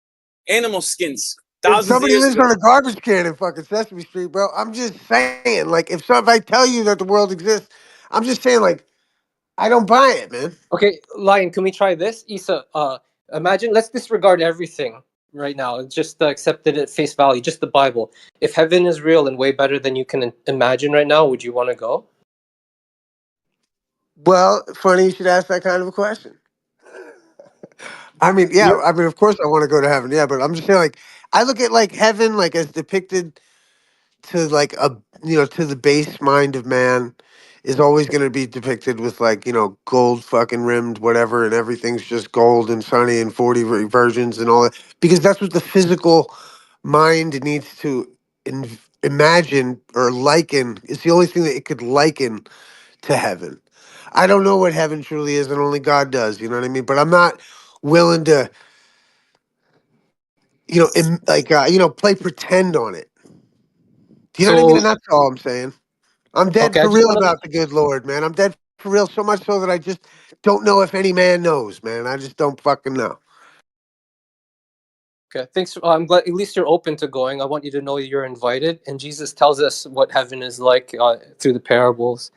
Animal skins, And thousands of somebody years lives ago. on a garbage can in fucking Sesame Street, bro. I'm just saying, like, if I tell you that the world exists, I'm just saying, like, I don't buy it, man. Okay, Lion, can we try this? Issa, imagine, let's disregard everything right now. Just accept it at face value, just the Bible. If heaven is real and way better than you can imagine right now, would you want to go? Well, funny you should ask that kind of a question. I mean, yeah, You're I mean, of course I want to go to heaven, yeah, but I'm just saying, like, I look at like heaven, like as depicted to like a to the base mind of man is always going to be depicted with like gold fucking rimmed whatever and everything's just gold and sunny and 40 versions and all that because that's what the physical mind needs to imagine or liken. It's the only thing that it could liken to heaven. I don't know what heaven truly is and only God does, you know what I mean, but I'm not willing to play pretend on it. Do you know what I mean? so And that's all I'm saying. I'm dead okay. I for just real want to. about the good Lord, man. I'm dead for real so much so that I just don't know if any man knows, man. I just don't fucking know. Okay, thanks. I'm glad at least you're open to going. I want you to know you're invited, and Jesus tells us what heaven is like through the parables.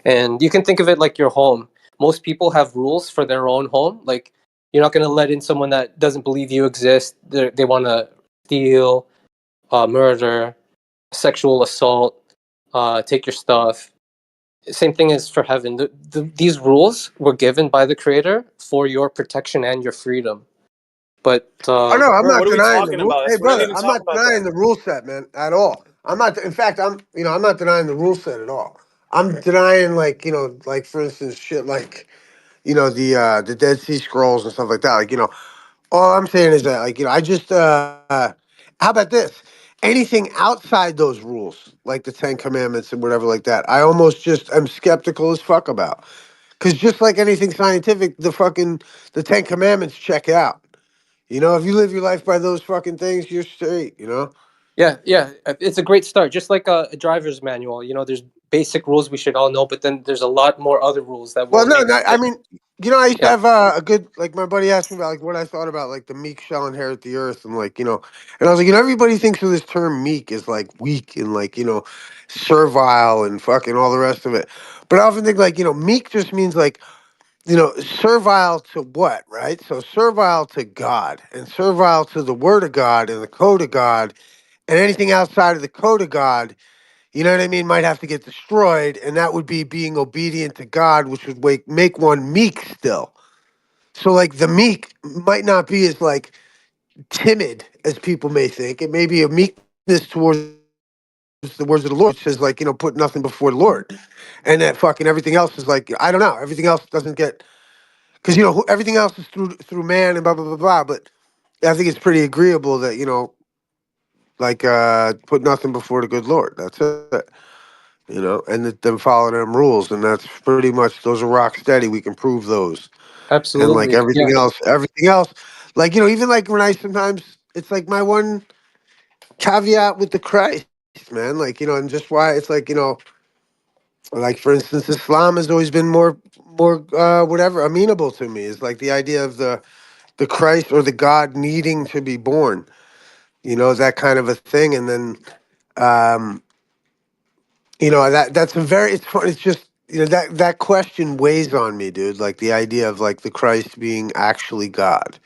And you can think of it like your home. Most people have rules for their own home. Like you're not going to let in someone that doesn't believe you exist. They want to steal, murder, sexual assault, take your stuff. Same thing as for heaven. These rules were given by the Creator for your protection and your freedom. But Oh no, I'm Bro, not what are we denying the talking rule. about? Hey We're not brother, even I'm talking not about denying that. the rule set, man, at all. I'm not. In fact, I'm not denying the rule set at all. I'm denying, like, like for instance, shit like, the Dead Sea Scrolls and stuff like that. Like, all I'm saying is that, like, I just how about this? Anything outside those rules, like the Ten Commandments and whatever like that, I almost just am skeptical as fuck about. Because just like anything scientific, the Ten Commandments check out. If you live your life by those fucking things, you're straight. yeah, yeah, it's a great start. Just like a driver's manual. There's basic rules we should all know, but then there's a lot more other rules that Well, will no, make. no, I mean, I used to Yeah, have a good, like, my buddy asked me about, like, what I thought about, like, the meek shall inherit the earth, and, like, and I was like, everybody thinks of this term meek as, like, weak and, like, servile and fucking all the rest of it. But I often think, like, meek just means, like, servile to what, right? So servile to God and servile to the word of God and the code of God, and anything outside of the code of God, you know what I mean, might have to get destroyed, and that would be being obedient to God, which would make one meek still. So, like, the meek might not be as, like, timid as people may think. It may be a meekness towards the words of the Lord. It says, like, put nothing before the Lord, and that fucking everything else is like, I don't know, everything else doesn't get, because everything else is through man and blah blah blah blah. But I think it's pretty agreeable that like, put nothing before the good Lord. That's it. And them follow them rules, and that's pretty much, those are rock steady. We can prove those, and like absolutely. everything else, like, even like when I sometimes, it's like my one caveat with the Christ, man, like, and just why it's like, like for instance, Islam has always been more whatever amenable to me, is like the idea of the Christ or the God needing to be born, that kind of a thing, and then um that's a very, it's fun. It's just, that question weighs on me, dude. Like the idea of, like, the Christ being actually God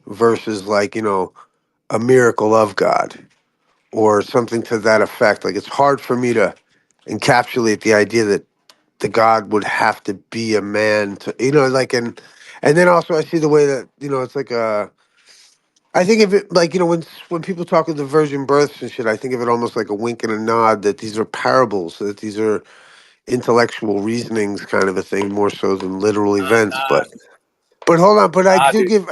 versus, like, a miracle of God or something to that effect. Like, it's hard for me to encapsulate the idea that the God would have to be a man to, like, and then also I see the way that, it's like I think of it like, when people talk of the virgin births and shit, I think of it almost like a wink and a nod, that these are parables, that these are intellectual reasonings, kind of a thing, more so than literal events. But hold on, but I Nah, do dude. give,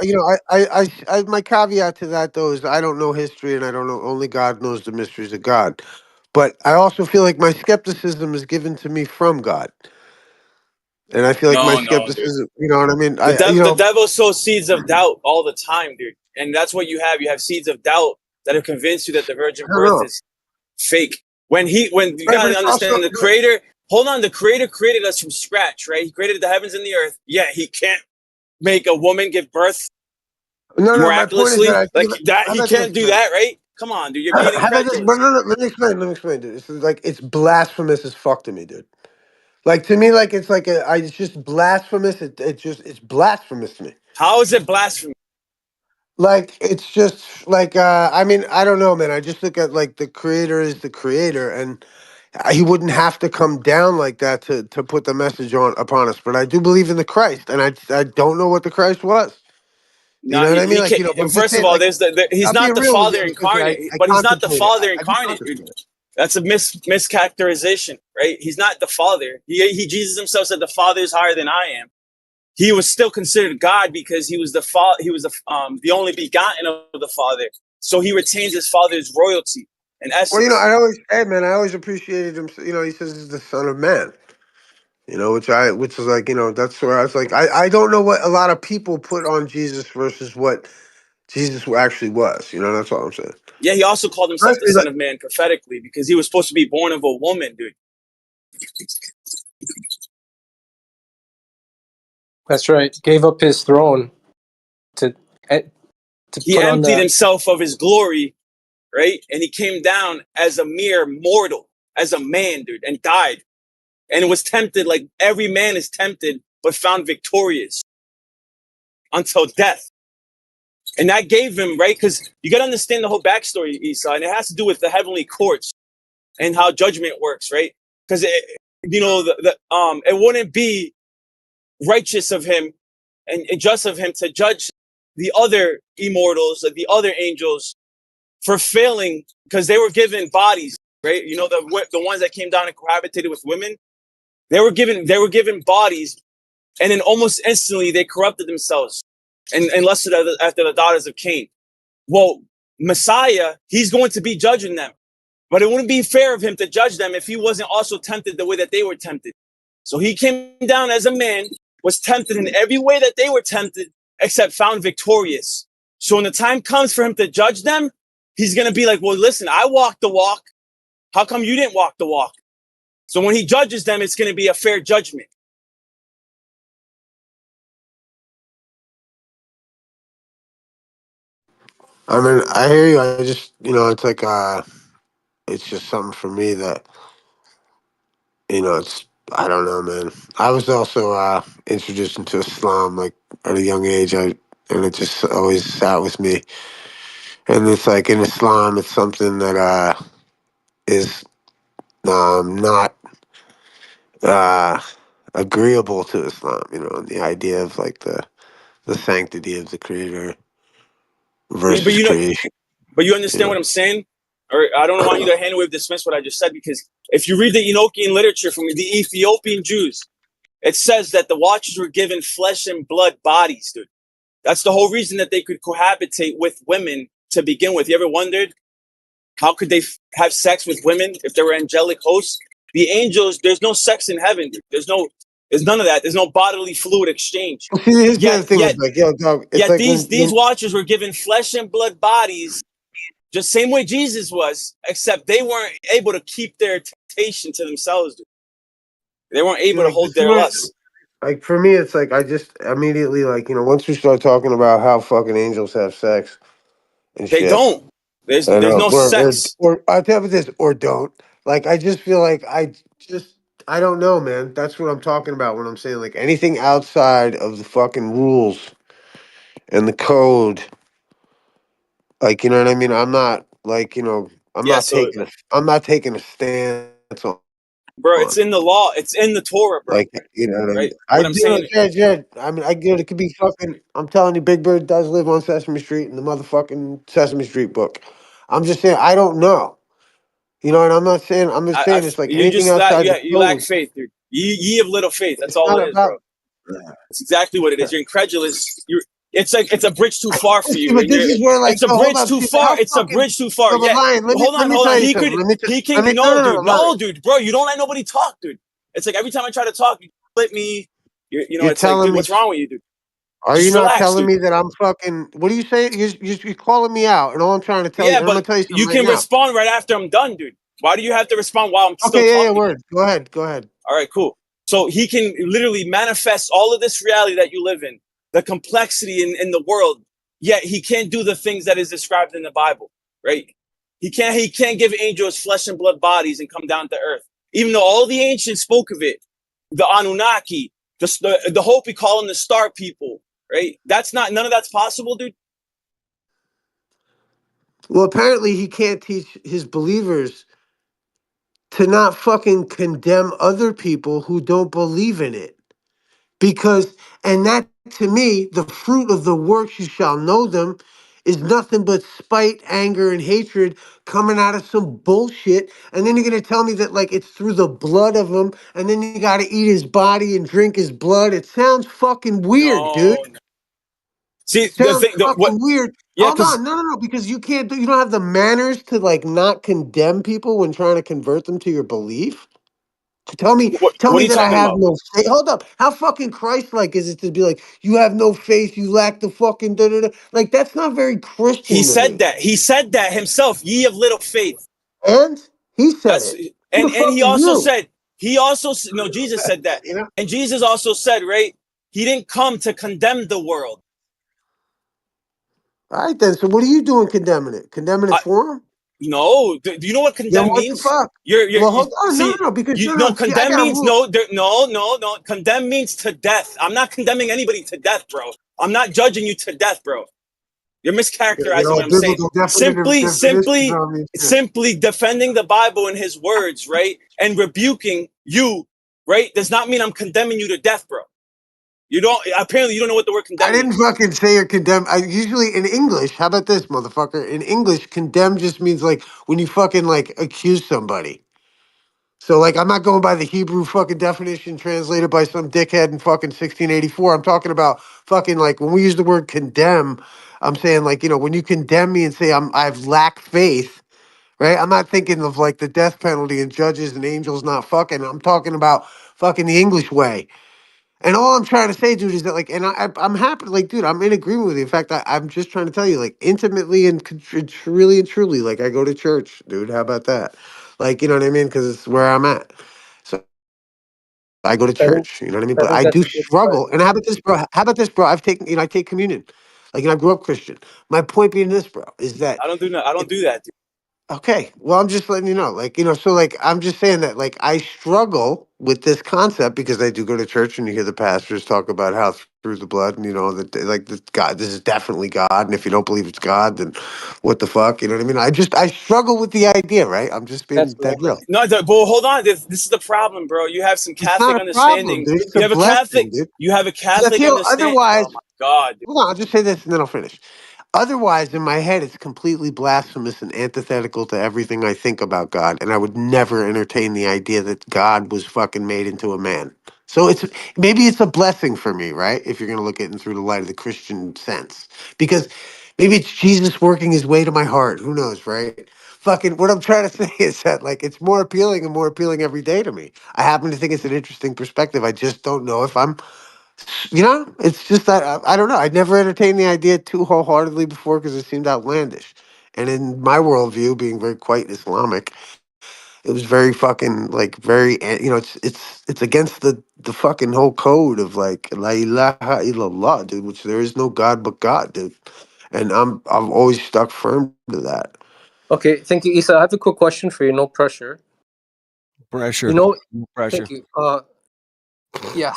my caveat to that, though, is I don't know history, and I don't know, only God knows the mysteries of God. But I also feel like my skepticism is given to me from God, and I feel like my No, dude. skepticism, you know what I mean? The devil sows seeds of doubt all the time, dude. And that's what you have. You have seeds of doubt that have convinced you that the virgin I don't birth know, is fake. When you right? But gotta it's also, understand, the creator, hold on, the creator created us from scratch, right? He created the heavens and the earth. Yeah, he can't make a woman give birth no. My point is that miraculously. I Like think, that, how he about this, can't do man? that, right? Come on, dude. You're being How about this? incredulous. No. Let me explain. Dude. It's like, it's blasphemous as fuck to me, dude. Like, to me, like, it's like it's just blasphemous. It's blasphemous to me. How is it blasphemy? Like, it's just like, I mean, I don't know, man. I just look at, like, the creator is the creator, and he wouldn't have to come down like that to put the message on upon us. But I do believe in the Christ, and I don't know what the Christ was. You know Not what I mean? he Like, can't. but I'm just First of saying, all, like, he's I'm not being the real with you. Father I'm just saying, incarnate, I but he's not the contemplate it. Father I do incarnate, dude. contemplate it. That's a mischaracterization, right? He's not the Father. Jesus himself said the Father is higher than I am. He was still considered God because he was the only begotten of the Father. So he retains his Father's royalty in Well, essence. hey, man, I always appreciated him. He says he's the Son of Man. Which is like, that's where I was like, I don't know what a lot of people put on Jesus versus what Jesus actually was. That's all I'm saying. Yeah, he also called himself the Honestly, Son like, of Man prophetically because he was supposed to be born of a woman, dude. that's right. Gave up his throne to eh, to He put on emptied the. himself of his glory, right? And he came down as a mere mortal, as a man, dude, and died. And was tempted like every man is tempted, but found victorious until death. And that gave him, right? Because you got to understand the whole backstory, Esau, and it has to do with the heavenly courts and how judgment works, right? Because it wouldn't be righteous of him and just of him to judge the other immortals, the other angels, for failing because they were given bodies, right? You know, the ones that came down and cohabitated with women, they were given bodies, and then almost instantly they corrupted themselves and lusted after the daughters of Cain. Well, Messiah, he's going to be judging them, but it wouldn't be fair of him to judge them if he wasn't also tempted the way that they were tempted. So he came down as a man, was tempted in every way that they were tempted, except found victorious. So when the time comes for him to judge them, he's going to be like, well, listen, I walked the walk. How come you didn't walk the walk? So when he judges them, it's going to be a fair judgment. I mean, I hear you. I just, it's like, it's just something for me that, it's, I don't know, man. I was also introduced into Islam like at a young age, and it just always sat with me. And it's like in Islam, it's something that is not uh, agreeable to Islam. The idea of like the sanctity of the Creator But versus creation. but you understand what I'm saying? Or I don't want you to hand wave dismiss what I just said, because if you read the Enochian literature from the Ethiopian Jews, it says that the Watchers were given flesh and blood bodies, dude. That's the whole reason that they could cohabitate with women to begin with. You ever wondered how could they have sex with women if they were angelic hosts? The angels, there's no sex in heaven, dude. There's none of that. There's no bodily fluid exchange. See, here's the other thing is like, yo, dog. It's Yet like these Watchers were given flesh and blood bodies, just same way Jesus was, except they weren't able to keep their temptation to themselves, dude. They weren't able to hold their lust. Like for me, it's like I just immediately like once we start talking about how fucking angels have sex and They shit, don't. There's no sex. or I tell you this, or don't. Like I just feel like I don't know, man. That's what I'm talking about when I'm saying like anything outside of the fucking rules and the code. Like you know what I mean? I'm not like Yeah, so I'm not taking a stance bro, on it's in the law. It's in the Torah, bro. like you know what I mean. Right? I What I'm do, saying, yeah. I mean, I get it. It could be fucking. I'm telling you, Big Bird does live on Sesame Street in the motherfucking Sesame Street book. I'm just saying, I don't know. And I'm not saying. I'm just saying it's like you anything just lack, outside the you lack code. faith, dude. Ye of little faith. That's It's all not it is, bro. about. That's exactly what it is. You're incredulous. It's a bridge too far for See, you. but this is where like It's a hold bridge up. too See, far. how It's a fucking bridge too far. no, but Yeah. Lion, Hold let on, me hold tell on. you He something. could. He Let can. me no, No, no, no, dude. no, Lion. No, dude. Bro, you don't let nobody talk, dude. It's like every time I try to talk, you split me. You're It's like, telling dude, me. what's wrong with you, dude? Are you Just not relax, telling dude. me that I'm fucking? What are you saying? You're calling me out, and all I'm trying to tell you, Yeah, and I'm gonna but tell you you something right can now. respond right after I'm done, dude. Why do you have to respond while I'm still Okay, yeah, talking? word. Go ahead. All right, cool. So he can literally manifest all of this reality that you live in, the complexity in the world, yet he can't do the things that is described in the Bible, right? He can't give angels flesh and blood bodies and come down to earth. Even though all the ancients spoke of it, the Anunnaki, the Hopi call them the star people, right? None of that's possible, dude. Well, apparently he can't teach his believers to not fucking condemn other people who don't believe in it. Because, and that to me, the fruit of the works you shall know them is nothing but spite, anger, and hatred coming out of some bullshit. And then you're going to tell me that, like, it's through the blood of him, and then you got to eat his body and drink his blood. It sounds fucking weird, dude. No. See, the Sounds thing, what? fucking weird. Yeah, Hold because on, no, because you don't have the manners to like not condemn people when trying to convert them to your belief. Tell me, what are you that I talking have about? no faith. Hold up, how fucking Christ-like is it to be like you have no faith, you lack the fucking da da da? Like that's not very He Christian to said me. that. He said that himself. Ye of little faith. And he said That's it. Who and the fuck he are also you? said. No. Jesus said that, You know. and Jesus also said, right? He didn't come to condemn the world. All right then. So what are you doing condemning it? Condemning it I, for him? no. Do you know what Then condemn what the means? fuck? You Well, hold on. see. No. Because You no. no See, I condemn got means rule. no. Condemn means to death. I'm not condemning anybody to death, bro. I'm not judging you to death, bro. You're mischaracterizing You know, what I'm saying. biblical definitions on these shit. Simply defending the Bible and his words, right? And rebuking you, right? Does not mean I'm condemning you to death, bro. You don't, apparently you don't know what the word I condemn didn't means. fucking say or condemn. I usually in English, how about this, motherfucker? In English, condemn just means like when you fucking like accuse somebody. So like I'm not going by the Hebrew fucking definition translated by some dickhead in fucking 1684. I'm talking about fucking like when we use the word condemn, I'm saying like, you know, when you condemn me and say I've lacked faith, right? I'm not thinking of like the death penalty and judges and angels not fucking. I'm talking about fucking the English way. And all I'm trying to say, dude, is that like, and I'm happy, like, dude, I'm in agreement with you. In fact, I'm just trying to tell you, like, intimately and really and truly, like, I go to church, dude. How about that? Like, you know what I mean? Because it's where I'm at. So I go to I think church. You know what I mean? I But think I that's do a good start. struggle. And how about this, bro? How about this, bro? I've taken, you know, I take communion. Like, you know, I grew up Christian. My point being this, bro, is that I don't do that, dude. okay. Well, I'm just letting you know, like, you know, so like, I'm just saying that, like, I struggle with this concept because I do go to church and you hear the pastors talk about how through the blood and, you know, that like, this God, this is definitely God. And if you don't believe it's God, then what the fuck? You know what I mean? I struggle with the idea, right? I'm just being That's dead real. No, but hold on. This is the problem, bro. You have some It's not Catholic a problem, understanding. dude. It's You a have a Catholic. blessing, dude. You have a Because I Catholic feel understand. otherwise, Oh my God, dude. hold on, I'll just say this and then I'll finish. Otherwise, in my head, it's completely blasphemous and antithetical to everything I think about God, and I would never entertain the idea that God was fucking made into a man. So it's maybe it's a blessing for me, right? If you're gonna look at it through the light of the Christian sense, because maybe it's Jesus working his way to my heart. Who knows, right? Fucking, what I'm trying to say is that like it's more appealing and more appealing every day to me. I happen to think it's an interesting perspective. I just don't know if I'm, you know, it's just that I don't know. I'd never entertained the idea too wholeheartedly before because it seemed outlandish. And in my worldview, being very quite Islamic, it was very fucking like very you know it's against the fucking whole code of like la ilaha illallah, dude. Which there is no God but God, dude. And I've always stuck firm to that. Okay, thank you, Isa. I have a quick question for you. No pressure. You Pressure. know, No thank pressure. you. Yeah.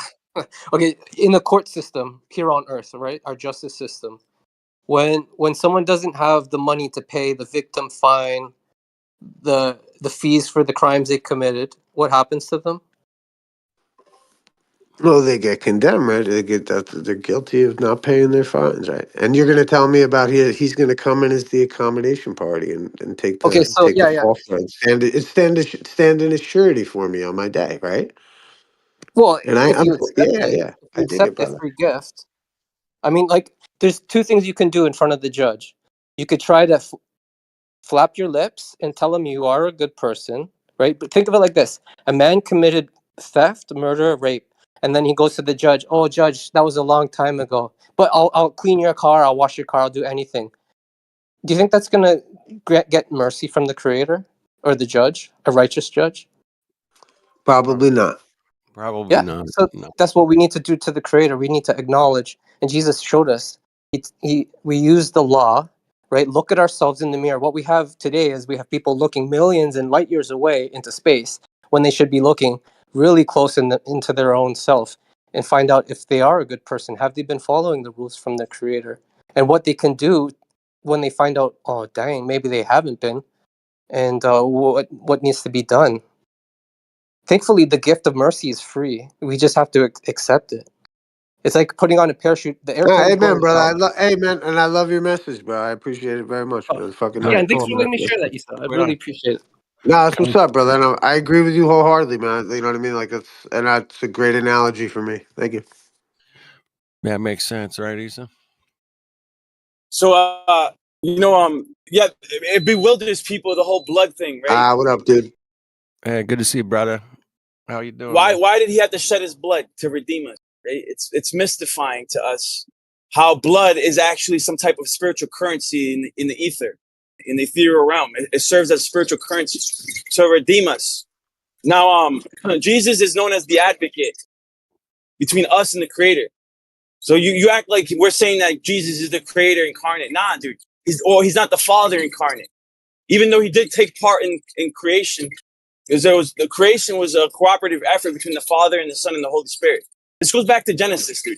Okay, in the court system here on Earth, right? Our justice system. When someone doesn't have the money to pay the victim fine, the fees for the crimes they committed, what happens to them? No, they get condemned, right? They get that they're guilty of not paying their fines, right? And you're going to tell me about he's going to come in as the accommodation party and Okay, so take the yeah, yeah. fall for it, stand in as surety for me on my day, right? Well, And if I'm you accept yeah, it, yeah, if you I dig it, accept the brother. free gift, I mean, like, there's two things you can do in front of the judge. You could try to flap your lips and tell him you are a good person, right? But think of it like this: a man committed theft, murder, rape, and then he goes to the judge. Oh, judge, that was a long time ago, but I'll clean your car, I'll wash your car, I'll do anything. Do you think that's gonna get mercy from the Creator or the judge, a righteous judge? Probably not. Probably Yeah. not. So No. that's what we need to do to the Creator. We need to acknowledge, and Jesus showed us. We use the law, right? Look at ourselves in the mirror. What we have today is we have people looking millions and light years away into space when they should be looking really close into their own self and find out if they are a good person. Have they been following the rules from the Creator? And what they can do when they find out, oh dang, maybe they haven't been, and what needs to be done. Thankfully, the gift of mercy is free. We just have to accept it. It's like putting on a parachute. The airplane is Amen, going brother. down. Amen, and I love your message, bro. I appreciate it very much, Oh, man. Fucking yeah, Right and thanks that's for on, man. letting me share that, Issa. I Right really on. appreciate it. no, that's what's Um, up, brother. And I agree with you wholeheartedly, man. You know what I mean? Like that's a great analogy for me. Thank you. yeah, it makes sense, right, Isa? So, yeah, it bewilders people, the whole blood thing, right? What up, dude? Hey, good to see you, brother. How you doing, Why man? why did he have to shed his blood to redeem us? Right? It's mystifying to us how blood is actually some type of spiritual currency in the ether, in the ethereal realm. It serves as spiritual currency to redeem us. Now, Jesus is known as the advocate between us and the Creator. So you act like we're saying that Jesus is the Creator incarnate. Nah, dude. He's not the Father incarnate. Even though he did take part in creation, because the creation was a cooperative effort between the Father and the Son and the Holy Spirit. This goes back to Genesis, dude.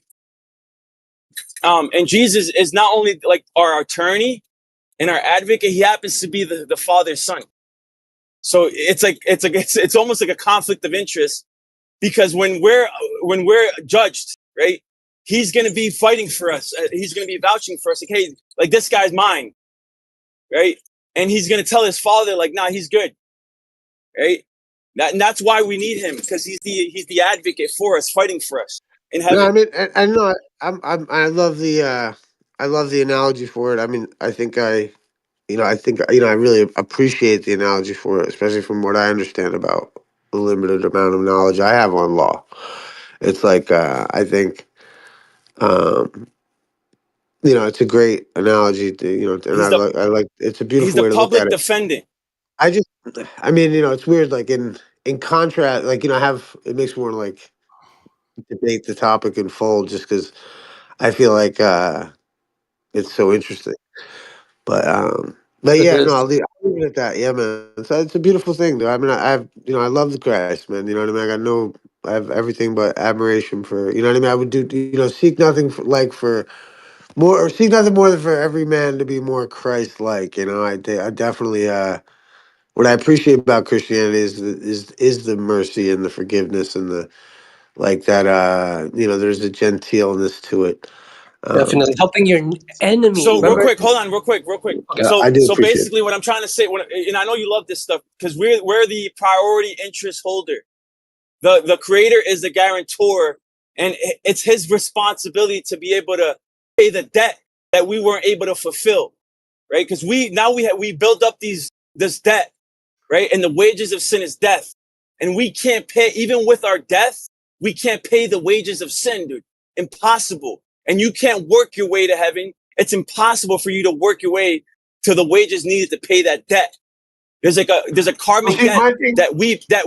And Jesus is not only like our attorney and our advocate, he happens to be the Father's son. So it's almost like a conflict of interest, because when we're judged, right, he's going to be fighting for us. He's going to be vouching for us, like, hey, like, this guy's mine, right? And he's going to tell his Father, like, nah, he's good, right? And that's why we need him, because he's the advocate for us, fighting for us in heaven. No, I mean, I know I love the analogy for it. I mean, I really appreciate the analogy for it, especially from what I understand about the limited amount of knowledge I have on law. It's like I think um, it's a great analogy and I like it's a He's beautiful the way to look at public it. defendant. I mean, it's weird. Like in contrast, like it makes me want to like debate the topic in full, just because I feel like it's so interesting. But It yeah, no, is. I'll leave it at that. Yeah, man. It's a beautiful thing, though. I mean, I love the Christ, man. You know what I mean? I have everything but admiration for, you know what I mean? I would do, seek nothing for more, or seek nothing more than for every man to be more Christ-like. I definitely, what I appreciate about Christianity is the mercy and the forgiveness and the, like that, there's a genteelness to it. Definitely helping your enemy. So real Remember? quick, hold on, real quick. Okay. I do So appreciate it. basically, what I'm trying to say, and I know you love this stuff, because we're the priority interest holder. The creator is the guarantor, and it's his responsibility to be able to pay the debt that we weren't able to fulfill, right? Because we build up this debt, right? And the wages of sin is death, and we can't pay, even with our death, we can't pay the wages of sin, dude. Impossible. And you can't work your way to heaven. It's impossible for you to work your way to the wages needed to pay that debt. There's a karmic See, debt my thing, that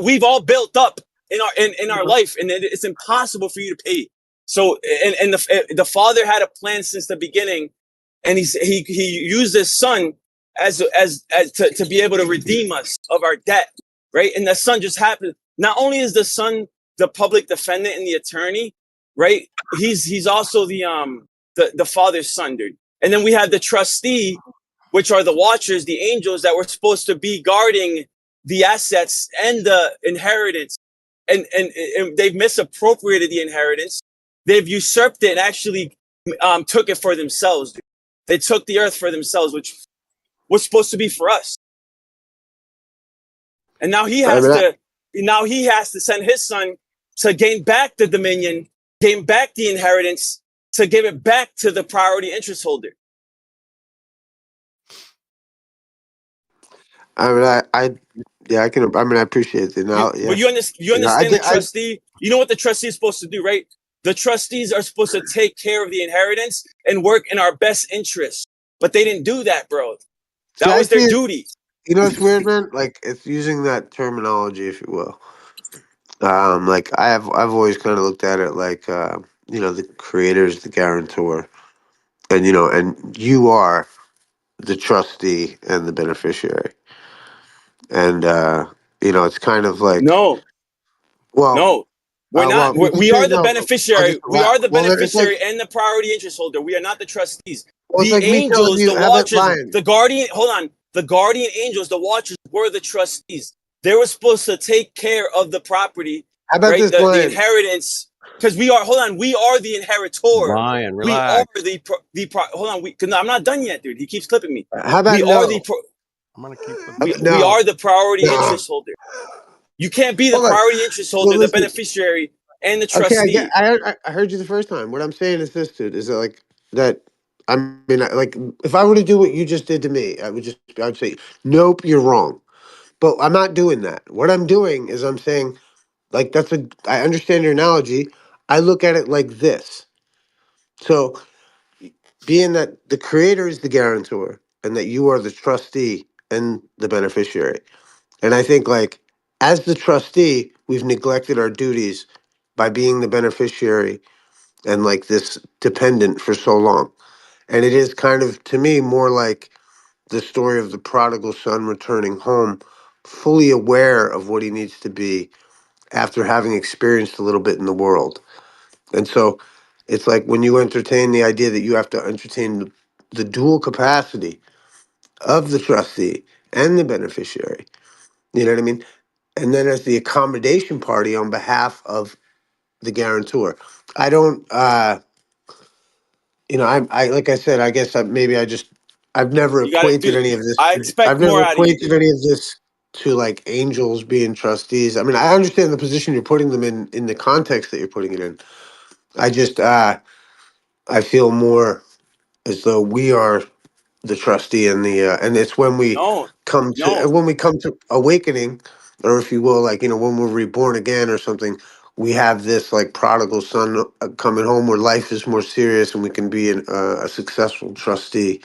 we've all built up in our life, and it's impossible for you to pay. So, and the Father had a plan since the beginning, and he used his Son as to be able to redeem us of our debt, right? And the Son just happened. Not only is the Son the public defendant and the attorney, right? He's also the Father's Son, dude. And then we have the trustee, which are the watchers, the angels that were supposed to be guarding the assets and the inheritance. And they've misappropriated the inheritance. They've usurped it and actually took it for themselves. They took the earth for themselves, which was supposed to be for us. And now he I has mean, to send his Son to gain back the dominion, gain back the inheritance, to give it back to the priority interest holder. I can. I mean, I appreciate it. Now, But yeah, you I understand the did. trustee. You know what the trustee is supposed to do, right? The trustees are supposed to take care of the inheritance and work in our best interest. But they didn't do that, bro. See, That I was see their it. duty. It's weird, man. Like it's using that terminology, if you will. Like I've always kind of looked at it like, the creator is the guarantor, and and you are the trustee and the beneficiary, and it's kind of like, No, well, no. We're not. you can We say are the no, but I'll beneficiary. just We are the well, it's like, beneficiary and the priority interest holder. We are not the trustees. it's The like me telling angels, you, the how about watchers, lying? the guardian. Hold on. The guardian angels, the watchers, were the trustees. They were supposed to take care of the property, How about right? this The lying? inheritance. Because we are. Hold on. We are the inheritor. Ryan, We are relax. hold on. No, I'm not done yet, dude. He keeps clipping me. How about We are the no? I'm gonna keep it. we No, are the priority no. interest holder. You can't be the Hold on. priority interest Well, holder, the listen. beneficiary, and the Okay, trustee. I heard you the first time. What I'm saying is this, dude. Is that like that? I mean, like, if I were to do what you just did to me, I would say, nope, you're wrong. But I'm not doing that. What I'm doing is I'm saying, like, I understand your analogy. I look at it like this. So, being that the creator is the guarantor and that you are the trustee and the beneficiary. And I think, like, as the trustee, we've neglected our duties by being the beneficiary and like this dependent for so long. And it is kind of, to me, more like the story of the prodigal son returning home, fully aware of what he needs to be after having experienced a little bit in the world. And so It's like when you entertain the idea that you have to entertain the dual capacity of the trustee and the beneficiary. You know what I mean? And then as the accommodation party on behalf of the guarantor. I don't, I like I said, I guess I've never You got it, equated dude. any of this. I I've expect never more out of you, equated dude. any of this to like angels being trustees. I mean, I understand the position you're putting them in the context that you're putting it in. I just, I feel more as though we are the trustee and it's when we No, come to no. awakening, or if you will, like, when we're reborn again or something, we have this like prodigal son coming home where life is more serious and we can be a successful trustee,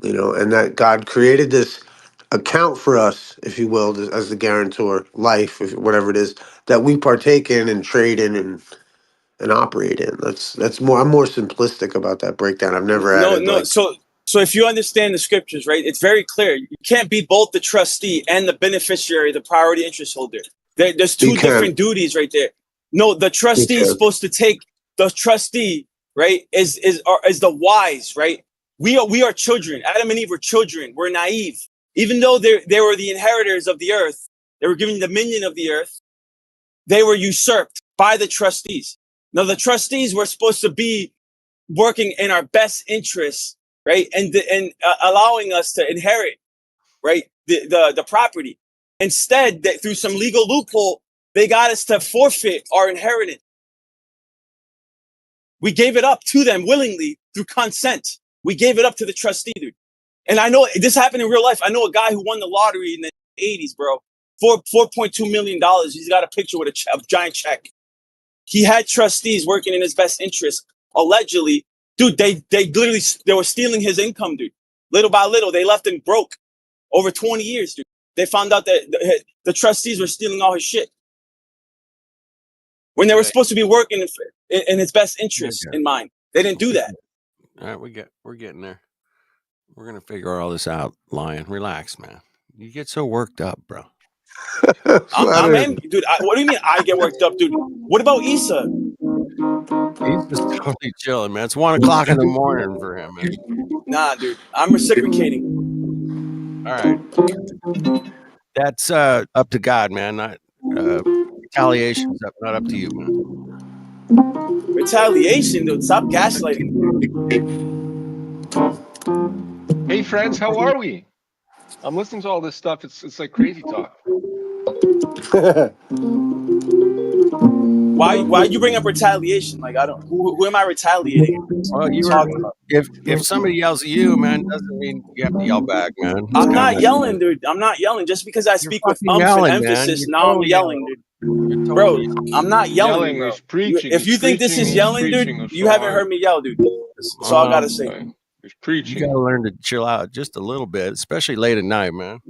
and that God created this account for us, if you will, as the guarantor, life, whatever it is that we partake in and trade in and operate in. That's more. I'm more simplistic about that breakdown. I've never No, added no. like. So if you understand the scriptures, right, it's very clear. You can't be both the trustee and the beneficiary, the priority interest holder. There's You two can. different duties right there. No, the You trustee is can. supposed to take the trustee, right, is the wise, right? We are children. Adam and Eve were children. We're naive. Even though they were the inheritors of the earth, they were given dominion of the earth, they were usurped by the trustees. Now the trustees were supposed to be working in our best interests, right, and allowing us to inherit, right, the property. Instead, that through some legal loophole, they got us to forfeit our inheritance. We gave it up to them willingly through consent. We gave it up to the trustee, dude. And I know this happened in real life. I know a guy who won the lottery in the 80s, bro. $4.2 million. He's got a picture with a giant check. He had trustees working in his best interest, allegedly. Dude, they literally, they were stealing his income, dude. Little by little, they left him broke over 20 years, dude. They found out that the trustees were stealing all his shit when they were supposed to be working in his best interest in mind. They didn't do that. All right, we're getting there. We're gonna figure all this out, Lion. Relax, man. You get so worked up, bro. I'm angry, dude. What do you mean I get worked up, dude? What about Issa? He's just totally chilling, man. It's 1 o'clock in the morning for him, man. Nah, dude. I'm reciprocating. All right. That's up to God, man. Not retaliation's not up to you, man. Retaliation, dude. Stop gaslighting. Hey friends, how are we? I'm listening to all this stuff. It's like crazy talk. Why you bring up retaliation? Like, I don't. Who am I retaliating? Well, you were Talking about? if somebody yells at you, man, doesn't mean you have to yell back, man. It's I'm kinda not like, yelling, dude. I'm not yelling. Just because I you're speak with fucking and yelling, man. emphasis, You're now I'm totally yelling, dude. You're Bro, totally I'm not yelling, Yelling bro. is preaching. If you think this is yelling, dude, you haven't heard me yell, dude. That's all I gotta say. He's You preaching. gotta learn to chill out just a little bit, especially late at night, man.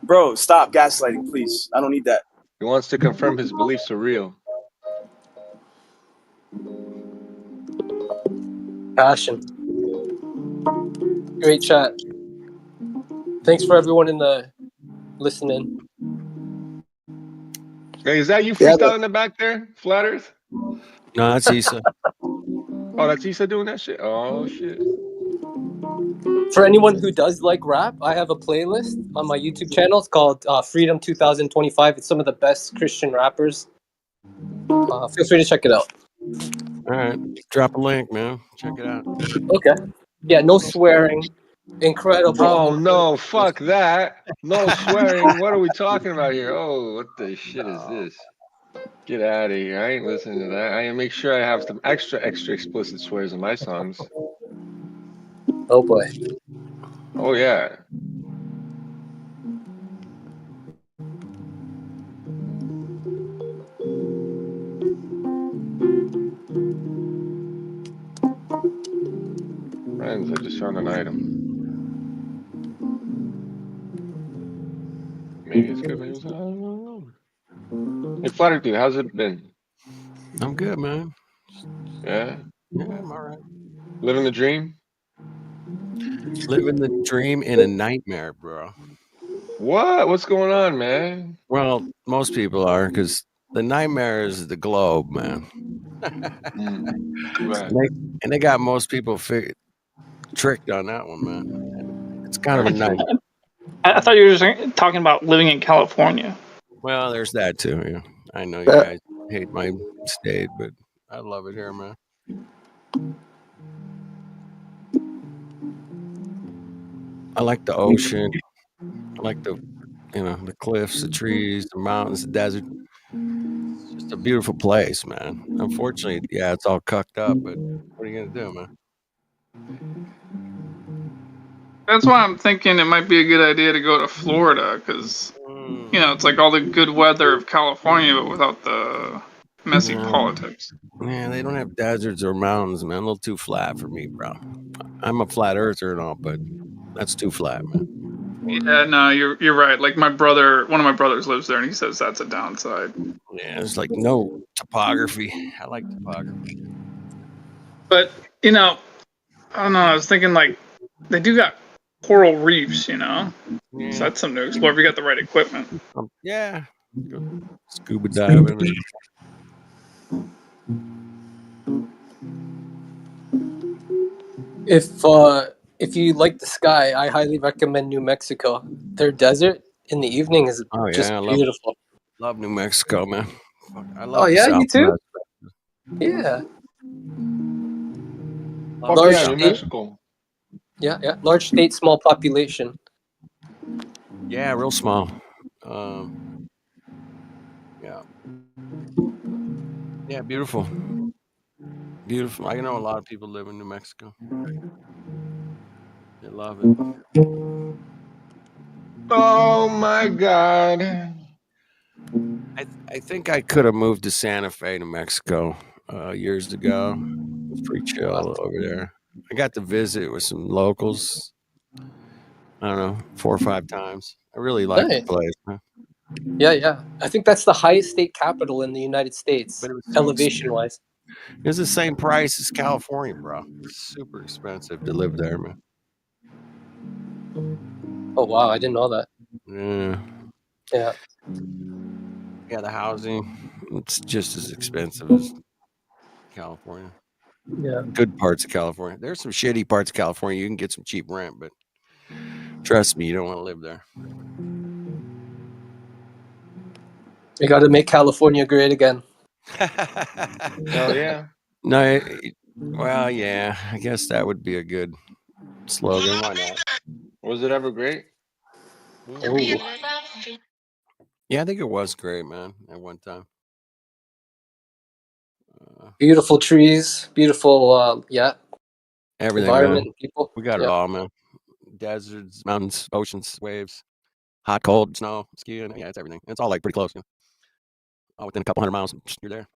Bro, stop gaslighting, please. I don't need that. He wants to confirm his beliefs are real. Passion. Great chat. Thanks for everyone in the listening. Hey, is that you freestyling in the back there? Flat Earth? No, that's Issa. Oh, that's Issa doing that shit? Oh, shit. For anyone who does like rap, I have a playlist on my YouTube channel. It's called Freedom 2025. It's some of the best Christian rappers. Feel free to check it out. All right. Drop a link, man. Check it out. Okay. Yeah, no swearing. Incredible. Oh, no, fuck that. No swearing. What are we talking about here? Oh, what the shit is this? Get out of here. I ain't listening to that. I make sure I have some extra explicit swears in my songs. Oh, boy. Oh, yeah. Friends, I just found an item. Maybe it's good, maybe it's not. I don't know. Hey, Flatter Dude, how's it been? I'm good, man. Yeah? Yeah, I'm all right. Living the dream? Living the dream in a nightmare, bro. What? What's going on, man? Well, most people are, because The nightmare is the globe, man. Right. And they got most people tricked on that one, man. It's kind of a nightmare. I thought you were just talking about living in California. Well, there's that too. Yeah, I know you guys hate my state, but I love it here, man. I like the ocean. I like the cliffs, the trees, the mountains, the desert. It's just a beautiful place, man. Unfortunately, yeah, it's all cucked up, but what are you gonna do, man? That's why I'm thinking it might be a good idea to go to Florida, because it's like all the good weather of California, but without the messy politics. Yeah, they don't have deserts or mountains, man. A little too flat for me, bro. I'm a flat earther and all, but that's too flat, man. Yeah, no, you're right. Like one of my brothers lives there, and he says that's a downside. Yeah, it's like no topography. I like topography. But I don't know. I was thinking like they do got coral reefs, so that's something to explore if you got the right equipment. Yeah, go scuba diving. If you like the sky, I highly recommend New Mexico. Their desert in the evening is just beautiful. Love New Mexico, man. I love Oh yeah, you too? Southwest. Yeah. Large state. New Mexico. Yeah. Large state, small population. Yeah, real small. Yeah, beautiful. Beautiful. I know a lot of people live in New Mexico. They love it. Oh my God. I think I could have moved to Santa Fe, New Mexico, years ago. It's pretty chill over there. I got to visit with some locals. I don't know, 4 or 5 times. I really like the place, man. Yeah. I think that's the highest state capital in the United States, elevation-wise. It's the same price as California, bro. Super expensive to live there, man. Oh wow, I didn't know that. Yeah. Yeah, the housing, it's just as expensive as California. Yeah. Good parts of California. There's some shitty parts of California. You can get some cheap rent, but trust me, you don't want to live there. You got to make California great again. Hell yeah. No, well, yeah, I guess that would be a good slogan. Why not? Was it ever great? Yeah, I think it was great, man, at one time. Beautiful trees, beautiful, everything, environment, man. and people. We got it all, man. Deserts, mountains, oceans, waves, hot, cold, snow, skiing. Yeah, it's everything. It's all like pretty close. All within a couple 100 miles, you're there.